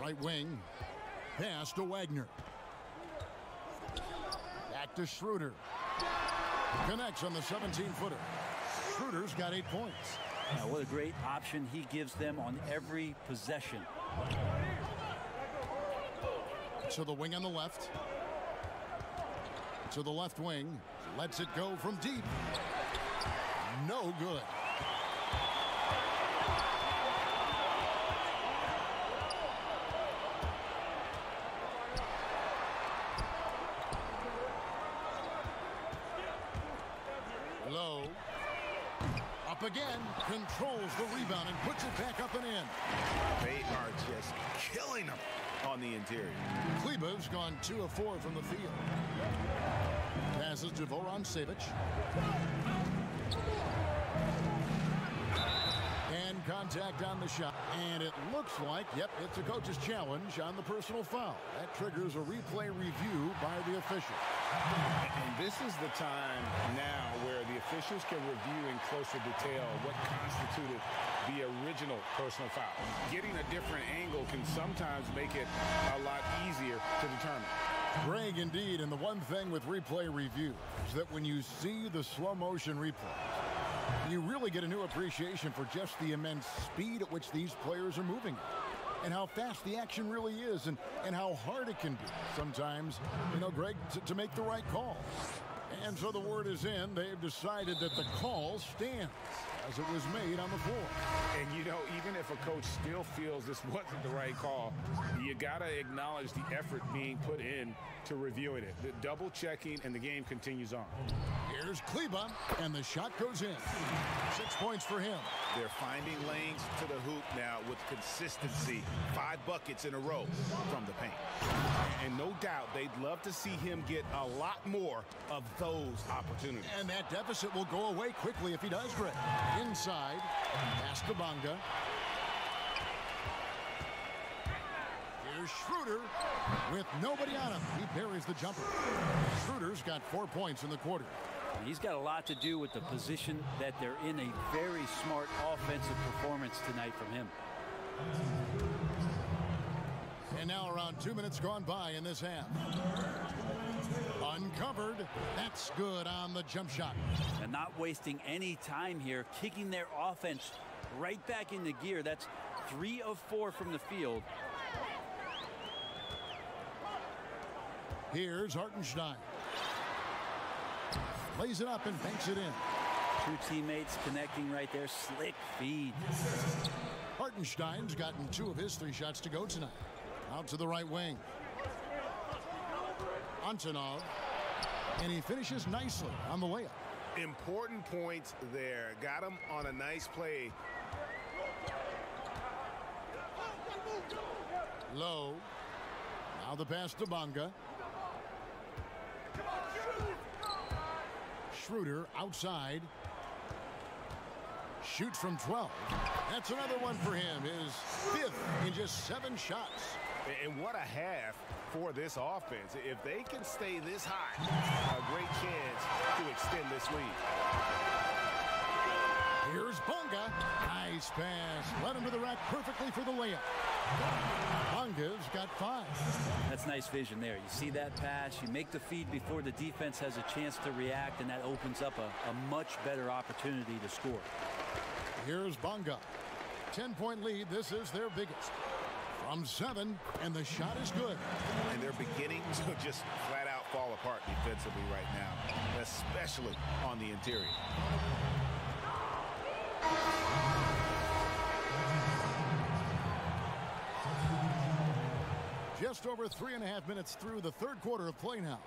Right wing. Pass to Wagner. Back to Schroeder. Connects on the 17-footer. Schroeder's got 8 points. Yeah, what a great option he gives them on every possession. To the wing on the left. To the left wing. Lets it go from deep. No good. Low. Up again. Controls the rebound and puts it back up and in. They are just killing them on the interior. Kleba's gone 2 of 4 from the field. Passes to Savage. And contact on the shot. And it looks like, yep, it's a coach's challenge on the personal foul. That triggers a replay review by the official. And this is the time now where the officials can review in closer detail what constituted the original personal foul. Getting a different angle can sometimes make it a lot easier to determine. Greg, indeed, and the one thing with replay review is that when you see the slow motion replay, you really get a new appreciation for just the immense speed at which these players are moving and how fast the action really is and how hard it can be sometimes, you know, Greg, to make the right call. And so the word is in. They've decided that the call stands as it was made on the floor. And, you know, even if a coach still feels this wasn't the right call, you got to acknowledge the effort being put in to reviewing it. The double checking, and the game continues on. Here's Kleba, and the shot goes in. 6 points for him. They're finding lanes to the hoop now with consistency. 5 buckets in a row from the paint. And no doubt they'd love to see him get a lot more of those opportunities. And that deficit will go away quickly if he does, Greg. Inside, pass to Bonga. Here's Schroeder with nobody on him. He buries the jumper. Schroeder's got 4 points in the quarter. He's got a lot to do with the position that they're in. A very smart offensive performance tonight from him. And now around 2 minutes gone by in this half. Uncovered. That's good on the jump shot. And not wasting any time here, kicking their offense right back into gear. That's 3 of 4 from the field. Here's Hartenstein. Lays it up and banks it in. Two teammates connecting right there. Slick feed. Hartenstein's gotten 2 of his 3 shots to go tonight. Out to the right wing. Antonov. And he finishes nicely on the layup. Important points there. Got him on a nice play. Low. Now the pass to Bonga. Schroeder outside. Shoots from 12. That's another one for him. His 5th in just 7 shots. And what a half for this offense. If they can stay this high, a great chance to extend this lead. Here's Bonga. Nice pass. Led him to the rack perfectly for the layup. Bonga's got 5. That's nice vision there. You see that pass, you make the feed before the defense has a chance to react, and that opens up a much better opportunity to score. Here's Bonga. 10-point lead. This is their biggest. From 7, and the shot is good. And they're beginning to just flat out fall apart defensively right now, especially on the interior. Just over 3.5 minutes through the 3rd quarter of play now.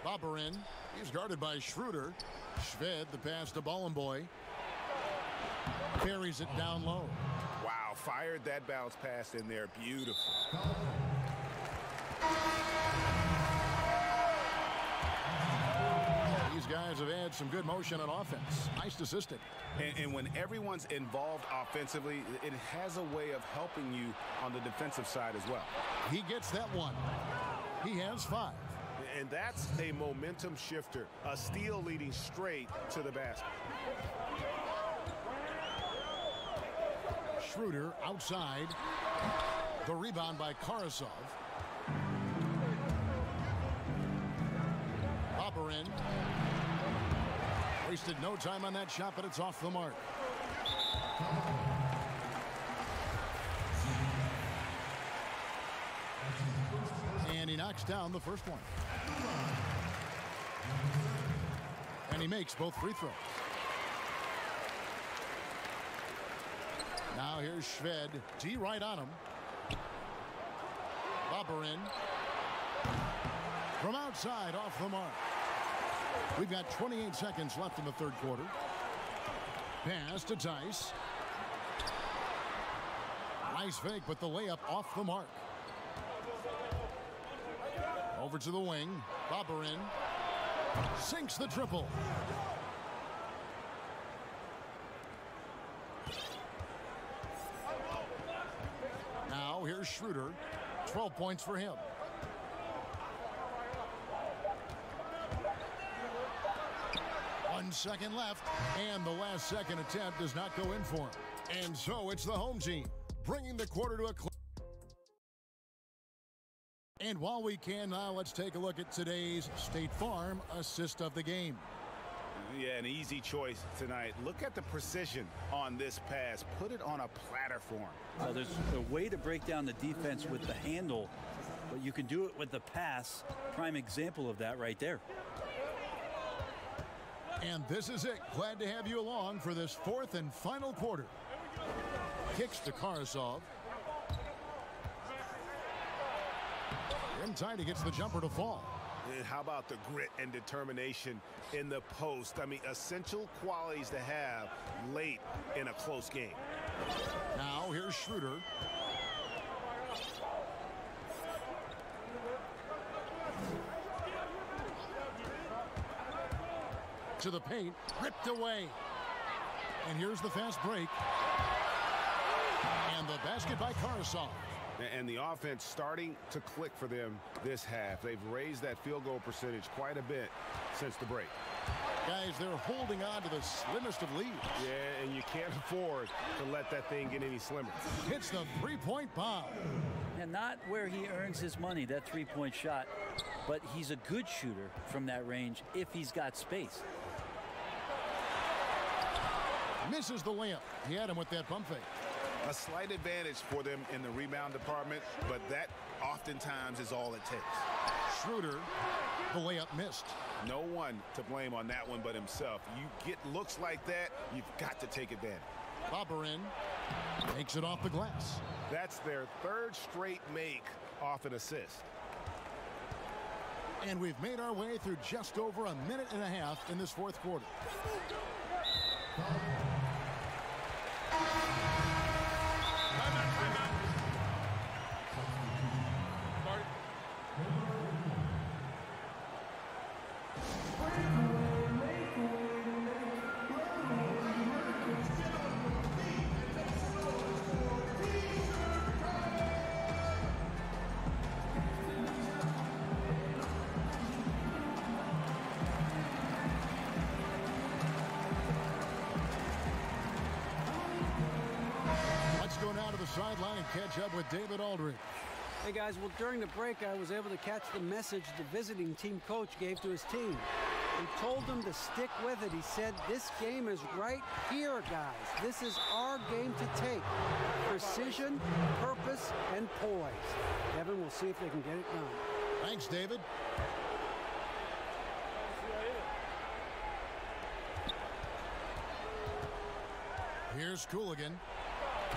Boberin. He's guarded by Schroeder. Shved, the pass to Bollenboy. Carries it down low. Wow, fired that bounce pass in there. Beautiful. These guys have had some good motion on offense. Nice assistant. And when everyone's involved offensively, it has a way of helping you on the defensive side as well. He gets that one. He has 5. And that's a momentum shifter. A steal leading straight to the basket. Schroeder outside. The rebound by Karasov. Boberin. Wasted no time on that shot, but it's off the mark. And he knocks down the first one. And he makes both free throws. Now here's Shved. D right on him. Boberin. From outside, off the mark. We've got 28 seconds left in the 3rd quarter. Pass to Tice. Nice fake, but the layup off the mark. Over to the wing. Boberin sinks the triple. Now here's Schroeder. 12 points for him. One second left, and the last second attempt does not go in for him. And so it's the home team bringing the quarter to a close. And while we can now, let's take a look at today's State Farm assist of the game. Yeah, an easy choice tonight. Look at the precision on this pass. Put it on a platter for him. There's a way to break down the defense with the handle, but you can do it with the pass. Prime example of that right there. And this is it. Glad to have you along for this 4th and final quarter. Kicks to Karasov. In time, he gets the jumper to fall. And how about the grit and determination in the post? I mean, essential qualities to have late in a close game. Now here's Schroeder. To the paint, ripped away. And here's the fast break. And the basket by Karasov. And the offense starting to click for them this half. They've raised that field goal percentage quite a bit since the break. Guys, they're holding on to the slimmest of leads. Yeah, and you can't afford to let that thing get any slimmer. Hits the three-point bomb. And not where he earns his money, that three-point shot, but he's a good shooter from that range if he's got space. Misses the layup. He had him with that pump fake. A slight advantage for them in the rebound department, but that oftentimes is all it takes. Schroeder, the layup missed. No one to blame on that one but himself. You get looks like that, you've got to take advantage. Bobberin takes it off the glass. That's their third straight make off an assist. And we've made our way through just over a minute and a half in this fourth quarter. Sideline and catch up with David Aldridge. Hey guys, well during the break I was able to catch the message the visiting team coach gave to his team. He told them to stick with it. He said, this game is right here, guys. This is our game to take. Precision, purpose, and poise. Kevin, we'll see if they can get it done. Thanks, David. Here's Cooligan.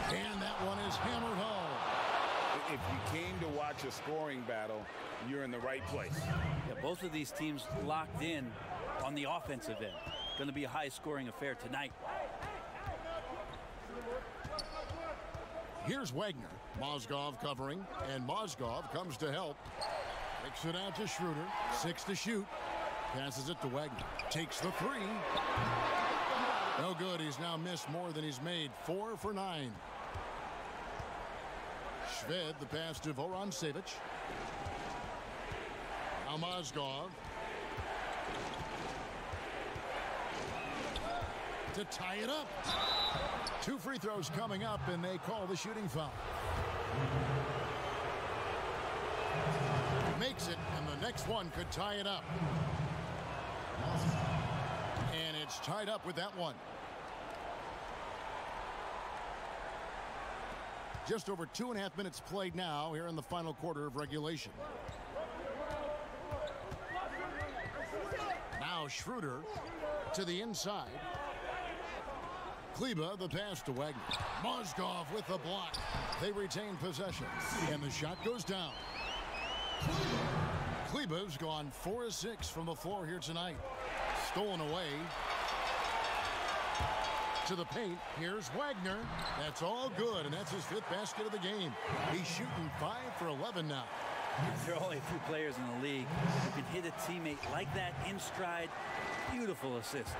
And that one is hammered home. If you came to watch a scoring battle, you're in the right place. Yeah, both of these teams locked in on the offensive end. Going to be a high-scoring affair tonight. Here's Wagner. Mozgov covering, and Mozgov comes to help. Takes it out to Schroeder. 6 to shoot. Passes it to Wagner. Takes the 3. No good. He's now missed more than he's made. 4 for 9. Shved, the pass to Voron-Savic. Now Mozgov. To tie it up. 2 free throws coming up, and they call the shooting foul. Makes it, and the next one could tie it up. And it's tied up with that one. Just over 2.5 minutes played now here in the final quarter of regulation. Now Schroeder to the inside. Kleba, the pass to Wagner. Mozgov with the block. They retain possession, and the shot goes down. Kleba's gone 4 of 6 from the floor here tonight. Stolen away. To the paint. Here's Wagner. That's all good, and that's his 5th basket of the game. He's shooting 5 for 11 now. There are only a few players in the league who can hit a teammate like that in stride. Beautiful assist.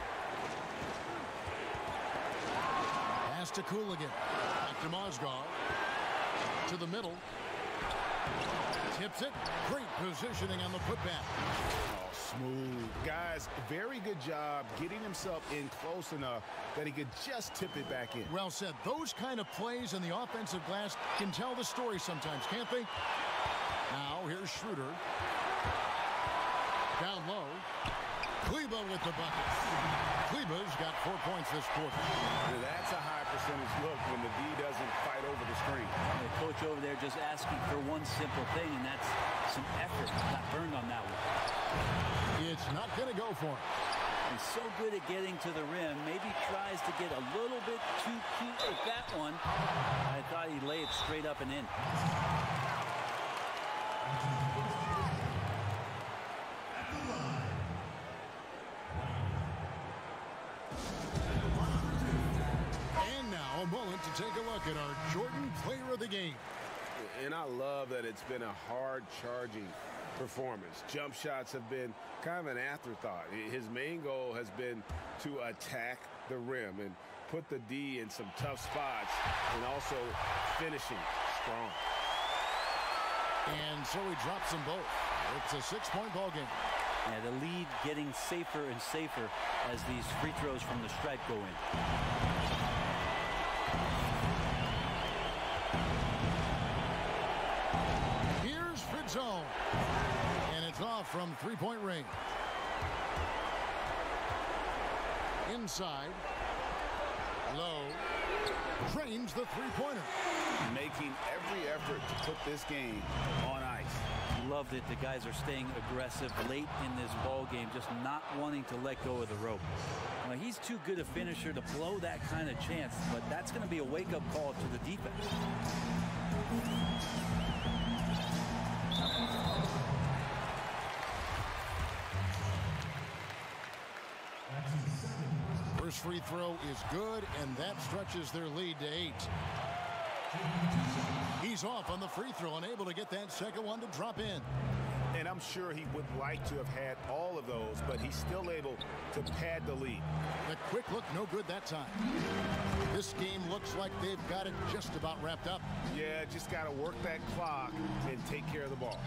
Pass to Cooligan. Back to Mozgov. To the middle. Tips it. Great positioning on the putback. Smooth. Guys, very good job getting himself in close enough that he could just tip it back in. Well said. Those kind of plays in the offensive glass can tell the story sometimes, can't they? Now, here's Schroeder. Down low. Kleba with the bucket. Kleba's got 4 points this quarter. That's a high percentage look when the D doesn't fight over the screen. The coach over there just asking for one simple thing, and that's some effort. Got burned on that one. It's not going to go for him. He's so good at getting to the rim. Maybe tries to get a little bit too cute with that one. I thought he'd lay it straight up and in. And now a moment to take a look at our Jordan Player of the Game. And I love that it's been a hard-charging performance. Jump shots have been kind of an afterthought. His main goal has been to attack the rim and put the D in some tough spots, and also finishing strong. And so he drops them both. It's a 6-point ball game. Yeah, the lead getting safer and safer as these free throws from the stripe go in. Here's Fritzone. And it's off from 3-point range. Inside. Low. Trains the 3-pointer. Making every effort to put this game on ice. love that the guys are staying aggressive late in this ball game, just not wanting to let go of the rope. Now, he's too good a finisher to blow that kind of chance, but that's going to be a wake-up call to the defense. First free throw is good, and that stretches their lead to 8. He's off on the free throw, unable to get that second one to drop in. And I'm sure he would like to have had all of those, but he's still able to pad the lead. The quick look, no good that time. This game looks like they've got it just about wrapped up. Yeah, just got to work that clock and take care of the ball.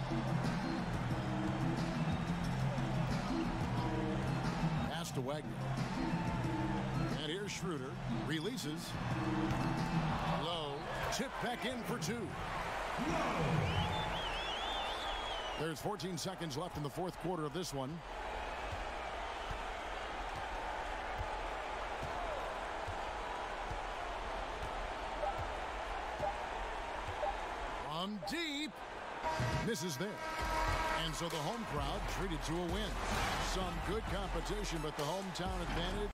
Pass to Wagner. And here's Schroeder. Releases. Low. Tip back in for 2. There's 14 seconds left in the fourth quarter of this one. From deep. Misses there. And so the home crowd treated to a win. Some good competition, but the hometown advantage.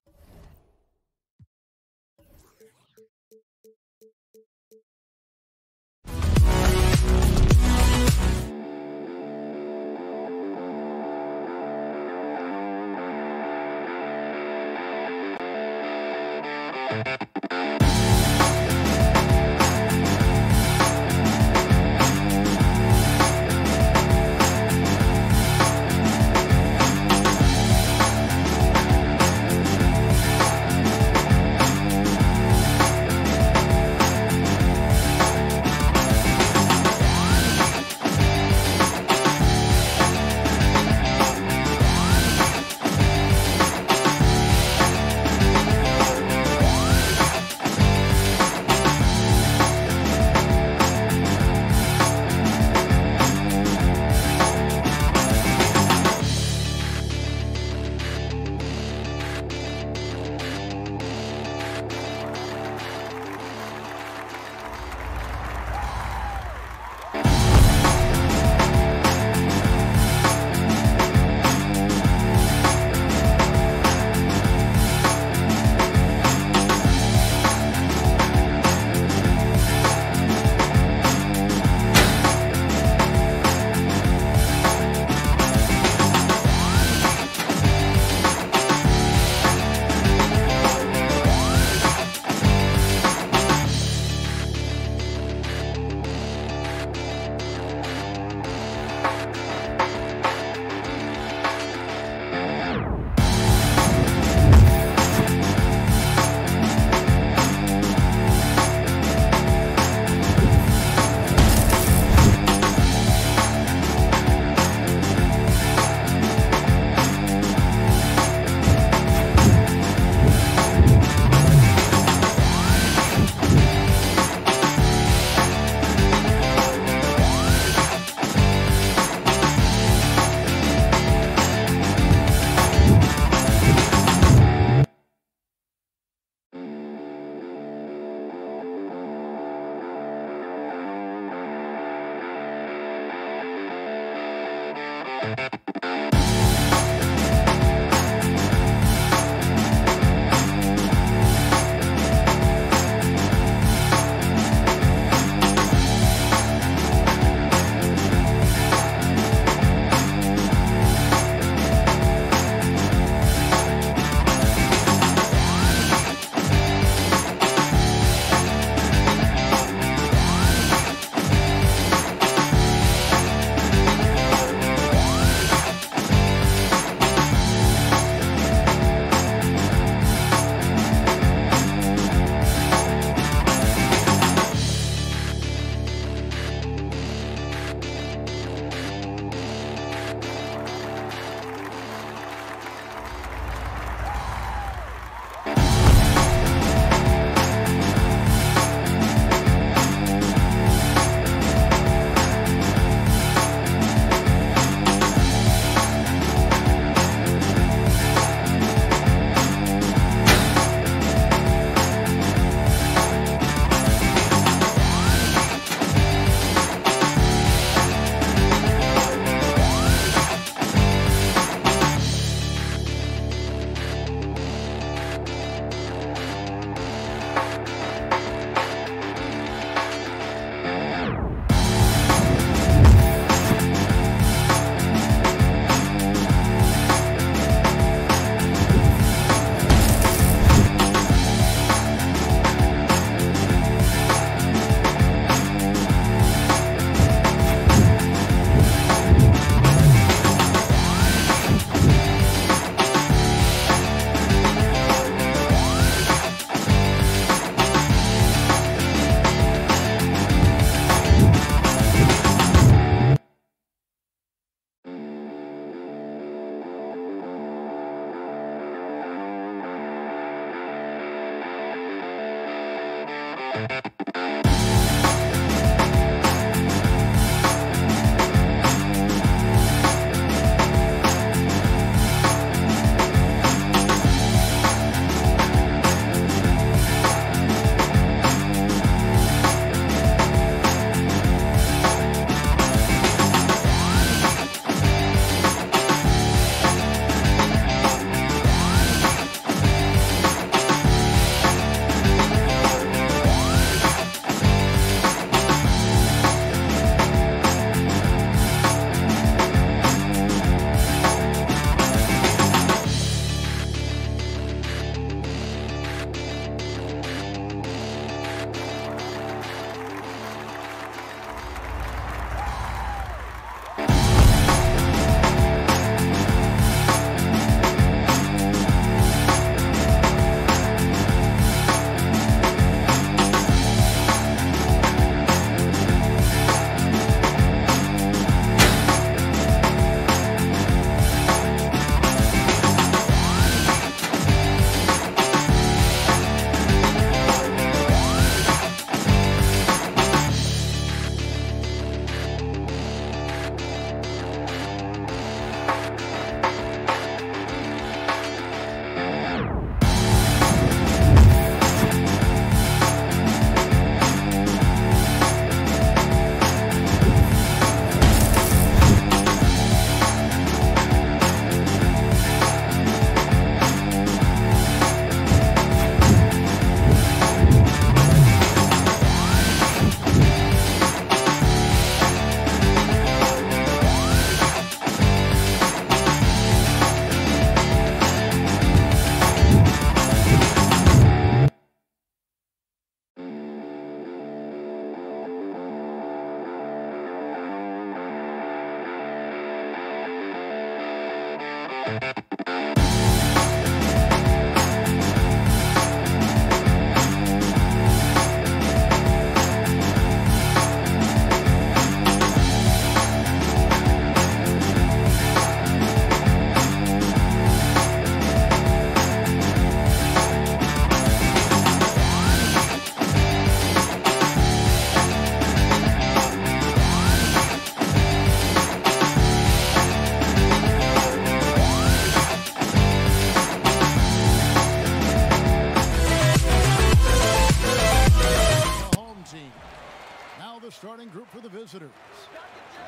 starting group for the visitors.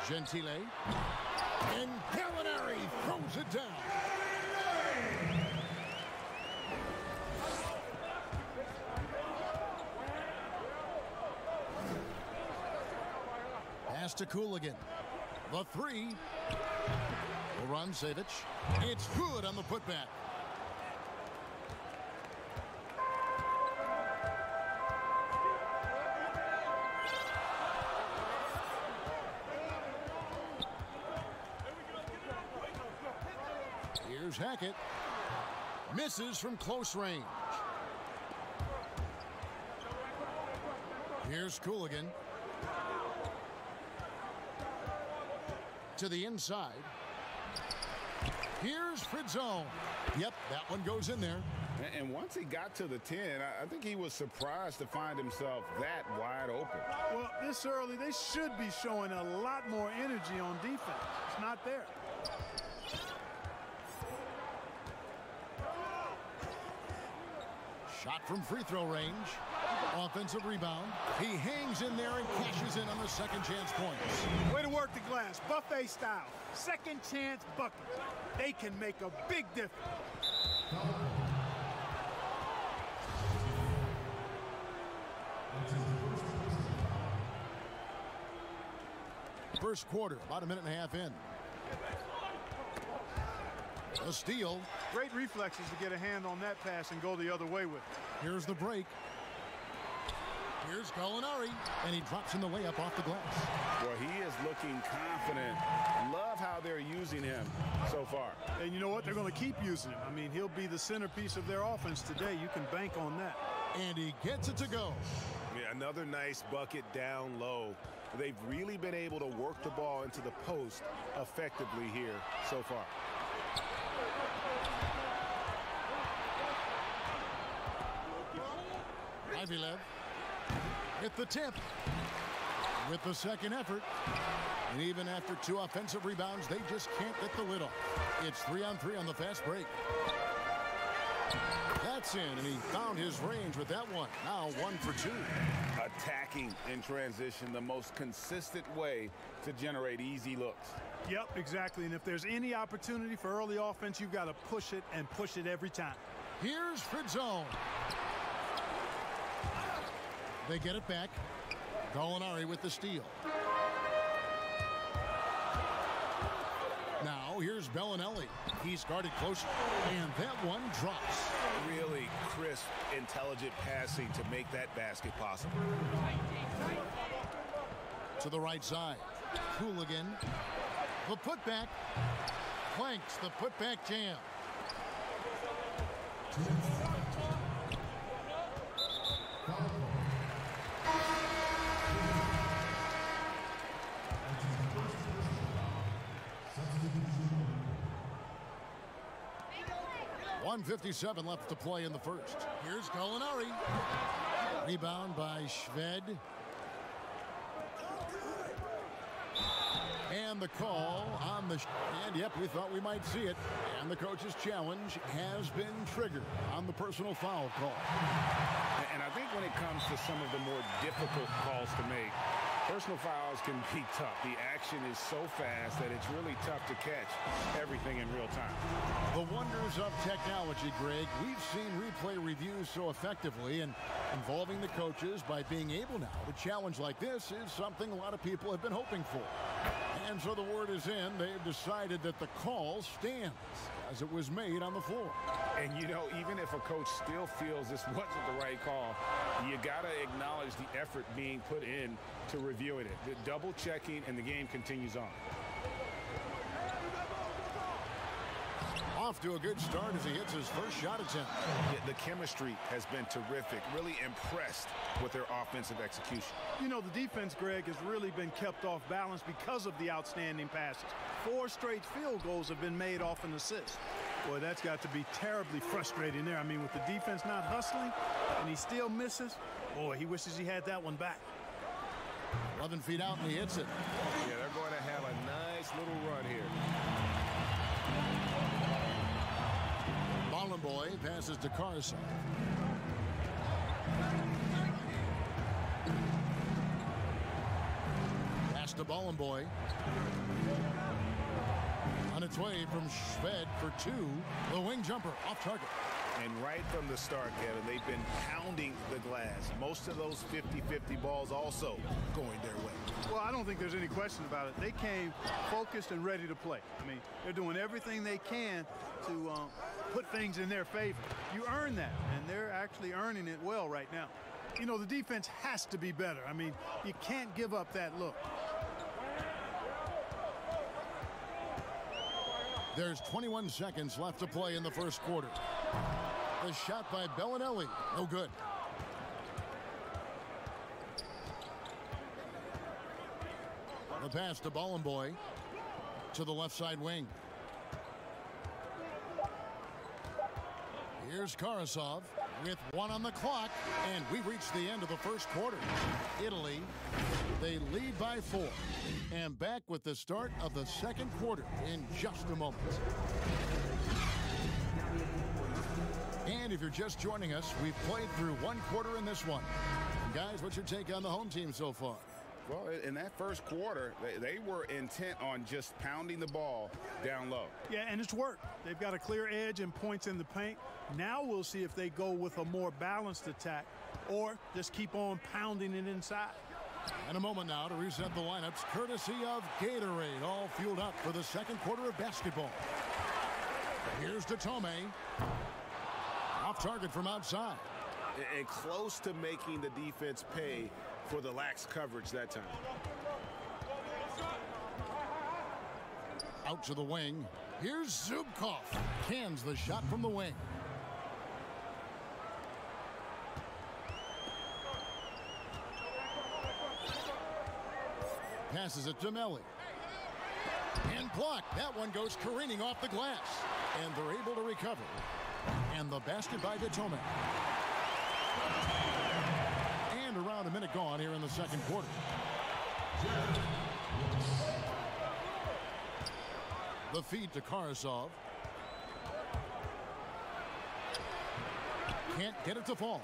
Gentile. And Gallinari throws it down. Pass to Cooligan. The three. Savage. It's good on the putback. Here's Hackett. Misses from close range. Here's Cooligan. To the inside. Here's Fritzone. Yep, that one goes in there. And once he got to the 10, I think he was surprised to find himself that wide open. Well, this early, they should be showing a lot more energy on defense. It's not there. Shot from free throw range. Offensive rebound. He hangs in there and cashes in on the second chance points. Way to work the glass, buffet style. Second chance buckets. They can make a big difference. First quarter, about a minute and a half in. A steal. Great reflexes to get a hand on that pass and go the other way with it. Here's the break. Here's Gallinari, and he drops in the layup off the glass. Well, he is looking confident. Love how they're using him so far. And you know what? They're going to keep using him. I mean, he'll be the centerpiece of their offense today. You can bank on that. And he gets it to go. Yeah, another nice bucket down low. They've really been able to work the ball into the post effectively here so far. Ivylev with the tip. With the second effort. And even after 2 offensive rebounds, they just can't get the lid off. It's 3-on-3 on the fast break. That's in, and he found his range with that one. Now 1 for 2. Attacking in transition, the most consistent way to generate easy looks. Yep, exactly. And if there's any opportunity for early offense, you've got to push it and push it every time. Here's Fritzone. They get it back. Gallinari with the steal. Now here's Bellinelli. He's guarded close, and that one drops. Really crisp, intelligent passing to make that basket possible. To the right side. Hooligan. The putback. Planks the putback jam. .157 left to play in the first. Here's Gallinari. Rebound by Shved. And the call on the... And yep, we thought we might see it. And the coach's challenge has been triggered on the personal foul call. And I think when it comes to some of the more difficult calls to make, personal fouls can be tough. The action is so fast that it's really tough to catch everything in real time. The wonders of technology, Greg. We've seen replay reviews so effectively, and involving the coaches by being able now to challenge like this is something a lot of people have been hoping for. And so the word is in. They've decided that the call stands as it was made on the floor. And, you know, even if a coach still feels this wasn't the right call, you got to acknowledge the effort being put in to reviewing it. The double checking, and the game continues on. Off to a good start as he hits his first shot attempt. The chemistry has been terrific. Really impressed with their offensive execution. You know, the defense, Greg, has really been kept off balance because of the outstanding passes. 4 straight field goals have been made off an assist. Boy, that's got to be terribly frustrating there. I mean, with the defense not hustling and he still misses, boy, he wishes he had that one back. 11 feet out, and he hits it. Yeah, they're going to have a nice little run here. Boy passes to Carson. Pass to Bollenboy. On its way from Shved for 2. The wing jumper off target. And right from the start, Kevin, they've been pounding the glass. Most of those 50-50 balls also going their way. Well, I don't think there's any question about it. They came focused and ready to play. I mean, they're doing everything they can to put things in their favor. You earn that, and they're actually earning it well right now. You know, the defense has to be better. I mean, you can't give up that look. There's 21 seconds left to play in the first quarter. The shot by Bellinelli, no good. The pass to Bollenboy to the left side wing. Here's Karasov with 1 on the clock, and we've reached the end of the first quarter. Italy, they lead by 4. And back with the start of the second quarter in just a moment. And if you're just joining us, we've played through 1 quarter in this one. And guys, what's your take on the home team so far? Well, in that first quarter, they were intent on just pounding the ball down low. Yeah, and it's worked. They've got a clear edge and points in the paint. Now we'll see if they go with a more balanced attack or just keep on pounding it inside. And a moment now to reset the lineups, courtesy of Gatorade, all fueled up for the second quarter of basketball. Here's Datome. Off target from outside. And close to making the defense pay for the lax coverage that time. Out to the wing. Here's Zubkov. Cans the shot from the wing. Passes it to Melli. And blocked. That one goes careening off the glass. And they're able to recover. And the basket by Datome. And around a minute gone here. the second quarter. The feed to Karasov. Can't get it to fall.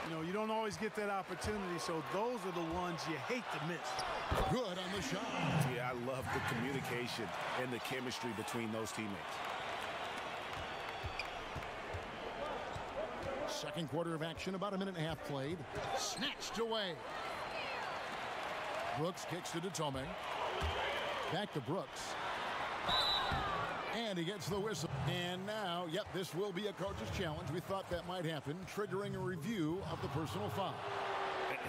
You know, you don't always get that opportunity, so those are the ones you hate to miss. Good on the shot. Yeah, I love the communication and the chemistry between those teammates. Second quarter of action, about a minute and a half played. Snatched away. Brooks kicks to Tome. Back to Brooks. And he gets the whistle. And now, yep, this will be a coach's challenge. We thought that might happen, triggering a review of the personal foul.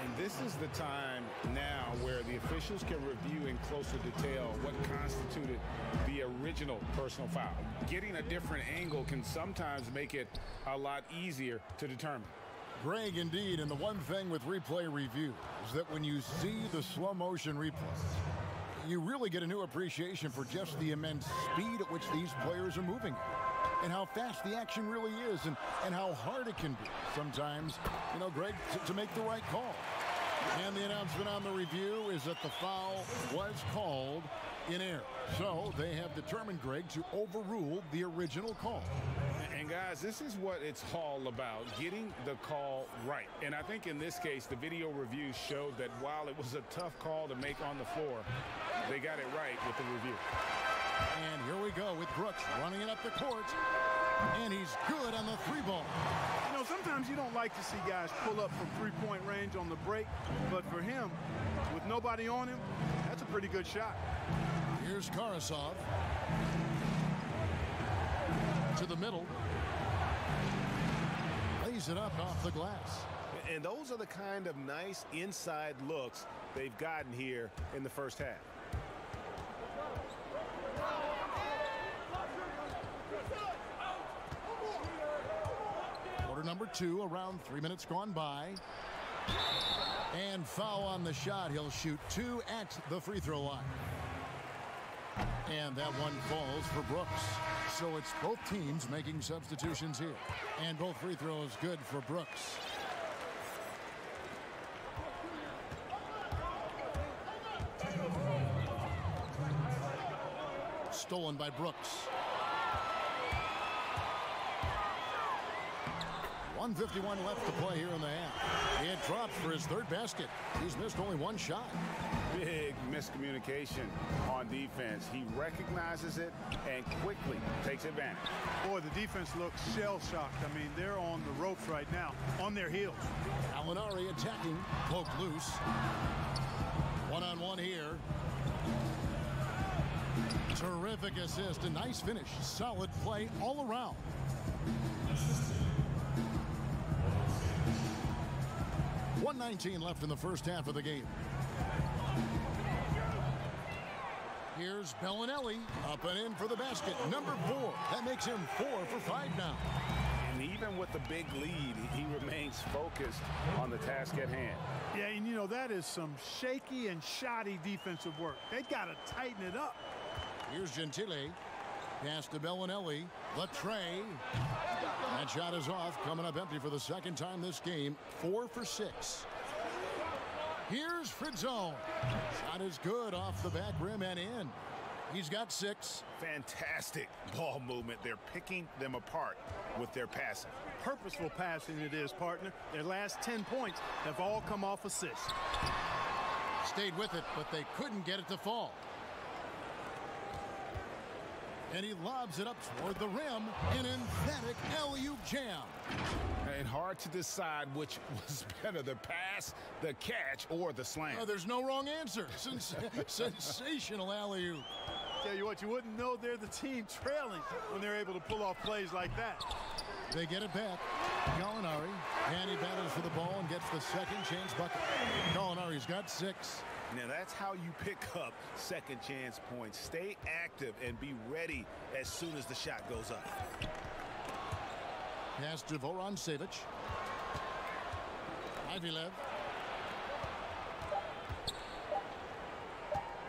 And this is the time now where the officials can review in closer detail what constituted the original personal foul. Getting a different angle can sometimes make it a lot easier to determine. Greg, indeed, and the one thing with replay review is that when you see the slow motion replays, you really get a new appreciation for just the immense speed at which these players are moving and how fast the action really is and how hard it can be sometimes, you know, Greg, to make the right call. And the announcement on the review is that the foul was called in error. So they have determined, Greg, to overrule the original call. And guys, this is what it's all about, getting the call right. And I think in this case, the video review showed that while it was a tough call to make on the floor, they got it right with the review. And here we go with Brooks running it up the court. And he's good on the three ball. You know, sometimes you don't like to see guys pull up from three-point range on the break, but for him, with nobody on him, that's a pretty good shot. Here's Karasov. To the middle. Lays it up off the glass. And those are the kind of nice inside looks they've gotten here in the first half. Quarter number 2, around 3 minutes gone by. And foul on the shot. He'll shoot 2 at the free throw line. And that one falls for Brooks. So it's both teams making substitutions here. And both free throws good for Brooks. Stolen by Brooks. 1:51 left to play here in the half. It dropped for his third basket. He's missed only one shot. Big miscommunication on defense. He recognizes it and quickly takes advantage. Boy, the defense looks shell-shocked. I mean, they're on the ropes right now, on their heels. Alinari attacking, poked loose. One-on-one here. Terrific assist, a nice finish. Solid play all around. .119 left in the first half of the game. Here's Bellinelli up and in for the basket. Number 4. That makes him 4 for 5 now. And even with the big lead, he remains focused on the task at hand. Yeah, and you know, that is some shaky and shoddy defensive work. They got to tighten it up. Here's Gentile. Pass to Bellinelli. Latre. That shot is off. Coming up empty for the second time this game. 4 for 6. Here's Fritzone. Shot is good off the back rim and in. He's got 6. Fantastic ball movement. They're picking them apart with their passing. Purposeful passing it is, partner. Their last 10 points have all come off assists. Stayed with it, but they couldn't get it to fall. And he lobs it up toward the rim. An emphatic alley-oop jam. And hard to decide which was better, the pass, the catch, or the slam. Oh, there's no wrong answer. Sensational alley-oop. Tell you what, you wouldn't know they're the team trailing when they're able to pull off plays like that. They get it back. Gallinari. And he battles for the ball and gets the second chance bucket. Gallinari's got 6. Now that's how you pick up second chance points. Stay active and be ready as soon as the shot goes up. Pass to Voron-Savic. Ivilev.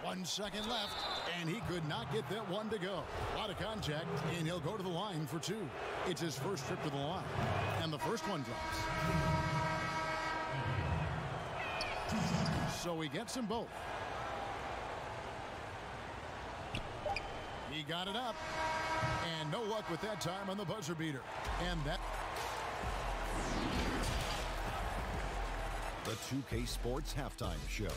1 second left, and he could not get that one to go. A lot of contact, and he'll go to the line for 2. It's his first trip to the line, and the first one drops. So he gets them both. He got it up. And no luck with that time on the buzzer beater. And that... The 2K Sports Halftime Show.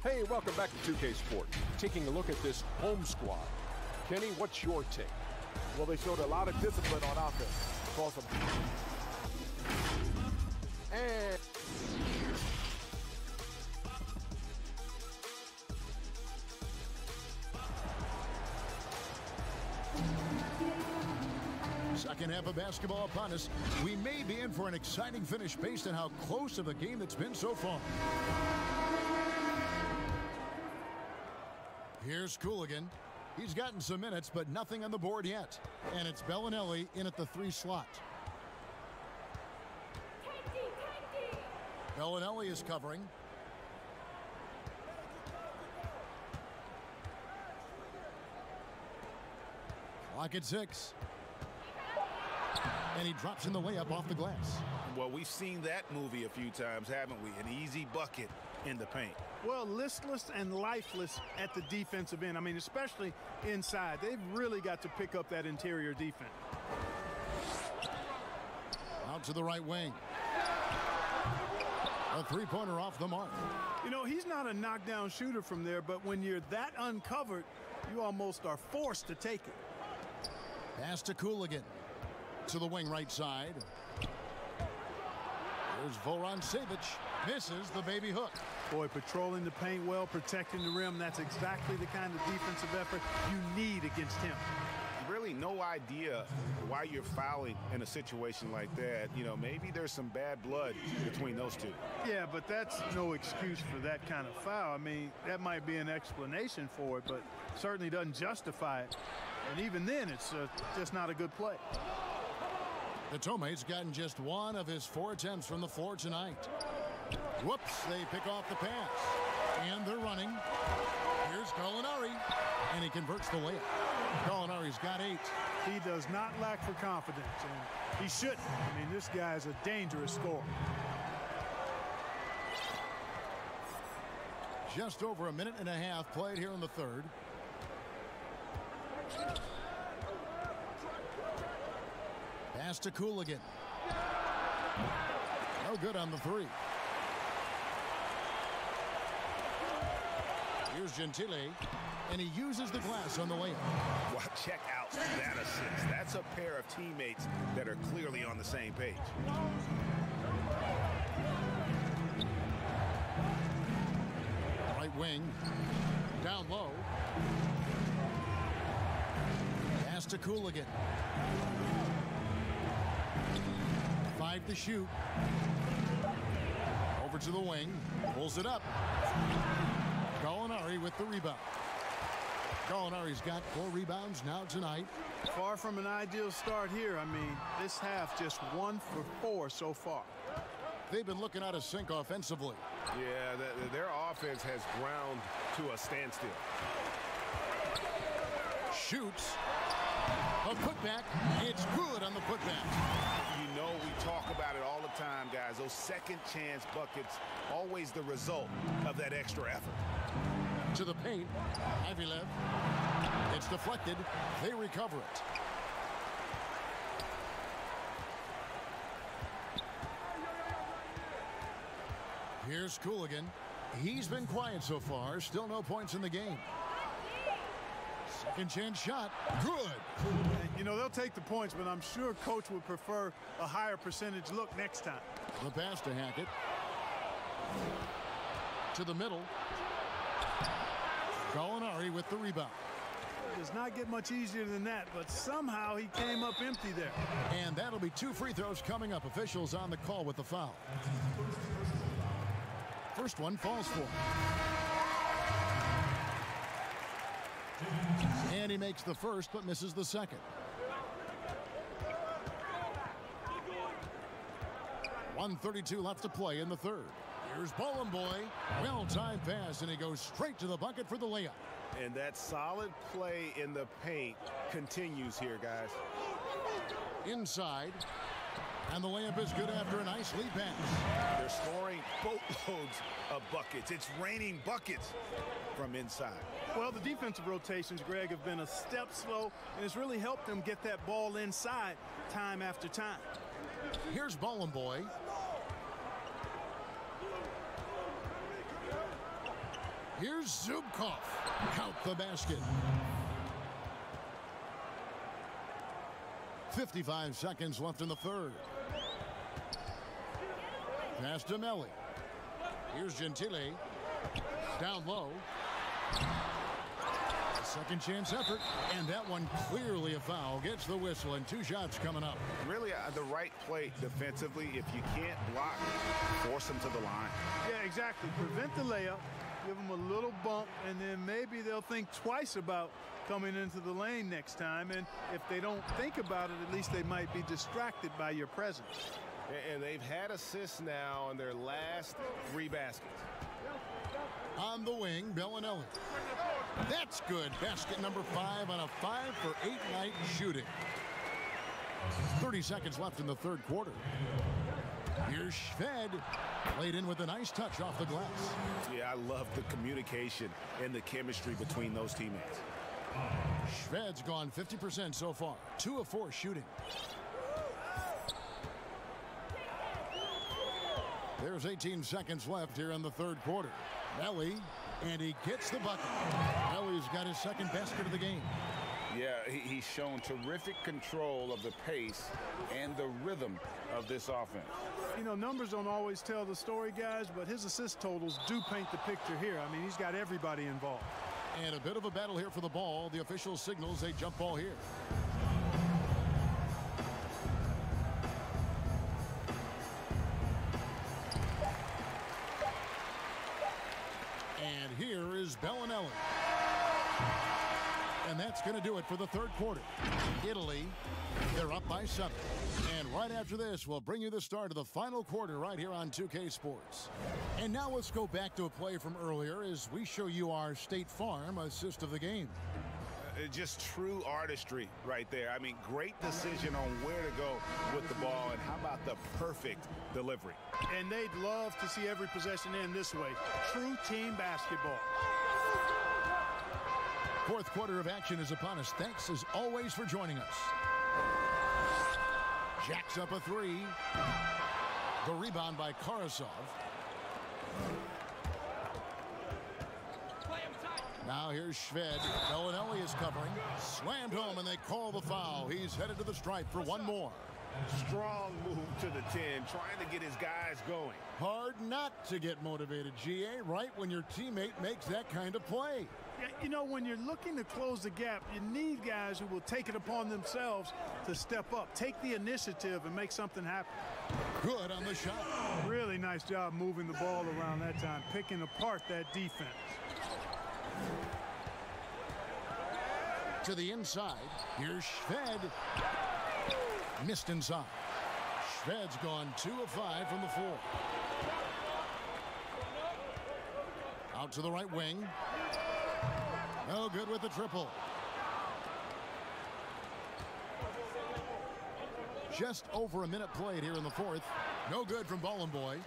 Hey, welcome back to 2K Sports. Taking a look at this home squad. Kenny, what's your take? Well, they showed a lot of discipline on offense. Awesome. And second half of basketball upon us. We may be in for an exciting finish based on how close of a game it's been so far. Here's Cooligan. He's gotten some minutes, but nothing on the board yet. And it's Bellinelli in at the 3 slot. Bellinelli is covering. Clock at 6. And he drops in the layup off the glass. Well, we've seen that movie a few times, haven't we? An easy bucket in the paint. Well, listless and lifeless at the defensive end. I mean, especially inside. They've really got to pick up that interior defense. Out to the right wing. A three-pointer off the mark. You know, he's not a knockdown shooter from there, but when you're that uncovered, you almost are forced to take it. Pass to Cooligan. To the wing right side. There's Voron Savic. Misses the baby hook. Boy, patrolling the paint well, protecting the rim. That's exactly the kind of defensive effort you need against him. Really no idea why you're fouling in a situation like that. You know, maybe there's some bad blood between those two. Yeah, but that's no excuse for that kind of foul. I mean, that might be an explanation for it, but certainly doesn't justify it. And even then, it's just not a good play. The Tomate's gotten just one of his 4 attempts from the floor tonight. Whoops, they pick off the pass. And they're running. Here's Gallinari. And he converts the layup. Gallinari's got 8. He does not lack for confidence, and he shouldn't. I mean, this guy's a dangerous scorer. Just over a minute and a half played here in the third. Pass to Cooligan. No good on the 3. Here's Gentile, and he uses the glass on the layup. Well, check out that assist. That's a pair of teammates that are clearly on the same page. Right wing, down low. Pass to Cooligan. 5 to shoot. Over to the wing. Pulls it up. Gallinari with the rebound. Gallinari's got 4 rebounds now tonight. Far from an ideal start here. I mean, this half just 1 for 4 so far. They've been looking out of sync offensively. Yeah, their offense has ground to a standstill. Shoots. A putback. It's good on the putback. You know, we talk about it all the time, guys. Those second chance buckets, always the result of that extra effort. To the paint. Ivylev. It's deflected. They recover it. Here's Cooligan. He's been quiet so far. Still no points in the game. Second chance shot. Good. You know, they'll take the points, but I'm sure coach would prefer a higher percentage look next time. The pass to Hackett. To the middle. Gallinari with the rebound. It does not get much easier than that, but somehow he came up empty there. And that'll be 2 free throws coming up. Officials on the call with the foul. First one falls for him. And he makes the first, but misses the second. .132 left to play in the third. Here's Boy. Well-timed pass, and he goes straight to the bucket for the layup. And that solid play in the paint continues here, guys. Inside. And the layup is good after a nice lead pass. They're scoring boatloads of buckets. It's raining buckets from inside. Well, the defensive rotations, Greg, have been a step slow, and it's really helped them get that ball inside time after time. Here's Ballin' Boy. Here's Zubkov. Count the basket. 55 seconds left in the third. Pass to Melli. Here's Gentile. Down low. A second chance effort, and that one clearly a foul. Gets the whistle, and 2 shots coming up. Really the right play defensively. If you can't block, force them to the line. Yeah, exactly. Prevent the layup, give them a little bump, and then maybe they'll think twice about coming into the lane next time. And if they don't think about it, at least they might be distracted by your presence. And they've had assists now on their last 3 baskets. On the wing, Bellinelli. That's good. Basket number 5 on a 5-for-8 night shooting. 30 seconds left in the third quarter. Here's Shved. Played in with a nice touch off the glass. Yeah, I love the communication and the chemistry between those teammates. Shved's gone 50% so far. 2 of 4 shooting. There's 18 seconds left here in the third quarter. Melli, and he gets the bucket. Melli's got his second basket of the game. Yeah, he's shown terrific control of the pace and the rhythm of this offense. You know, numbers don't always tell the story, guys, but his assist totals do paint the picture here. I mean, he's got everybody involved. And a bit of a battle here for the ball. The official signals a jump ball here. And here is Bellinelli. And that's going to do it for the third quarter. Italy, they're up by 7. And right after this, we'll bring you the start of the final quarter right here on 2K Sports. And now let's go back to a play from earlier as we show you our State Farm assist of the game. Just true artistry right there. I mean, great decision on where to go with the ball, and how about the perfect delivery. And they'd love to see every possession end this way. True team basketball. Fourth quarter of action is upon us. Thanks as always for joining us. Jacks up a 3. The rebound by Karasov. Now here's Shved. Bellinelli is covering. Slammed home, and they call the foul. He's headed to the stripe for one more. Strong move to the 10, trying to get his guys going. Hard not to get motivated, GA, right when your teammate makes that kind of play. Yeah, you know, when you're looking to close the gap, you need guys who will take it upon themselves to step up, take the initiative, and make something happen. Good on the shot. Really nice job moving the ball around that time, picking apart that defense. To the inside. Here's Shved. Missed inside. Shved's gone 2 of 5 from the floor. Out to the right wing. No good with the triple. Just over a minute played here in the fourth. No good from Ballin' Boy.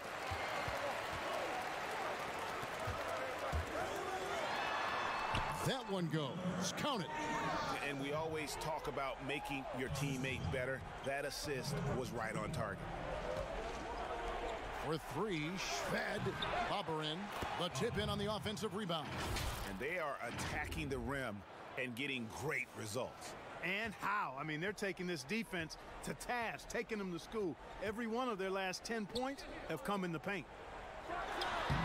That one goes. Count it. And we always talk about making your teammate better. That assist was right on target. For 3, Shved. Bobber in. The tip in on the offensive rebound. And they are attacking the rim and getting great results. And how? I mean, they're taking this defense to task, taking them to school. Every one of their last 10 points have come in the paint.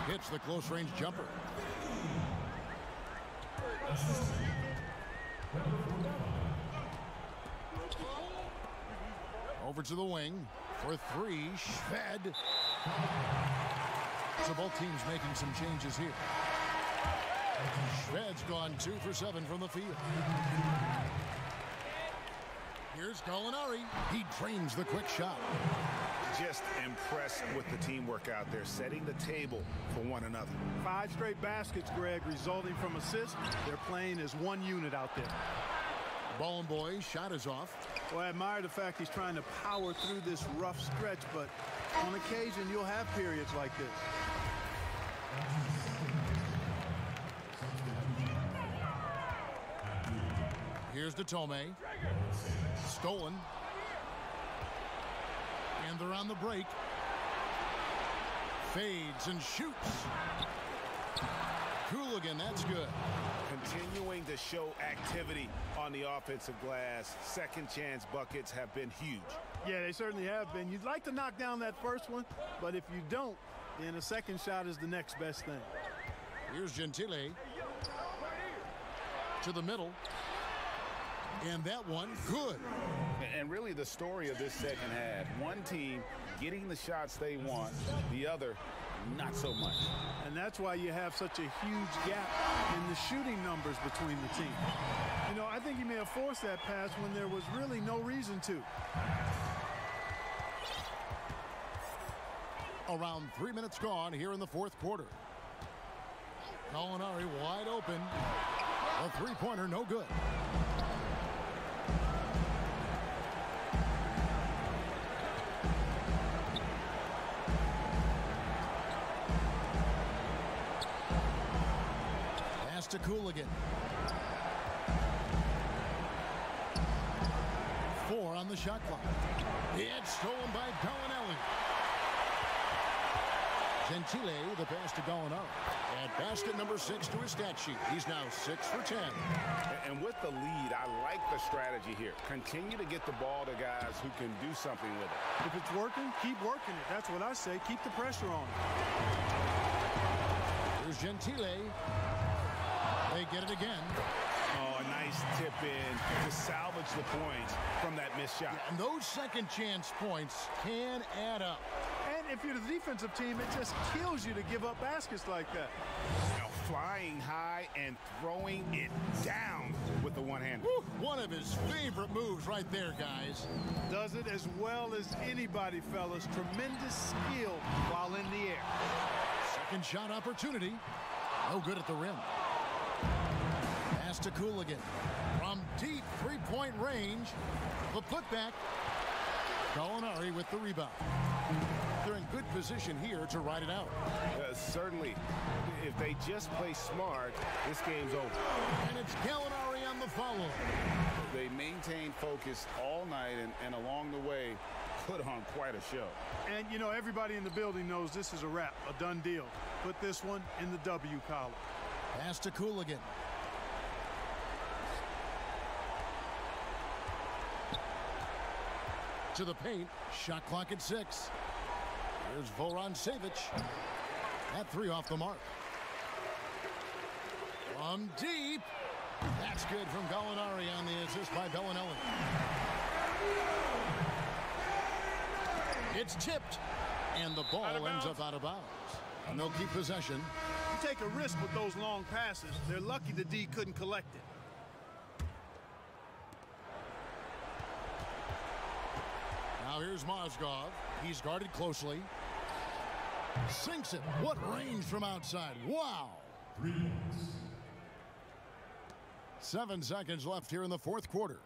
Hits the close-range jumper. Over to the wing for 3, Shved. So both teams making some changes here. Shved's gone 2 for 7 from the field. Here's Gallinari. He trains the quick shot. Just impressed with the teamwork out there, setting the table for one another. 5 straight baskets, Greg, resulting from assists. They're playing as one unit out there. Ball and boy, shot is off. Well, I admire the fact he's trying to power through this rough stretch, but on occasion you'll have periods like this. Here's the Tomei. Stolen. And they're on the break. Fades and shoots. Cooligan, that's good. Continuing to show activity on the offensive glass. Second chance buckets have been huge. Yeah, they certainly have been. You'd like to knock down that first one, but if you don't, then a second shot is the next best thing. Here's Gentile. To the middle. And that one, good. And really the story of this second half, one team getting the shots they want, the other not so much. And that's why you have such a huge gap in the shooting numbers between the teams. You know, I think he may have forced that pass when there was really no reason to. Around 3 minutes gone here in the fourth quarter. Gallinari wide open. A three-pointer, no good. To Cooligan. 4 on the shot clock. It's stolen by Gallinari. Gentile, the pass to Gallinari. And basket number 6 to his stat sheet. He's now 6 for 10. And with the lead, I like the strategy here. Continue to get the ball to guys who can do something with it. If it's working, keep working it. That's what I say. Keep the pressure on it. Here's Gentile. They get it again. Oh, a nice tip in to salvage the points from that missed shot. Yeah, and those second chance points can add up. And if you're the defensive team, it just kills you to give up baskets like that. You know, flying high and throwing it down with the one-hander. One of his favorite moves right there, guys. Does it as well as anybody, fellas. Tremendous skill while in the air. Second shot opportunity. No good at the rim. Pass to Cooligan. From deep three-point range. The putback. Gallinari with the rebound. They're in good position here to ride it out. Certainly. If they just play smart, this game's over. And it's Gallinari on the follow. They maintained focus all night and along the way put on quite a show. And, you know, everybody in the building knows this is a wrap, a done deal. Put this one in the W column. Pass to Cooligan. To the paint. Shot clock at 6. Here's Vorontsevich. That 3 off the mark. From deep. That's good from Gallinari on the assist by Bellinelli. It's tipped. And the ball ends up out of bounds. And they'll keep possession. You take a risk with those long passes. They're lucky the D couldn't collect it. Now here's Mozgov. He's guarded closely. Sinks it. What range from outside. Wow. 3 points. 7 seconds left here in the fourth quarter.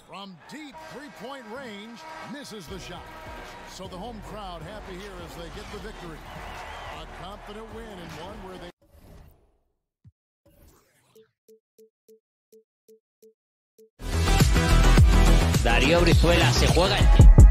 From deep three-point range, misses the shot. So the home crowd happy here as they get the victory. A confident win and one where they... Darío Brizuela se juega el